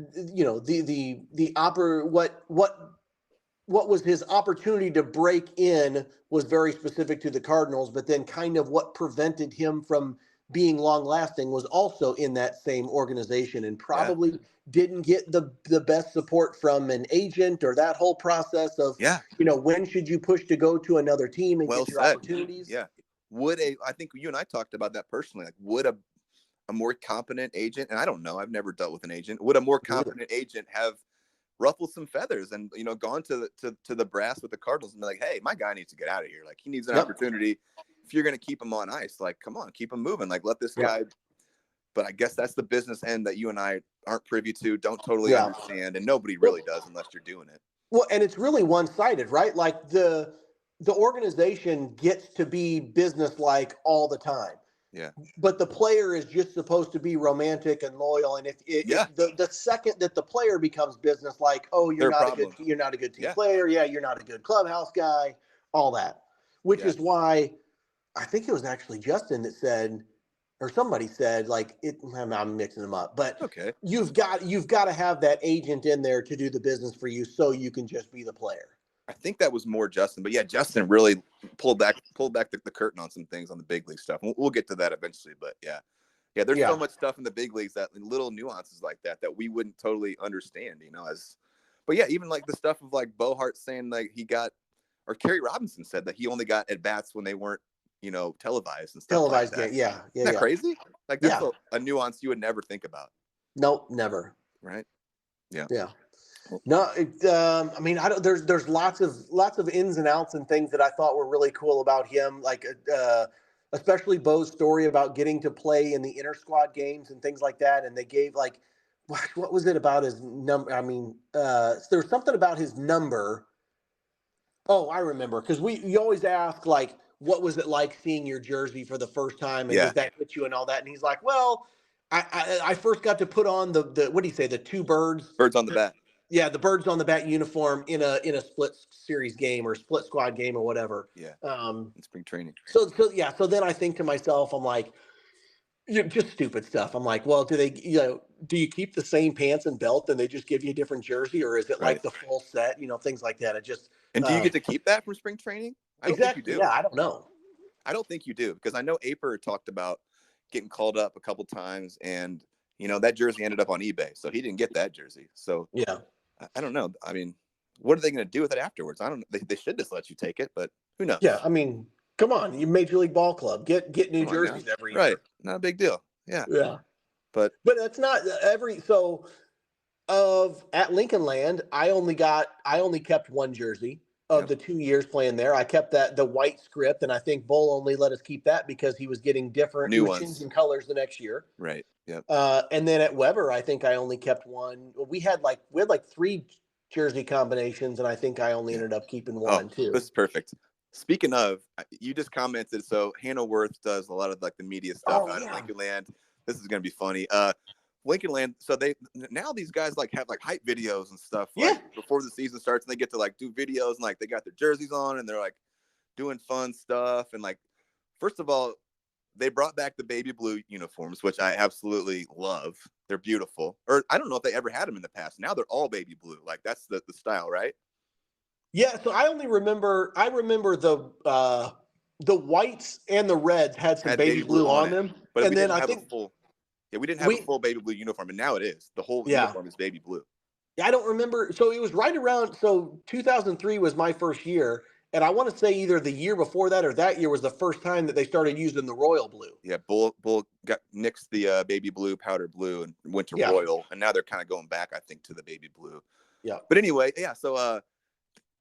what was his opportunity to break in was very specific to the Cardinals, but then kind of what prevented him from being long lasting was also in that same organization, and probably didn't get the best support from an agent, or that whole process of, when should you push to go to another team and get your opportunities? Yeah. I think you and I talked about that personally, like would a more competent agent, and I don't know, I've never dealt with an agent, would a more competent agent have ruffled some feathers and, gone to the brass with the Cardinals and be like, hey, my guy needs to get out of here. Like he needs an opportunity. If you're going to keep him on ice, like, come on, keep him moving. Like, let this guy. But I guess that's the business end that you and I aren't privy to, don't totally understand, and nobody really does unless you're doing it. Well, and it's really one-sided, right? Like the organization gets to be business-like all the time. Yeah. But the player is just supposed to be romantic and loyal. And if the second that the player becomes business-like, oh, you're not a good team player. Yeah, you're not a good clubhouse guy. All that, which is why I think it was actually Justin that said, or somebody said, like, I'm mixing them up, but you've got to have that agent in there to do the business for you, so you can just be the player. I think that was more Justin, but Justin really pulled back the curtain on some things on the big league stuff. We'll get to that eventually, but there's so much stuff in the big leagues, that little nuances like that we wouldn't totally understand, even like the stuff of like Bo Hart saying like or Kerry Robinson said that he only got at bats when they weren't, televised and stuff. Televised like that. Game, Isn't that crazy? Like that's a nuance you would never think about. Nope, never. Right? Yeah. Yeah. No, there's lots of ins and outs and things that I thought were really cool about him, like especially Bo's story about getting to play in the inter squad games and things like that. And they gave like, what was it about his number? There was something about his number. Oh, I remember, because you always ask like, what was it like seeing your jersey for the first time, and does that hit you and all that? And he's like, well, I first got to put on the what do you say, the two birds on the bat. Yeah, the birds on the bat uniform in a split series game or split squad game or whatever. Yeah. In spring training. So then I think to myself, I'm like, just stupid stuff. I'm like, well, do you keep the same pants and belt and they just give you a different jersey, or is it like the full set? Things like that. And do you get to keep that from spring training? I don't think you do. Yeah, I don't know. I don't think you do, because I know Aper talked about getting called up a couple times, and that jersey ended up on eBay, so he didn't get that jersey. So I don't know. I mean, what are they going to do with it afterwards? I don't know. They should just let you take it, but who knows? Yeah, I mean, come on, you Major League Ball Club, get new jerseys every year. Right, not a big deal. Yeah. Yeah. But that's not every at Lincoln Land, I only kept one jersey of the 2 years playing there. I kept the white script, and I think Bull only let us keep that because he was getting different. He was changing colors the next year. Right. Yep. And then at Weber, I think I only kept one. We had like 3 jersey combinations, and I think I only ended up keeping one too. This is perfect. Speaking of, you just commented. So Hannah Worth does a lot of like the media stuff out at Lincoln Land. This is gonna be funny. Lincoln Land. So now these guys like have like hype videos and stuff like before the season starts, and they get to like do videos and like they got their jerseys on and they're like doing fun stuff. And like, first of all, they brought back the baby blue uniforms, which I absolutely love. They're beautiful. Or I don't know if they ever had them in the past. Now they're all baby blue. Like that's the style, right? Yeah. So I remember the whites and the reds had some baby blue on them, but and then I think we didn't have a full baby blue uniform, and now it is. The whole uniform is baby blue. Yeah, I don't remember. So it was right around. So 2003 was my first year, and I want to say either the year before that or that year was the first time that they started using the royal blue. Yeah, Bull got nixed the baby blue, powder blue, and went to royal, and now they're kind of going back, I think, to the baby blue. Yeah. But anyway, so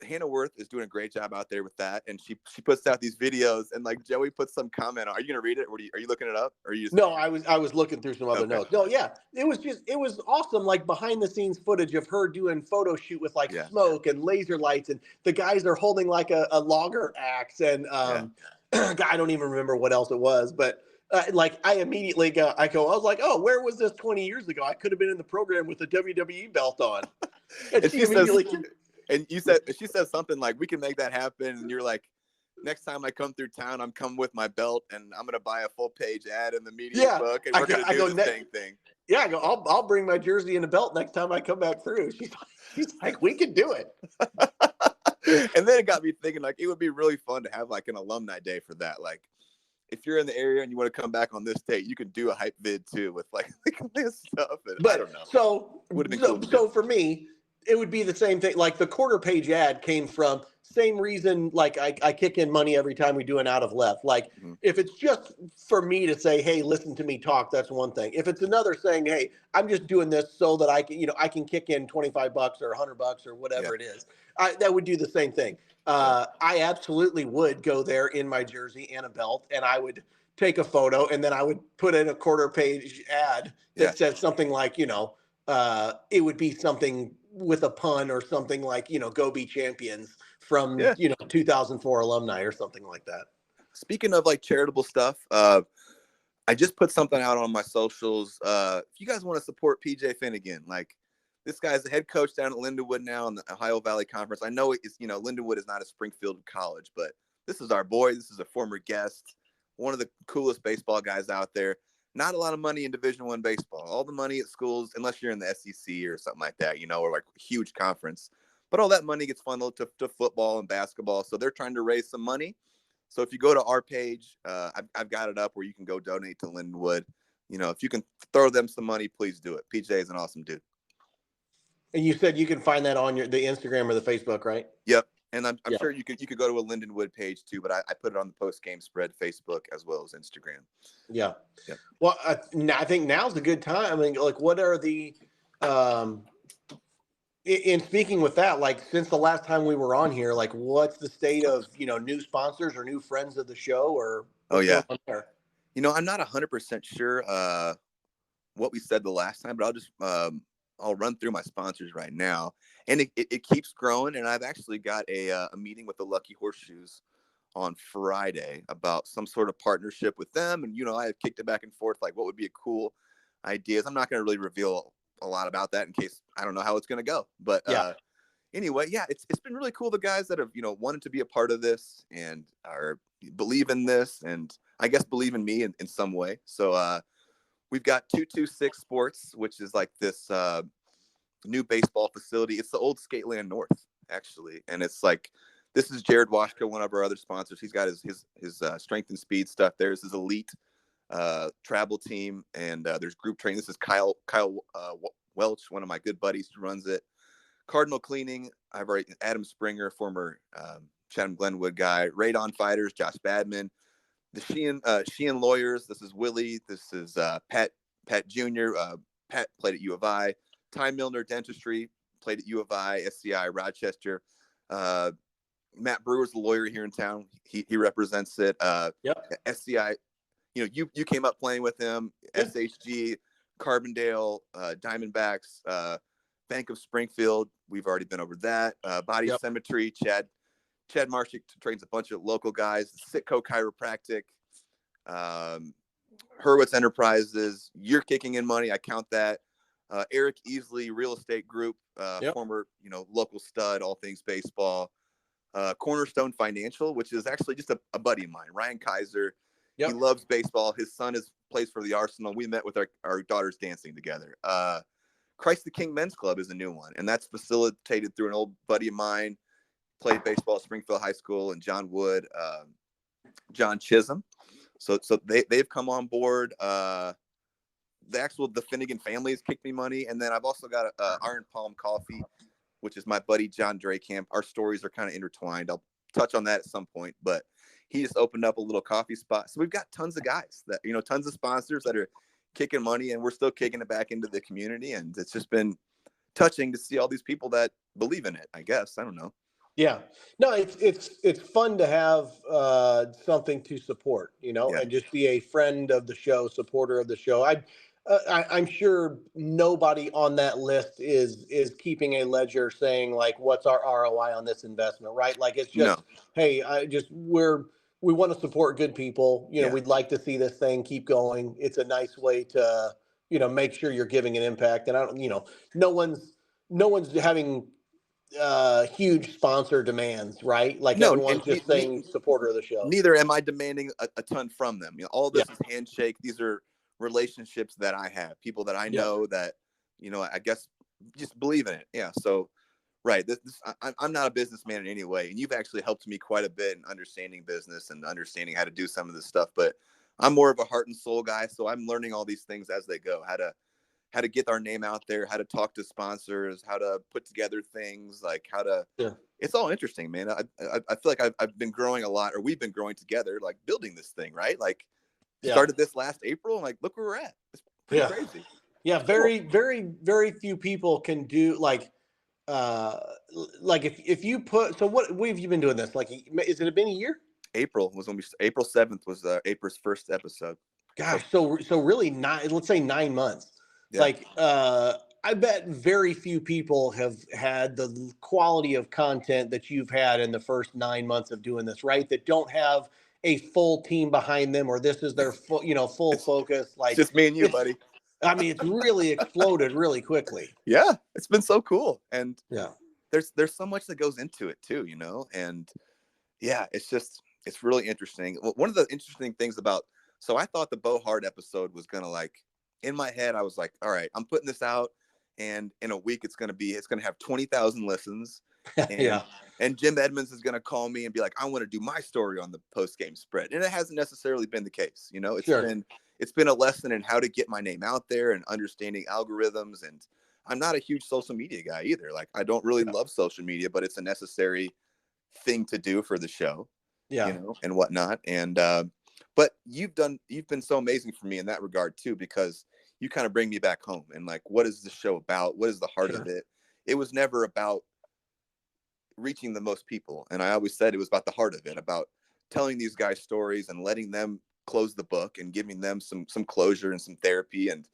Hannah Worth is doing a great job out there with that, and she puts out these videos, and like Joey puts some comment on. Are you gonna read it? Or are you looking it up? Or are you? No, I was looking through some other notes. No, yeah, it was awesome, like behind the scenes footage of her doing photo shoot with like smoke and laser lights, and the guys are holding like a logger axe, and I don't even remember what else it was, but. Like I immediately I was like, oh, where was this 20 years ago? I could have been in the program with a WWE belt on. And she immediately she says something like, we can make that happen. And you're like, next time I come through town, I'm coming with my belt and I'm going to buy a full page ad in the media book. And we're going to do the same thing. Yeah. I go, I'll bring my jersey and a belt next time I come back through. She's like, we can do it. And then it got me thinking, like, it would be really fun to have like an alumni day for that. Like, if you're in the area and you want to come back on this date, you can do a hype vid too with like this stuff. And I don't know. So, cool for me, it would be the same thing. Like the quarter page ad came from same reason. Like I kick in money every time we do an out of left. Like if it's just for me to say, hey, listen to me talk, that's one thing. If it's another saying, hey, I'm just doing this so that I can kick in $25 or $100 or whatever it is. That would do the same thing. I absolutely would go there in my jersey and a belt, and I would take a photo, and then I would put in a quarter page ad that says something like, it would be something with a pun or something like, go be champions from, 2004 alumni or something like that. Speaking of like charitable stuff, I just put something out on my socials. If you guys want to support PJ Finnegan, like, this guy's the head coach down at Lindenwood now in the Ohio Valley Conference. I know it's, Lindenwood is not a Springfield college, but this is our boy. This is a former guest, one of the coolest baseball guys out there. Not a lot of money in Division I baseball. All the money at schools, unless you're in the SEC or something like that, or like a huge conference. But all that money gets funneled to football and basketball. So they're trying to raise some money. So if you go to our page, I've got it up where you can go donate to Lindenwood. If you can throw them some money, please do it. PJ is an awesome dude. And you said you can find that on the Instagram or the Facebook, right? Yep. And I'm sure you could go to a Lindenwood page too, but I put it on the post game spread, Facebook as well as Instagram. Yeah. Yep. Well, I think now's a good time. I mean, like, what are the in speaking with that, like, since the last time we were on here, like, what's the state of new sponsors or new friends of the show or what's going on there? I'm not 100% sure what we said the last time, but I'll just I'll run through my sponsors right now, and it keeps growing. And I've actually got a meeting with the Lucky Horseshoes on Friday about some sort of partnership with them. And, I have kicked it back and forth, like what would be a cool ideas. I'm not going to really reveal a lot about that in case I don't know how it's going to go. But anyway, it's been really cool. The guys that have, wanted to be a part of this and are believe in this and I guess believe in me in some way. So, we've got 226 Sports, which is like this new baseball facility. It's the old Skateland North, actually. And it's like, this is Jared Washko, one of our other sponsors. He's got his strength and speed stuff. There's his elite travel team. And there's group training. This is Kyle Welch, one of my good buddies who runs it. Cardinal Cleaning. I've already Adam Springer, former Chatham Glenwood guy. Radon Fighters, Josh Badman. The Sheehan Lawyers. This is Willie. This is Pat Pat Jr. Pat played at U of I. Ty Milner Dentistry played at U of I, SCI, Rochester. Matt Brewer's the lawyer here in town. He represents it. SCI, you came up playing with him. Yeah. SHG, Carbondale, Diamondbacks, Bank of Springfield. We've already been over that. Body Cemetery, Chad Marshik trains a bunch of local guys. Sitco Chiropractic, Hurwitz Enterprises. You're kicking in money. I count that. Eric Easley Real Estate Group, former local stud, all things baseball. Cornerstone Financial, which is actually just a buddy of mine, Ryan Kaiser. He loves baseball. His son plays for the Arsenal. We met with our daughters dancing together. Christ the King Men's Club is a new one, and that's facilitated through an old buddy of mine. Played baseball at Springfield High School, and John Wood, John Chisholm. So they've come on board. The Finnegan family has kicked me money, and then I've also got Iron Palm Coffee, which is my buddy John Drakamp. Our stories are kind of intertwined. I'll touch on that at some point, but he just opened up a little coffee spot. So we've got tons of guys that, tons of sponsors that are kicking money, and we're still kicking it back into the community. And it's just been touching to see all these people that believe in it, I guess. I don't know. Yeah, no, it's fun to have something to support, and just be a friend of the show, supporter of the show. I'm sure nobody on that list is keeping a ledger saying like, what's our ROI on this investment, right? Like it's just, hey, we want to support good people. We'd like to see this thing keep going. It's a nice way to, make sure you're giving an impact. And no one's having huge sponsor demands, right? Like everyone's just saying supporter of the show. Neither am I demanding a ton from them. All this is handshake. These are relationships that I have, people that I know that, I guess just believe in it. Yeah. So, right. I'm not a businessman in any way. And you've actually helped me quite a bit in understanding business and understanding how to do some of this stuff, but I'm more of a heart and soul guy. So I'm learning all these things as they go, how to get our name out there, how to talk to sponsors, how to put together things, like how to, it's all interesting, man. I feel like I've been growing a lot, or we've been growing together, like building this thing, right? Like started this last April, and like, look where we're at. It's pretty crazy. Yeah. Very, very, very few people can do like if you put, so what have you been doing this? Like, is it been a year? April 7th was April's first episode. Gosh. So really let's say 9 months. Yeah. Like, I bet very few people have had the quality of content that you've had in the first 9 months of doing this, right? That don't have a full team behind them, or this is their full focus. Like, it's just me and you, buddy. I mean, it's really exploded really quickly. Yeah, it's been so cool. And there's so much that goes into it too, and it's really interesting. One of the interesting things so I thought the Bo Hart episode was going to in my head, I was like, all right, I'm putting this out, and in a week it's going to have 20,000 listens. And Jim Edmonds is going to call me and be like, I want to do my story on the post-game spread. And it hasn't necessarily been the case. It's been a lesson in how to get my name out there and understanding algorithms. And I'm not a huge social media guy either. Like, I don't really love social media, but it's a necessary thing to do for the show, and whatnot. And, but you've been so amazing for me in that regard too, because you kind of bring me back home. And like, what is the show about? What is the heart of it? It was never about reaching the most people. And I always said it was about the heart of it, about telling these guys stories and letting them close the book and giving them some closure and some therapy and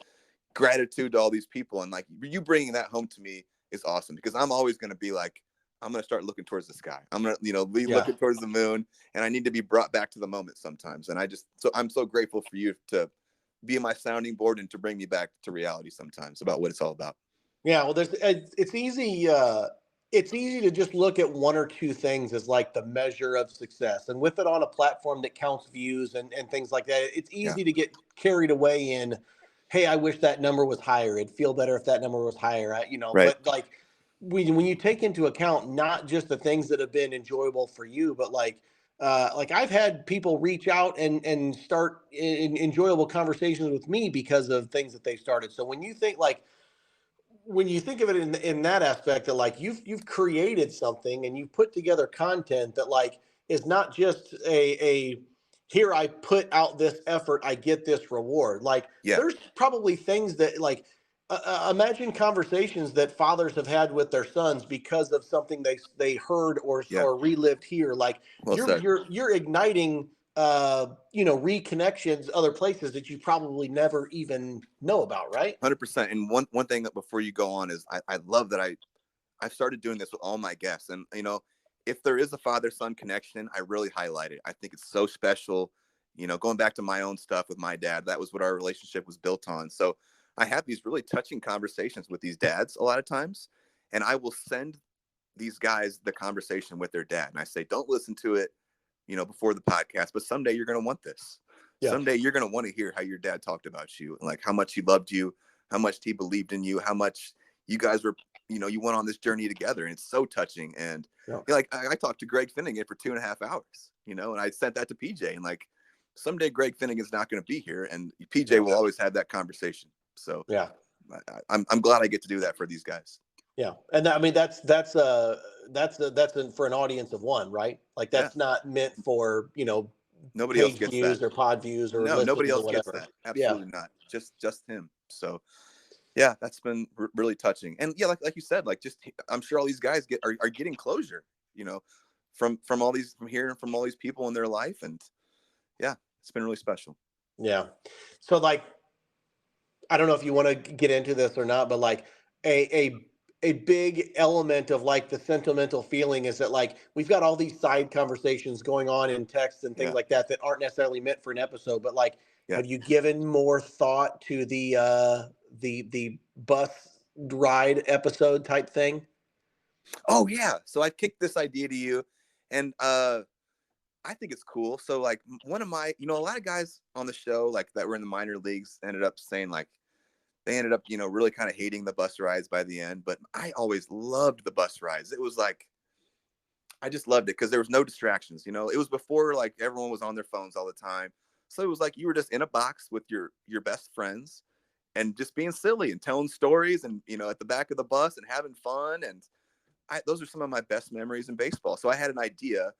gratitude to all these people. And like, you bringing that home to me is awesome, because I'm always going to be like, I'm going to start looking towards the sky. I'm going to, be looking towards the moon, and I need to be brought back to the moment sometimes. And I'm so grateful for you to be my sounding board and to bring me back to reality sometimes about what it's all about. Yeah. Well, it's easy. It's easy to just look at one or two things as like the measure of success. And with it on a platform that counts views and things like that, it's easy to get carried away in, hey, I wish that number was higher. It'd feel better if that number was higher, right? But like, when you take into account not just the things that have been enjoyable for you, but like I've had people reach out and start enjoyable conversations with me because of things that they started. So when you think of it in that aspect, that like you've created something and you've put together content that like is not just a here I put out this effort, I get this reward. Like there's probably things that like imagine conversations that fathers have had with their sons because of something they heard or relived here. Like you're igniting reconnections other places that you probably never even know about, right? 100%. And one thing that before you go on is I love that I've started doing this with all my guests. And, if there is a father-son connection, I really highlight it. I think it's so special. Going back to my own stuff with my dad, that was what our relationship was built on. So I have these really touching conversations with these dads a lot of times. And I will send these guys the conversation with their dad. And I say, don't listen to it, before the podcast, but someday you're going to want this. Yeah. Someday you're going to want to hear how your dad talked about you, and like how much he loved you, how much he believed in you, how much you guys were, you went on this journey together. And it's so touching. And like I talked to Greg Finnegan for 2.5 hours, and I sent that to PJ, and like someday Greg Finnegan's not going to be here, and PJ will always have that conversation. So yeah, I'm glad I get to do that for these guys. Yeah. And I mean, that's for an audience of one, right? Like that's not meant for, nobody else gets views that, or pod views or nobody else gets that. Absolutely not. Just him. So yeah, that's been really touching. And yeah, like you said, like I'm sure all these guys are getting closure, from hearing from all these people in their life. And yeah, it's been really special. Yeah. So like, I don't know if you want to get into this or not, but like a big element of like the sentimental feeling is that like we've got all these side conversations going on in text and things like that aren't necessarily meant for an episode, but like have you given more thought to the bus ride episode type thing? Oh yeah. So I kicked this idea to you, and I think it's cool. So like one of my, a lot of guys on the show like that were in the minor leagues ended up saying like they ended up, really kind of hating the bus rides by the end. But I always loved the bus rides. It was like, I just loved it because there was no distractions. It was before like everyone was on their phones all the time. So it was like you were just in a box with your best friends and just being silly and telling stories and, at the back of the bus and having fun. And those are some of my best memories in baseball. So I had an idea,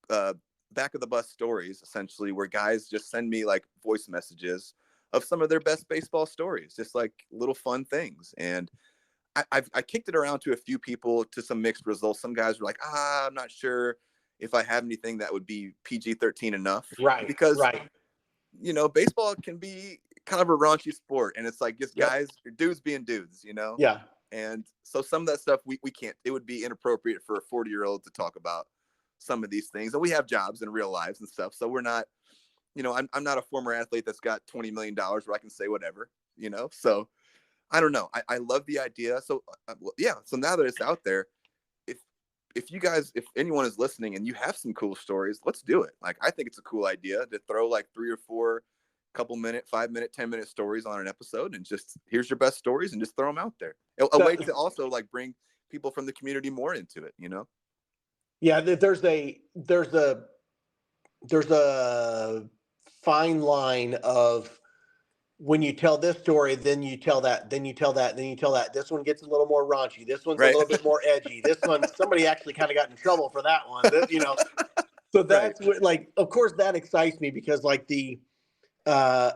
back of the bus stories, essentially, where guys just send me like voice messages of some of their best baseball stories, just like little fun things. And I kicked it around to a few people to some mixed results. Some guys were like, I'm not sure if I have anything that would be PG-13 enough. Right. Because, baseball can be kind of a raunchy sport. And it's like just guys, dudes being dudes, Yeah. And so some of that stuff we can't, it would be inappropriate for a 40-year-old to talk about some of these things. And we have jobs and real lives and stuff. So we're not, I'm not a former athlete that's got $20 million where I can say whatever, so I don't know. I love the idea. So so now that it's out there, if you guys, if anyone is listening and you have some cool stories, let's do it. Like, I think it's a cool idea to throw like 3 or 4 couple minute, 5-minute, 10-minute stories on an episode and just here's your best stories and just throw them out there. A way to also like bring people from the community more into it, Yeah, there's a fine line of when you tell this story, then you tell that, then you tell that, then you tell that. This one gets a little more raunchy. This one's a little bit more edgy. This one, somebody actually kind of got in trouble for that one. So that's what, like, of course, that excites me because, like, here's the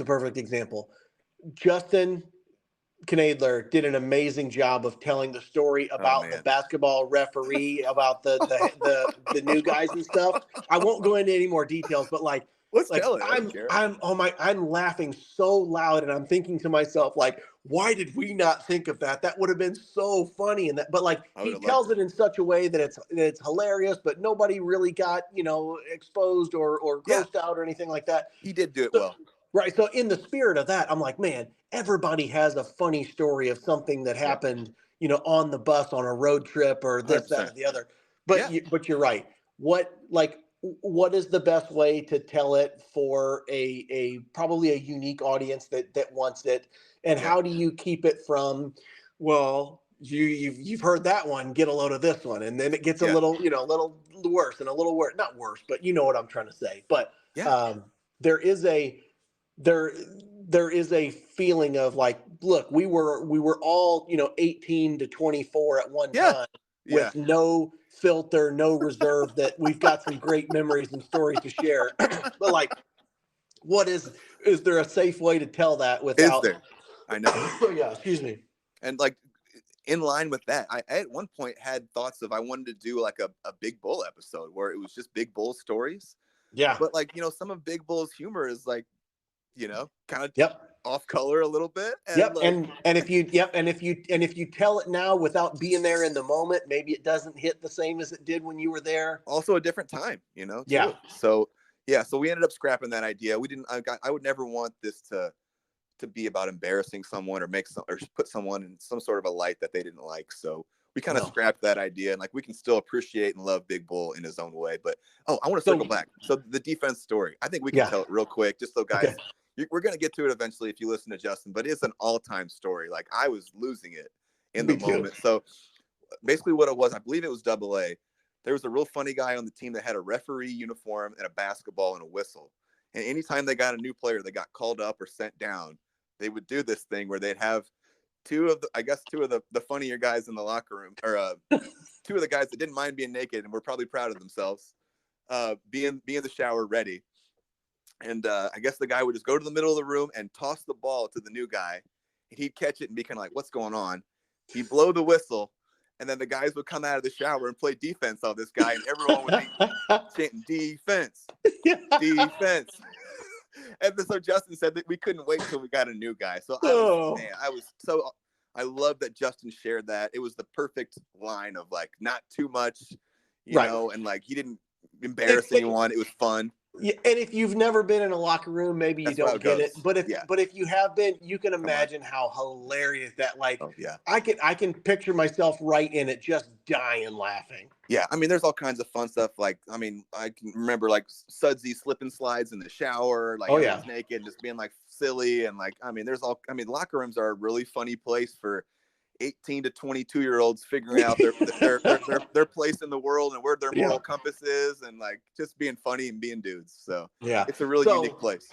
perfect example. Justin Knadler did an amazing job of telling the story about the basketball referee, about the new guys and stuff. I won't go into any more details, but like, tell it. I'm laughing so loud, and I'm thinking to myself, like, why did we not think of that? That would have been so funny. And but like, he tells it in such a way that it's hilarious, but nobody really got, exposed or grossed out or anything like that. He did do it well. Right. So in the spirit of that, I'm like, man, everybody has a funny story of something that happened, on the bus on a road trip or this, 100%. That, or the other. But you're right. What is the best way to tell it for a probably a unique audience that wants it? And how do you keep it from, well, you've heard that one, get a load of this one, and then it gets a little, a little worse and a little worse, not worse, but you know what I'm trying to say. But there is a feeling of like, look, we were all, 18 to 24 at one time. Yeah. with no filter, no reserve, that we've got some great memories and stories to share. But like, what is there a safe way to tell that Is without? there? I know. Yeah, excuse me. And like, in line with that, I at one point had thoughts of I wanted to do like a Big Bull episode where it was just Big Bull stories. Yeah. But like, some of Big Bull's humor is like, kind of Yep. off color a little bit. And Yep. like, And if you tell it now without being there in the moment, maybe it doesn't hit the same as it did when you were there. also a different time, Yeah. too. So yeah, so we ended up scrapping that idea. We didn't. I would never want this to be about embarrassing someone or or put someone in some sort of a light that they didn't like. So we kind of scrapped that idea, and like we can still appreciate and love Big Bull in his own way. But I want to circle back. So the defense story, I think we can tell it real quick, just so guys, we're gonna get to it eventually if you listen to Justin. But it's an all-time story. Like I was losing it in the moment. So basically, what it was, I believe it was AA. There was a real funny guy on the team that had a referee uniform and a basketball and a whistle. And anytime they got a new player that got called up or sent down, they would do this thing where they'd have two of the funnier guys in the locker room, or two of the guys that didn't mind being naked and were probably proud of themselves, be in the shower ready. And I guess the guy would just go to the middle of the room and toss the ball to the new guy, and he'd catch it and be kind of like, "What's going on?" He'd blow the whistle, and then the guys would come out of the shower and play defense on this guy, and everyone would be chanting defense, defense. And so Justin said that we couldn't wait till we got a new guy. So I love that Justin shared that. It was the perfect line of like not too much, and like he didn't embarrass anyone. It was fun. Yeah, and if you've never been in a locker room, maybe you don't get it. But if you have been, you can imagine how hilarious that. Like, I can picture myself right in it, just dying laughing. Yeah, I mean, there's all kinds of fun stuff. Like, I mean, I can remember like Sudsy slipping slides in the shower, like everyone's naked, just being like silly, and like, I mean, locker rooms are a really funny place for 18 to 22-year-olds figuring out their place in the world and where their moral compass is, and like just being funny and being dudes. So it's a really unique place.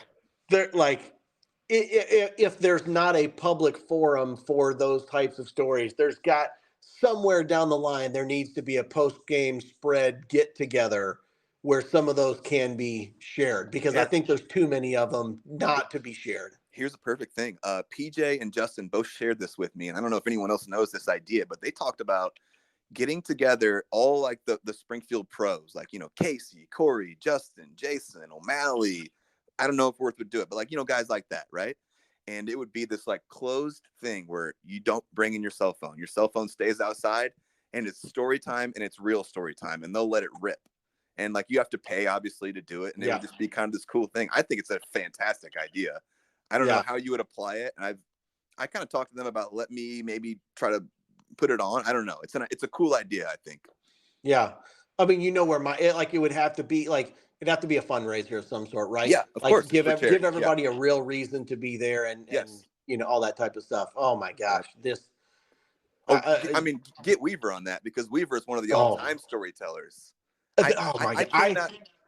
They're like, if there's not a public forum for those types of stories, there's got somewhere down the line there needs to be a post-game spread get together where some of those can be shared, because I think there's too many of them not to be shared. Here's a perfect thing. PJ and Justin both shared this with me, and I don't know if anyone else knows this idea, but they talked about getting together all like the Springfield pros, like, Casey, Corey, Justin, Jason, O'Malley. I don't know if Worth would do it, but like, guys like that, right? And it would be this like closed thing where you don't bring in your cell phone. Your cell phone stays outside, and it's story time, and it's real story time, and they'll let it rip. And like, you have to pay obviously to do it, and it would just be kind of this cool thing. I think it's a fantastic idea. I don't know how you would apply it. And I kind of talked to them about let me maybe try to put it on. I don't know. It's a cool idea, I think. Yeah. I mean, where it would have to be like, it'd have to be a fundraiser of some sort, right? Yeah, of course. Give everybody a real reason to be there, and all that type of stuff. Oh my gosh. I mean, get Weaver on that, because Weaver is one of the all-time storytellers.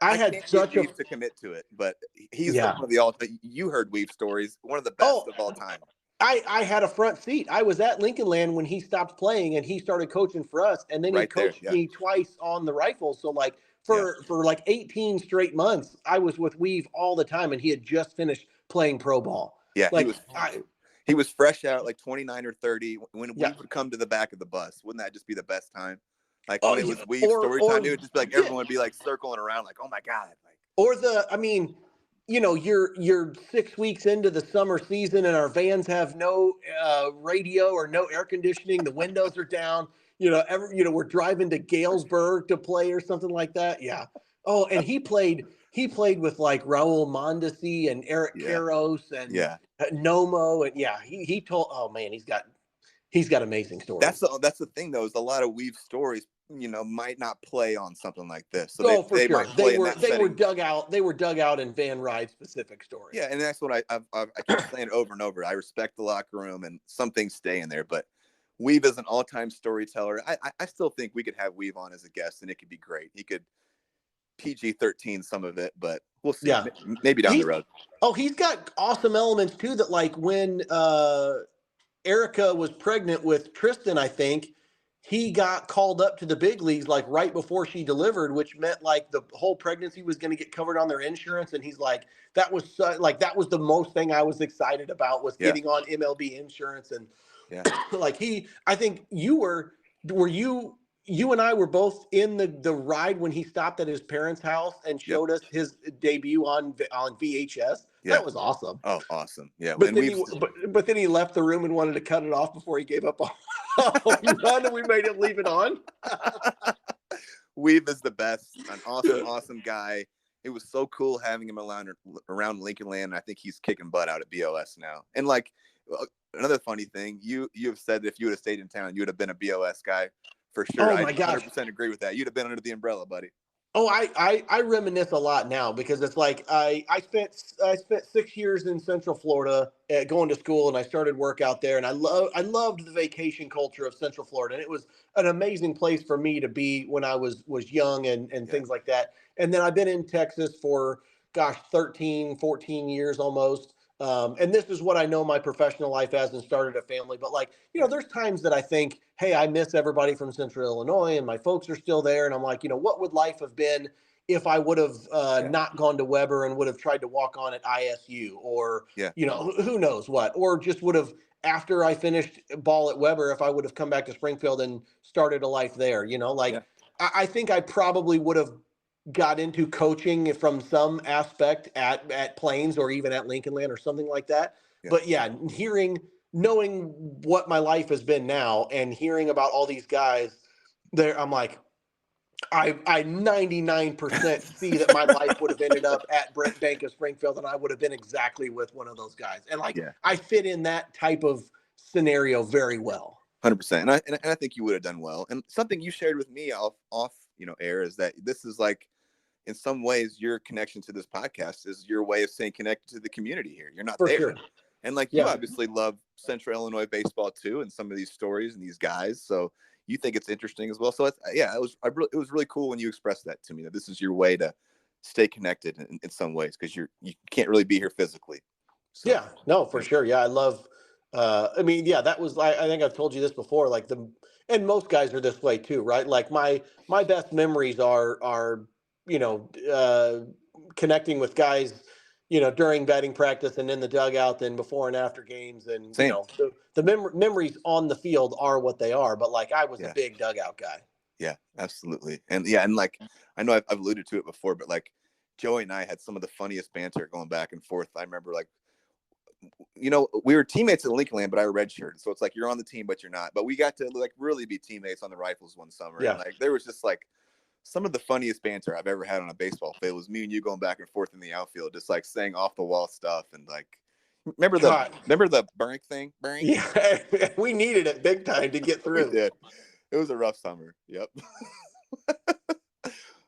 I had such a to commit to it, but he's one of the you heard Weave stories, one of the best of all time. I had a front seat. I was at Lincoln Land when he stopped playing and he started coaching for us, and then he coached me twice on the rifles. So like for like 18 straight months, I was with Weave all the time, and he had just finished playing pro ball. Yeah, like, he was fresh out, like 29 or 30 when Weave would come to the back of the bus. Wouldn't that just be the best time? Like when it was Weave story time, it would just be like everyone would be like circling around, like, oh my God. Like, you're 6 weeks into the summer season, and our vans have no radio or no air conditioning. The windows are down. We're driving to Galesburg to play or something like that. Yeah. Oh, and he played with like Raul Mondesi and Eric Karros and Nomo, and he told. Oh man, he's got amazing stories. That's the thing though, is a lot of Weave stories, might not play on something like this. So they might play they were dug out in van ride specific stories. Yeah, and that's what I keep saying over and over. I respect the locker room, and some things stay in there, but Weave is an all-time storyteller. I still think we could have Weave on as a guest, and it could be great. He could PG-13 some of it, but we'll see. Yeah. Maybe down the road. Oh, he's got awesome elements too, that like when Erica was pregnant with Tristan, I think he got called up to the big leagues like right before she delivered, which meant like the whole pregnancy was going to get covered on their insurance. And he's like, that was like, that was the most thing I was excited about, was Yeah. getting on MLB insurance. And Yeah. like I think you and I were both in the ride when he stopped at his parents' house and Yep. showed us his debut on VHS. Yeah. That was awesome. Oh, awesome. Yeah. But And then but then he left the room and wanted to cut it off before he gave up a home run, and we made him leave it on. Weave is the best. An awesome guy. It was so cool having him around Lincoln Land. I think he's kicking butt out at BOS now. And like another funny thing, you have said that if you would have stayed in town, you would have been a BOS guy for sure. Oh my I gosh. 100% agree with that. You'd have been under the umbrella, buddy. Oh, I reminisce a lot now, because it's like I spent 6 years in Central Florida going to school, and I started work out there, and I loved the vacation culture of Central Florida, and it was an amazing place for me to be when I was young and things like that. And then I've been in Texas for 13, 14 years almost. And this is what I know my professional life as, and started a family. But like, there's times that I think, hey, I miss everybody from Central Illinois, and my folks are still there. And I'm like, what would life have been if I would have not gone to Weber and would have tried to walk on at ISU, or, who knows what, or just would have, after I finished ball at Weber, if I would have come back to Springfield and started a life there, I think I probably would have got into coaching from some aspect at Plains, or even at Lincoln Land, or something like that. Yeah. But yeah, knowing what my life has been now, and hearing about all these guys there, I'm like, I 99% see that my life would have ended up at Brent Bank of Springfield, and I would have been exactly with one of those guys. And like, I fit in that type of scenario very well. 100%. And I think you would have done well. And something you shared with me off air is that this is like, in some ways, your connection to this podcast is your way of staying connected to the community here. You're not there. Sure. And like, you obviously love Central Illinois baseball too, and some of these stories and these guys. So you think it's interesting as well. So it was really cool when you expressed that to me, that this is your way to stay connected in some ways, because you can't really be here physically. So, yeah, no, for sure. Yeah, I love. That was. I think I've told you this before. Like and most guys are this way too, right? Like my best memories are connecting with guys, during batting practice and in the dugout, and before and after games. And, Same. The memories on the field are what they are. But like, I was a big dugout guy. Yeah, absolutely. And like, I know I've alluded to it before, but like Joey and I had some of the funniest banter going back and forth. I remember like, we were teammates at Lincoln Land, but I were redshirted. So it's like, you're on the team, but you're not. But we got to like really be teammates on the Rifles one summer. Yeah. And like, there was just like some of the funniest banter I've ever had on a baseball field was me and you going back and forth in the outfield, just like saying off the wall stuff. And like, remember the Burnick thing? Burnick? Yeah, we needed it big time to get through. We did. It was a rough summer. Yep.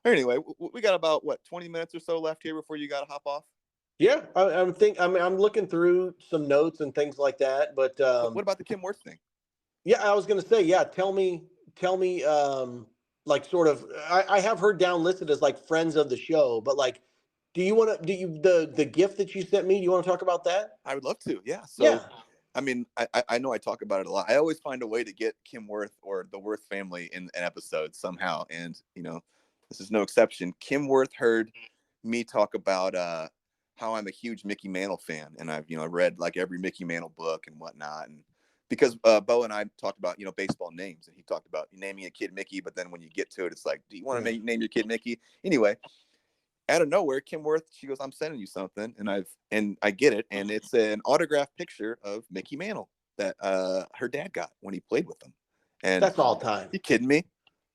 Anyway, we got about 20 minutes or so left here before you got to hop off. Yeah, I'm looking through some notes and things like that. But what about the Kim Worth thing? Yeah, I was going to say, tell me. Like, sort of, I have her down listed as like friends of the show, but like, the gift that you sent me, do you want to talk about that? I would love to. Yeah. So, I mean, I know I talk about it a lot. I always find a way to get Kim Worth or the Worth family in an episode somehow. And, this is no exception. Kim Worth heard me talk about how I'm a huge Mickey Mantle fan. And I've, read like every Mickey Mantle book and whatnot. And because Bo and I talked about, baseball names, and he talked about naming a kid Mickey. But then when you get to it, it's like, do you want to name your kid Mickey? Anyway, out of nowhere, Kim Worth, she goes, I'm sending you something. And I get it. And it's an autographed picture of Mickey Mantle that her dad got when he played with them. And that's all time. You kidding me?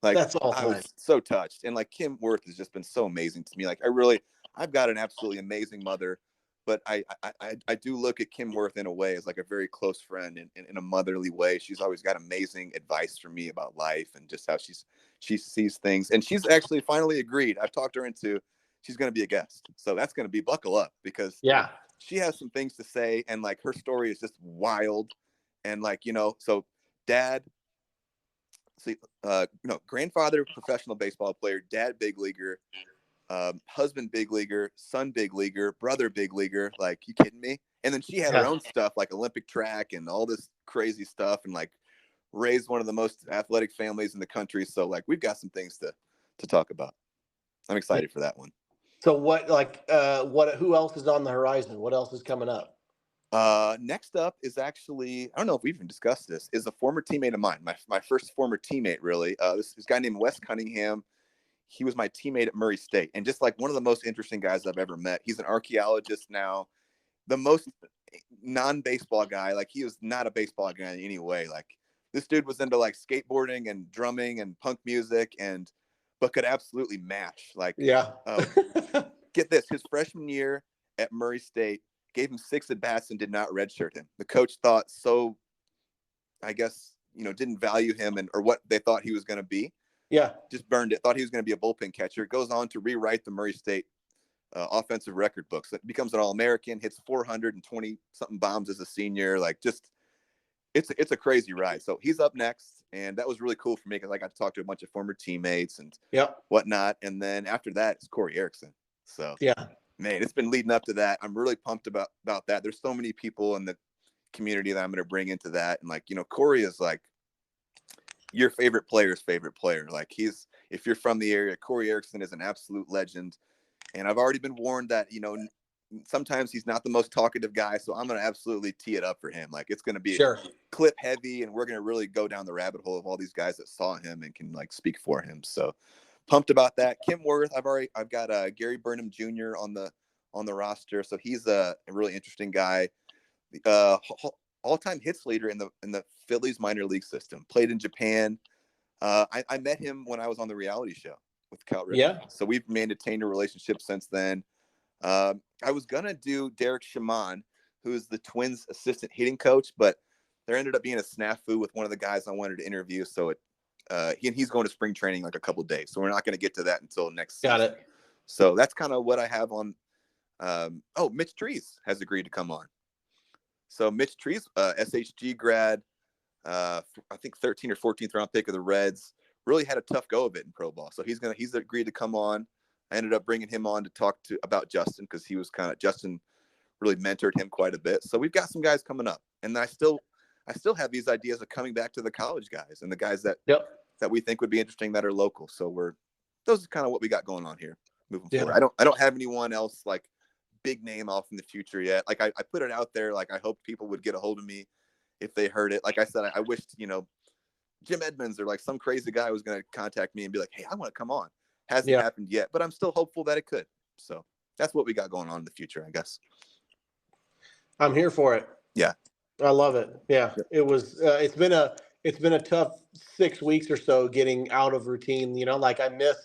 Like, that's all time. I was so touched. And like, Kim Worth has just been so amazing to me. Like, I've got an absolutely amazing mother. But I do look at Kim Worth in a way as like a very close friend in a motherly way. She's always got amazing advice for me about life and just how she sees things. And she's actually finally agreed. I've talked her into, she's going to be a guest. So that's going to be buckle up, because she has some things to say. And like, her story is just wild. And like, so dad, grandfather, professional baseball player, dad, big leaguer, husband big leaguer, son big leaguer, brother big leaguer. Like, you kidding me? And then she had her own stuff like Olympic track and all this crazy stuff, and like raised one of the most athletic families in the country. So like we've got some things to talk about. I'm excited for that one. So who else is on the horizon? What else is coming up? Next up is actually, I don't know if we've even discussed this, is a former teammate of mine. My first former teammate, really. This guy named Wes Cunningham. He was my teammate at Murray State, and just like one of the most interesting guys I've ever met. He's an archaeologist now, the most non-baseball guy. Like he was not a baseball guy in any way. Like this dude was into like skateboarding and drumming and punk music, but could absolutely match. Like, yeah. Get this, his freshman year at Murray State, gave him 6 at-bats and did not redshirt him. The coach thought so, I guess, didn't value him or what they thought he was going to be. Yeah. Just burned it. Thought he was going to be a bullpen catcher. Goes on to rewrite the Murray State offensive record books. It becomes an All-American, hits 420-something bombs as a senior. Like, just, it's a crazy ride. So he's up next, and that was really cool for me because I got to talk to a bunch of former teammates and whatnot. And then after that, it's Corey Erickson. So, yeah. Man, it's been leading up to that. I'm really pumped about that. There's so many people in the community that I'm going to bring into that. And like, Corey is like your favorite player's favorite player. Like if you're from the area, Corey Erickson is an absolute legend. And I've already been warned that, sometimes he's not the most talkative guy. So I'm going to absolutely tee it up for him. Like it's going to be clip heavy, and we're going to really go down the rabbit hole of all these guys that saw him and can like speak for him. So pumped about that. Kim Worth, I've got Gary Burnham Jr. on the roster, so he's a really interesting guy. All-time hits leader in the Phillies minor league system. Played in Japan. I met him when I was on the reality show with Cal Ripken. Yeah. So we've maintained a relationship since then. I was gonna do Derek Shaman, who is the Twins' assistant hitting coach, but there ended up being a snafu with one of the guys I wanted to interview, so he's going to spring training like a couple of days, so we're not going to get to that until next season. Got it. So that's kind of what I have on. Mitch Trees has agreed to come on. So Mitch Trees, SHG grad, I think 13th or 14th round pick of the Reds, really had a tough go of it in pro ball. So he's agreed to come on. I ended up bringing him on to talk about Justin because Justin really mentored him quite a bit. So we've got some guys coming up, and I still have these ideas of coming back to the college guys and the guys that we think would be interesting that are local. So those are kind of what we got going on here moving forward. I don't have anyone else like big name off in the future yet. Like I put it out there. Like I hope people would get a hold of me if they heard it. Like I said, I wished, Jim Edmonds or like some crazy guy was going to contact me and be like, hey, I want to come on. Hasn't happened yet, but I'm still hopeful that it could. So that's what we got going on in the future, I guess. I'm here for it. Yeah. I love it. Yeah. It was, it's been a tough 6 weeks or so getting out of routine. Like I miss,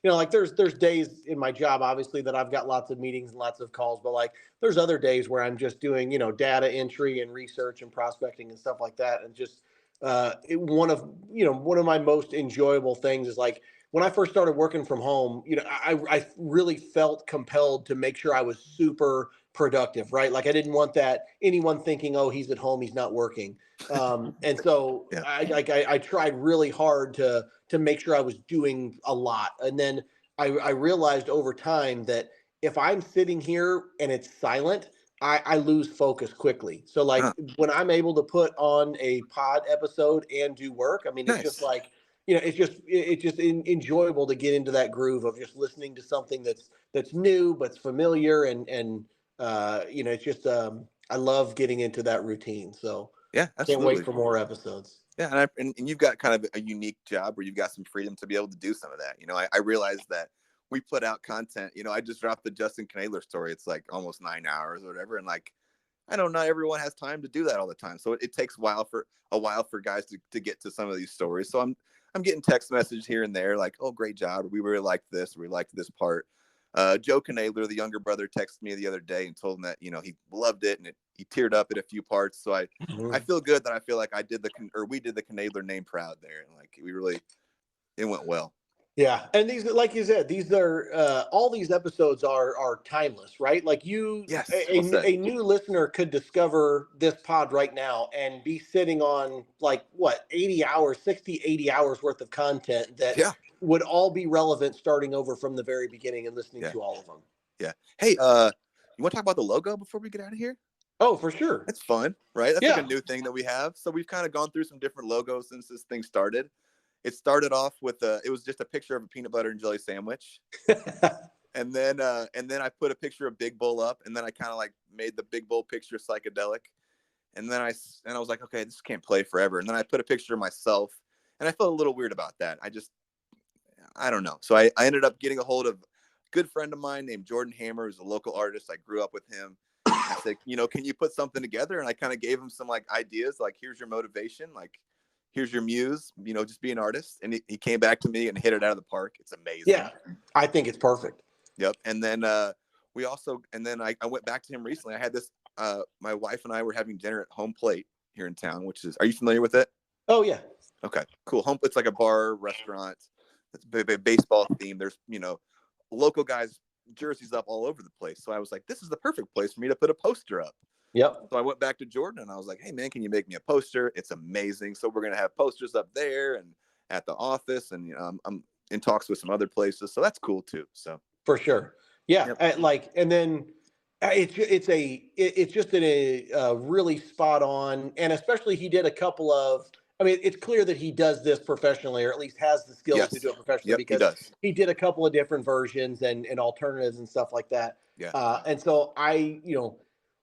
like there's days in my job, obviously, that I've got lots of meetings and lots of calls, but like there's other days where I'm just doing, data entry and research and prospecting and stuff like that. And just one of my most enjoyable things is like when I first started working from home, I really felt compelled to make sure I was super productive, right? Like I didn't want that anyone thinking, oh, he's at home, he's not working. And so I tried really hard to make sure I was doing a lot. And then I realized over time that if I'm sitting here and it's silent, I lose focus quickly. So like when I'm able to put on a pod episode and do work, I mean, it's just like, it's just enjoyable to get into that groove of just listening to something that's new, but it's familiar. And it's just, I love getting into that routine. So absolutely. Can't wait for more episodes. Yeah. And you've got kind of a unique job where you've got some freedom to be able to do some of that. I realized that we put out content, I just dropped the Justin Knadler story. It's like almost 9 hours or whatever. And like, I don't know, everyone has time to do that all the time. So it takes a while for guys to get to some of these stories. So I'm getting text messages here and there like, oh, great job. We really liked this. We liked this part. Joe Knadler, the younger brother, texted me the other day and told him that, he loved it and he teared up at a few parts. So I feel good that I feel like we did the Knadler name proud there. And like, it went well. Yeah. And these, like you said, these are, all these episodes are timeless, right? Like a new listener could discover this pod right now and be sitting on like 80 hours worth of content that would all be relevant starting over from the very beginning and listening to all of them. Yeah. Hey, you want to talk about the logo before we get out of here? Oh, for sure. It's fun, right? That's like Yeah. a new thing that we have. So we've kind of gone through some different logos since this thing started. It started off with it was just a picture of a peanut butter and jelly sandwich. And then I put a picture of Big Bull up, and then I kind of like made the Big Bull picture psychedelic. And then I was like, okay, this can't play forever. And then I put a picture of myself, and I felt a little weird about that. I don't know. So I ended up getting a hold of a good friend of mine named Jordan Hammer, who's a local artist. I grew up with him. I said, can you put something together? And I kind of gave him some like ideas, like, here's your motivation, like, here's your muse, just be an artist. And he came back to me and hit it out of the park. It's amazing. Yeah, I think it's perfect. Yep. And then I went back to him recently. I had this, my wife and I were having dinner at Home Plate here in town, are you familiar with it? Oh, yeah. Okay, cool. It's like a bar, restaurant. It's a baseball theme. There's, local guys, jerseys up all over the place. So I was like, this is the perfect place for me to put a poster up. Yep. So I went back to Jordan and I was like, hey, man, can you make me a poster? It's amazing. So we're going to have posters up there and at the office. And, I'm in talks with some other places. So that's cool, too. So for sure. Yeah. Yep. And then it's just a really spot on. And especially he did a couple of, I mean, it's clear that he does this professionally, or at least has the skills to do it professionally, because he did a couple of different versions and alternatives and stuff like that. Yeah. And so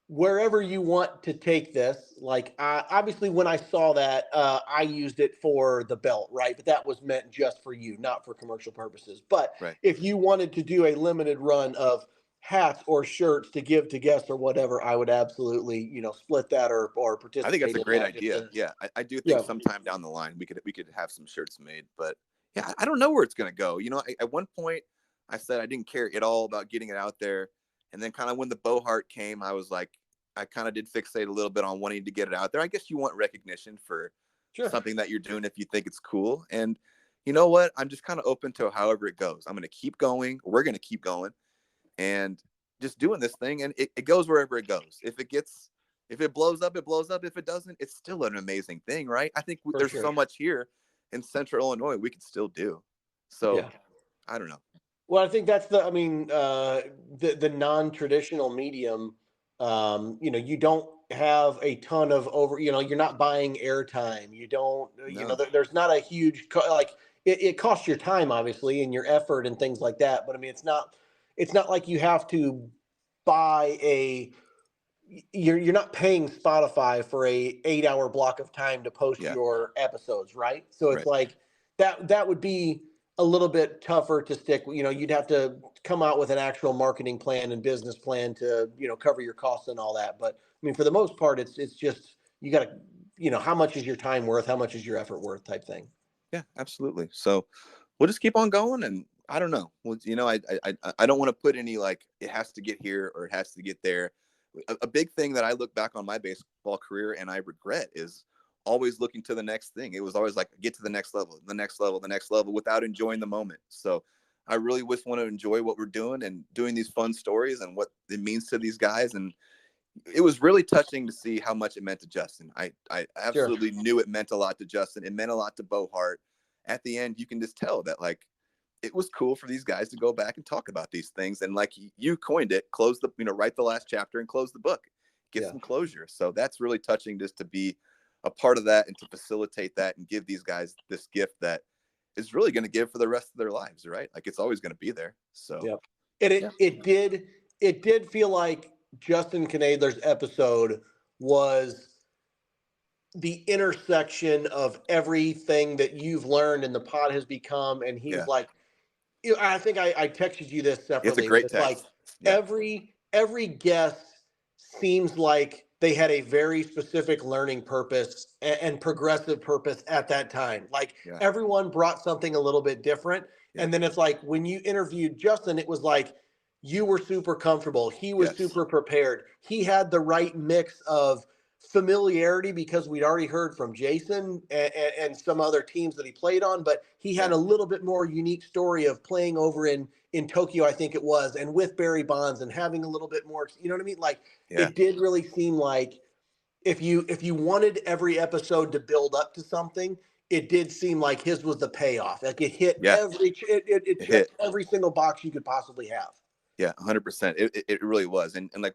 wherever you want to take this, like, obviously when I saw that, I used it for the belt, right? But that was meant just for you, not for commercial purposes. But if you wanted to do a limited run of hats or shirts to give to guests or whatever, I would absolutely, split that or participate. I think that's a great idea. Yeah. I do think sometime down the line we could have some shirts made, but yeah, I don't know where it's going to go. At one point I said I didn't care at all about getting it out there. And then kind of when the Bo Hart came, I was like, I kind of did fixate a little bit on wanting to get it out there. I guess you want recognition for something that you're doing if you think it's cool. And you know what? I'm just kind of open to however it goes. I'm going to keep going. We're going to keep going and just doing this thing. And it goes wherever it goes. If it blows up, it blows up. If it doesn't, it's still an amazing thing, right? I think there's so much here in Central Illinois we can still do. So I don't know. Well, I think that's the non-traditional medium. You don't have a ton of you're not buying airtime. You don't, there's not a huge, it costs your time, obviously, and your effort and things like that. But I mean, it's not like you have to buy you're not paying Spotify for a 8-hour block of time to post your episodes, right? So it's like that would be a little bit tougher to stick. You'd have to come out with an actual marketing plan and business plan to, cover your costs and all that. But I mean, for the most part, it's just, you got to, how much is your time worth? How much is your effort worth type thing? Yeah, absolutely. So we'll just keep on going. And I don't know. Well, I don't want to put any, like, it has to get here or it has to get there. A big thing that I look back on my baseball career and I regret is always looking to the next thing. It was always like, get to the next level, the next level, the next level, without enjoying the moment. So I really just want to enjoy what we're doing and doing these fun stories and what it means to these guys. And it was really touching to see how much it meant to Justin. I absolutely knew it meant a lot to Justin. It meant a lot to Bo Hart. At the end, you can just tell that, like, it was cool for these guys to go back and talk about these things. And like you coined it, write the last chapter and close the book, get some closure. So that's really touching, just to be a part of that and to facilitate that and give these guys this gift that is really going to give for the rest of their lives. Right. Like, it's always going to be there. So it did feel like Justin Knadler's episode was the intersection of everything that you've learned and the pod has become. And he's like, I think I texted you this separately. It's a great text. Like, every guest seems like they had a very specific learning purpose and progressive purpose at that time. Like, everyone brought something a little bit different. And then it's like, when you interviewed Justin, it was like, you were super comfortable. He was super prepared. He had the right mix of familiarity because we'd already heard from Jason and some other teams that he played on, but he had a little bit more unique story of playing over in Tokyo, I think it was, and with Barry Bonds and having a little bit more, you know what I mean? Like, it did really seem like if you wanted every episode to build up to something, it did seem like his was the payoff. Like, it hit it checked every single box you could possibly have. Yeah, 100%. It really was. And like,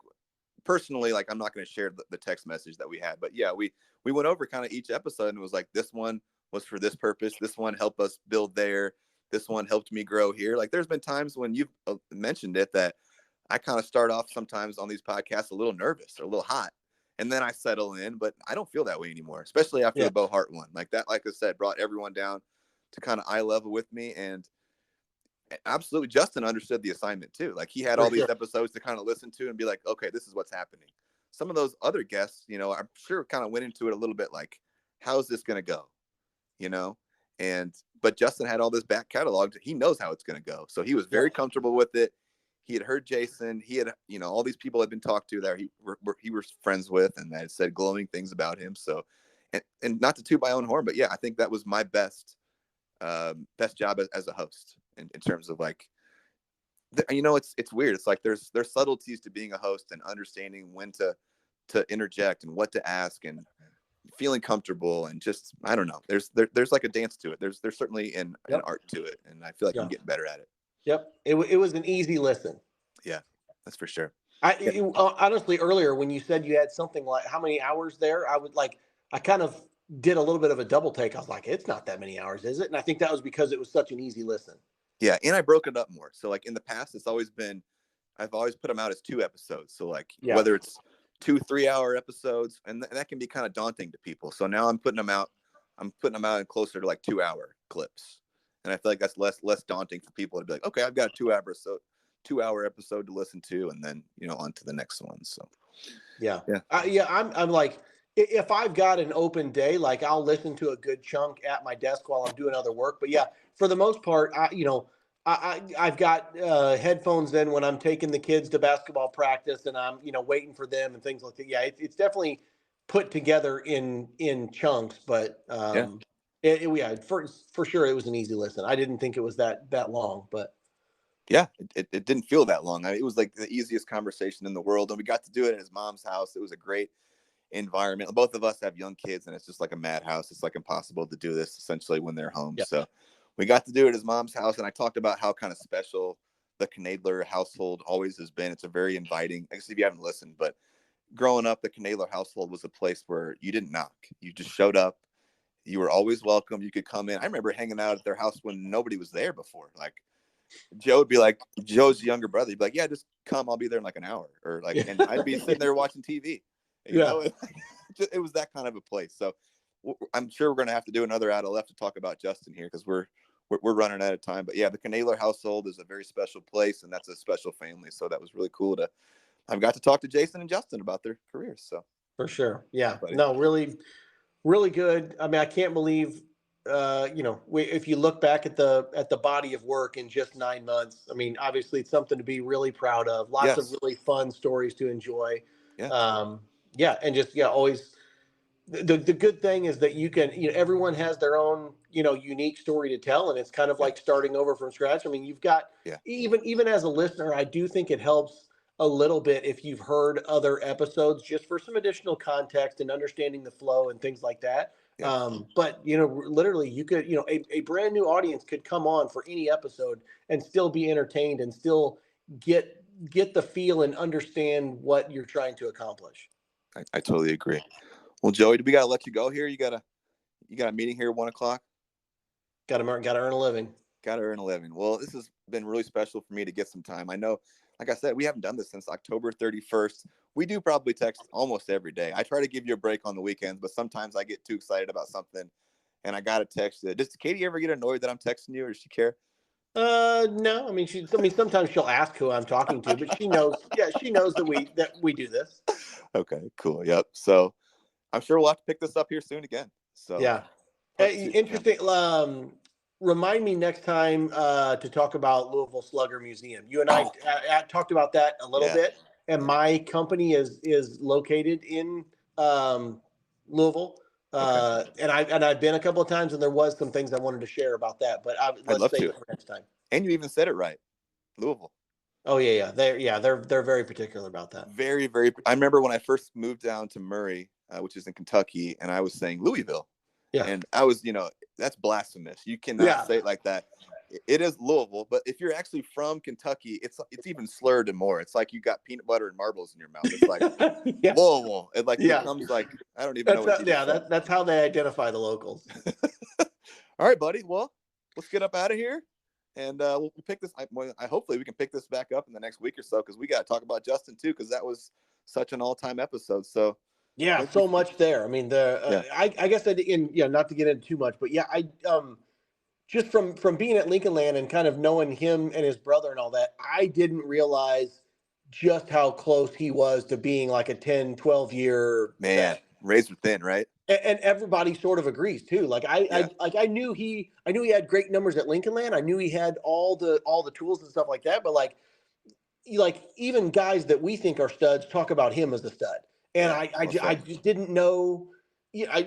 personally, like, I'm not going to share the text message that we had, but yeah, we went over kind of each episode and it was like, this one was for this purpose. This one helped us build there. This one helped me grow here. Like, there's been times when you've mentioned it that I kind of start off sometimes on these podcasts a little nervous or a little hot, and then I settle in, but I don't feel that way anymore, especially after the Bo Hart one. Like that, like I said, brought everyone down to kind of eye level with me. And absolutely, Justin understood the assignment too. Like, he had all these episodes to kind of listen to and be like, okay, this is what's happening. Some of those other guests, you know, I'm sure kind of went into it a little bit like, how's this going to go? You know? But Justin had all this back catalog. He knows how it's going to go. So he was very comfortable with it. He had heard Jason. He had, you know, all these people had been talked to that he was friends with and that had said glowing things about him. So, and not to toot my own horn, but yeah, I think that was my best job as a host in terms of like, you know, it's weird. It's like there's subtleties to being a host and understanding when to interject and what to ask and feeling comfortable and just, I don't know. There's like a dance to it. There's certainly an art to it, and I feel like I'm getting better at it. Yep. It was an easy listen. Yeah, that's for sure. Honestly, earlier when you said you had something like how many hours there, I kind of did a little bit of a double take. I was like, it's not that many hours, is it? And I think that was because it was such an easy listen. Yeah, and I broke it up more. So like in the past, I've always put them out as 2 episodes. So like whether it's 2 3-hour episodes, and that can be kind of daunting to people. So now I'm putting them out in closer to like 2-hour clips. And I feel like that's less daunting for people to be like, okay, I've got a 2-hour episode to listen to, and then, you know, on to the next one. So I'm like, if I've got an open day, like I'll listen to a good chunk at my desk while I'm doing other work. But yeah, for the most part, I've got headphones in when I'm taking the kids to basketball practice and I'm, you know, waiting for them and things like that. Yeah, it's definitely put together in chunks, but for sure it was an easy listen. I didn't think it was that long, but yeah, it didn't feel that long. It was like the easiest conversation in the world, and we got to do it at his mom's house. It was a great environment. Both of us have young kids, and it's just like a madhouse. It's like impossible to do this essentially when they're home. Yeah. So we got to do it at his mom's house, and I talked about how kind of special the Knadler household always has been. It's a very inviting. I guess if you haven't listened, but growing up, the Knadler household was a place where you didn't knock. You just showed up. You were always welcome. You could come in. I remember hanging out at their house when nobody was there before. Like, Joe would be like, Joe's younger brother. He'd be like, yeah, just come. I'll be there in like an hour. Or like, and I'd be sitting there watching TV. You know, it was that kind of a place. So I'm sure we're going to have to do another out of left to talk about Justin here because we're running out of time. But yeah, the Knadler household is a very special place, and that's a special family. So that was really cool I've got to talk to Jason and Justin about their careers. So for sure. Yeah. No, really, really good. I mean, I can't believe, if you look back at the body of work in just 9 months, I mean, obviously it's something to be really proud of. Lots of really fun stories to enjoy. Yeah. And just, always the good thing is that you can, everyone has their own, unique story to tell. And it's kind of like starting over from scratch. I mean, you've got, even as a listener, I do think it helps a little bit if you've heard other episodes just for some additional context and understanding the flow and things like that. But, literally you could, a brand new audience could come on for any episode and still be entertained and still get the feel and understand what you're trying to accomplish. I totally agree. Well, Joey, we got to let you go here. You got a meeting here at 1:00. Got to earn a living. Got to earn a living. Well, this has been really special for me to get some time. I know, like I said, we haven't done this since October 31st. We do probably text almost every day. I try to give you a break on the weekends, but sometimes I get too excited about something and I got to text you. Does Katie ever get annoyed that I'm texting you, or does she care? No. I mean, sometimes she'll ask who I'm talking to, but she knows. Yeah, she knows that we do this. Okay, cool. Yep. So I'm sure we'll have to pick this up here soon again. So yeah. Hey, interesting. Remind me next time to talk about Louisville Slugger Museum. You and I talked about that a little bit, and my company is located in Louisville. And I've been a couple of times, and there was some things I wanted to share about that, but let's save it for next time. And you even said it right, Louisville. Oh yeah. They're very particular about that. Very, very. I remember when I first moved down to Murray, which is in Kentucky, and I was saying Louisville. Yeah. And I was, that's blasphemous. You cannot say it like that. It is Louisville, but if you're actually from Kentucky, it's even slurred and more. It's like you got peanut butter and marbles in your mouth. It's like yeah. Louisville. It like Yeah. becomes like I don't even know what you just said. That's how they identify the locals. All right, buddy. Well, let's get up out of here, and we'll pick this. I hopefully we can pick this back up in the next week or so because we got to talk about Justin too because that was such an all-time episode. So yeah, so much there. I mean, I guess not to get into too much, but yeah, just from being at Lincoln Land and kind of knowing him and his brother and all that, I didn't realize just how close he was to being like a 10, 12 year man, razor thin, right? And everybody sort of agrees too. Like I knew he had great numbers at Lincoln Land. I knew he had all the tools and stuff like that. But like even guys that we think are studs talk about him as a stud. And I just didn't know. I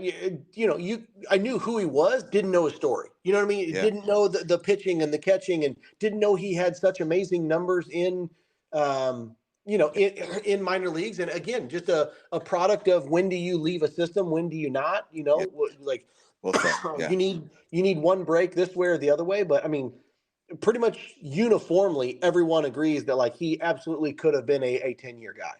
knew who he was, didn't know his story. You know what I mean? Yeah. Didn't know the pitching and the catching, and didn't know he had such amazing numbers in in minor leagues. And again, just a product of when do you leave a system, when do you not? Like you need one break this way or the other way. But I mean, pretty much uniformly, everyone agrees that like he absolutely could have been a 10-year guy.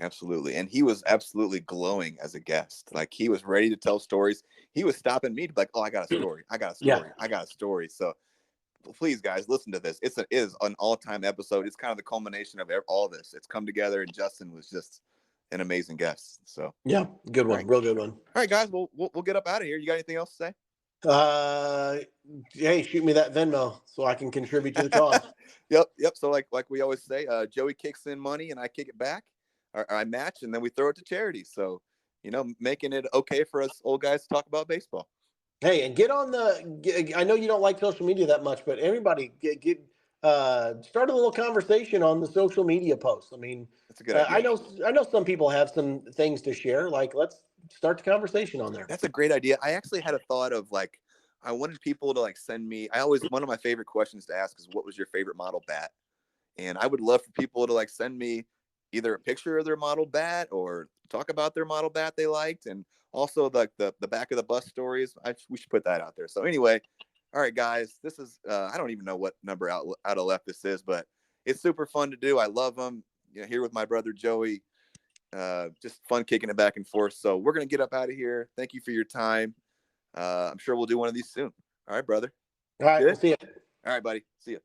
Absolutely. And he was absolutely glowing as a guest. Like he was ready to tell stories. He was stopping me to be like, oh, I got a story. I got a story. Yeah. I got a story. So please, guys, listen to this. It is an all-time episode. It's kind of the culmination of all this. It's come together, and Justin was just an amazing guest. So yeah, good one. Right. Real good one. All right, guys, we'll get up out of here. You got anything else to say? Hey, shoot me that Venmo so I can contribute to the cause. Yep. So like we always say, Joey kicks in money and I kick it back. Or I match, and then we throw it to charity. So, making it okay for us old guys to talk about baseball. Hey, and get on I know you don't like social media that much, but everybody start a little conversation on the social media posts. I mean, that's a good idea. I know some people have some things to share. Like, let's start the conversation on there. That's a great idea. I actually had a thought of like, I wanted people to like send me. One of my favorite questions to ask is, what was your favorite model bat? And I would love for people to like send me either a picture of their model bat or talk about their model bat they liked. And also like the back of the bus stories. We should put that out there. So anyway, all right, guys, this is, I don't even know what number out of left this is, but it's super fun to do. I love them. Here with my brother, Joey, just fun kicking it back and forth. So we're going to get up out of here. Thank you for your time. I'm sure we'll do one of these soon. All right, brother. All right. We'll see you. All right, buddy. See you.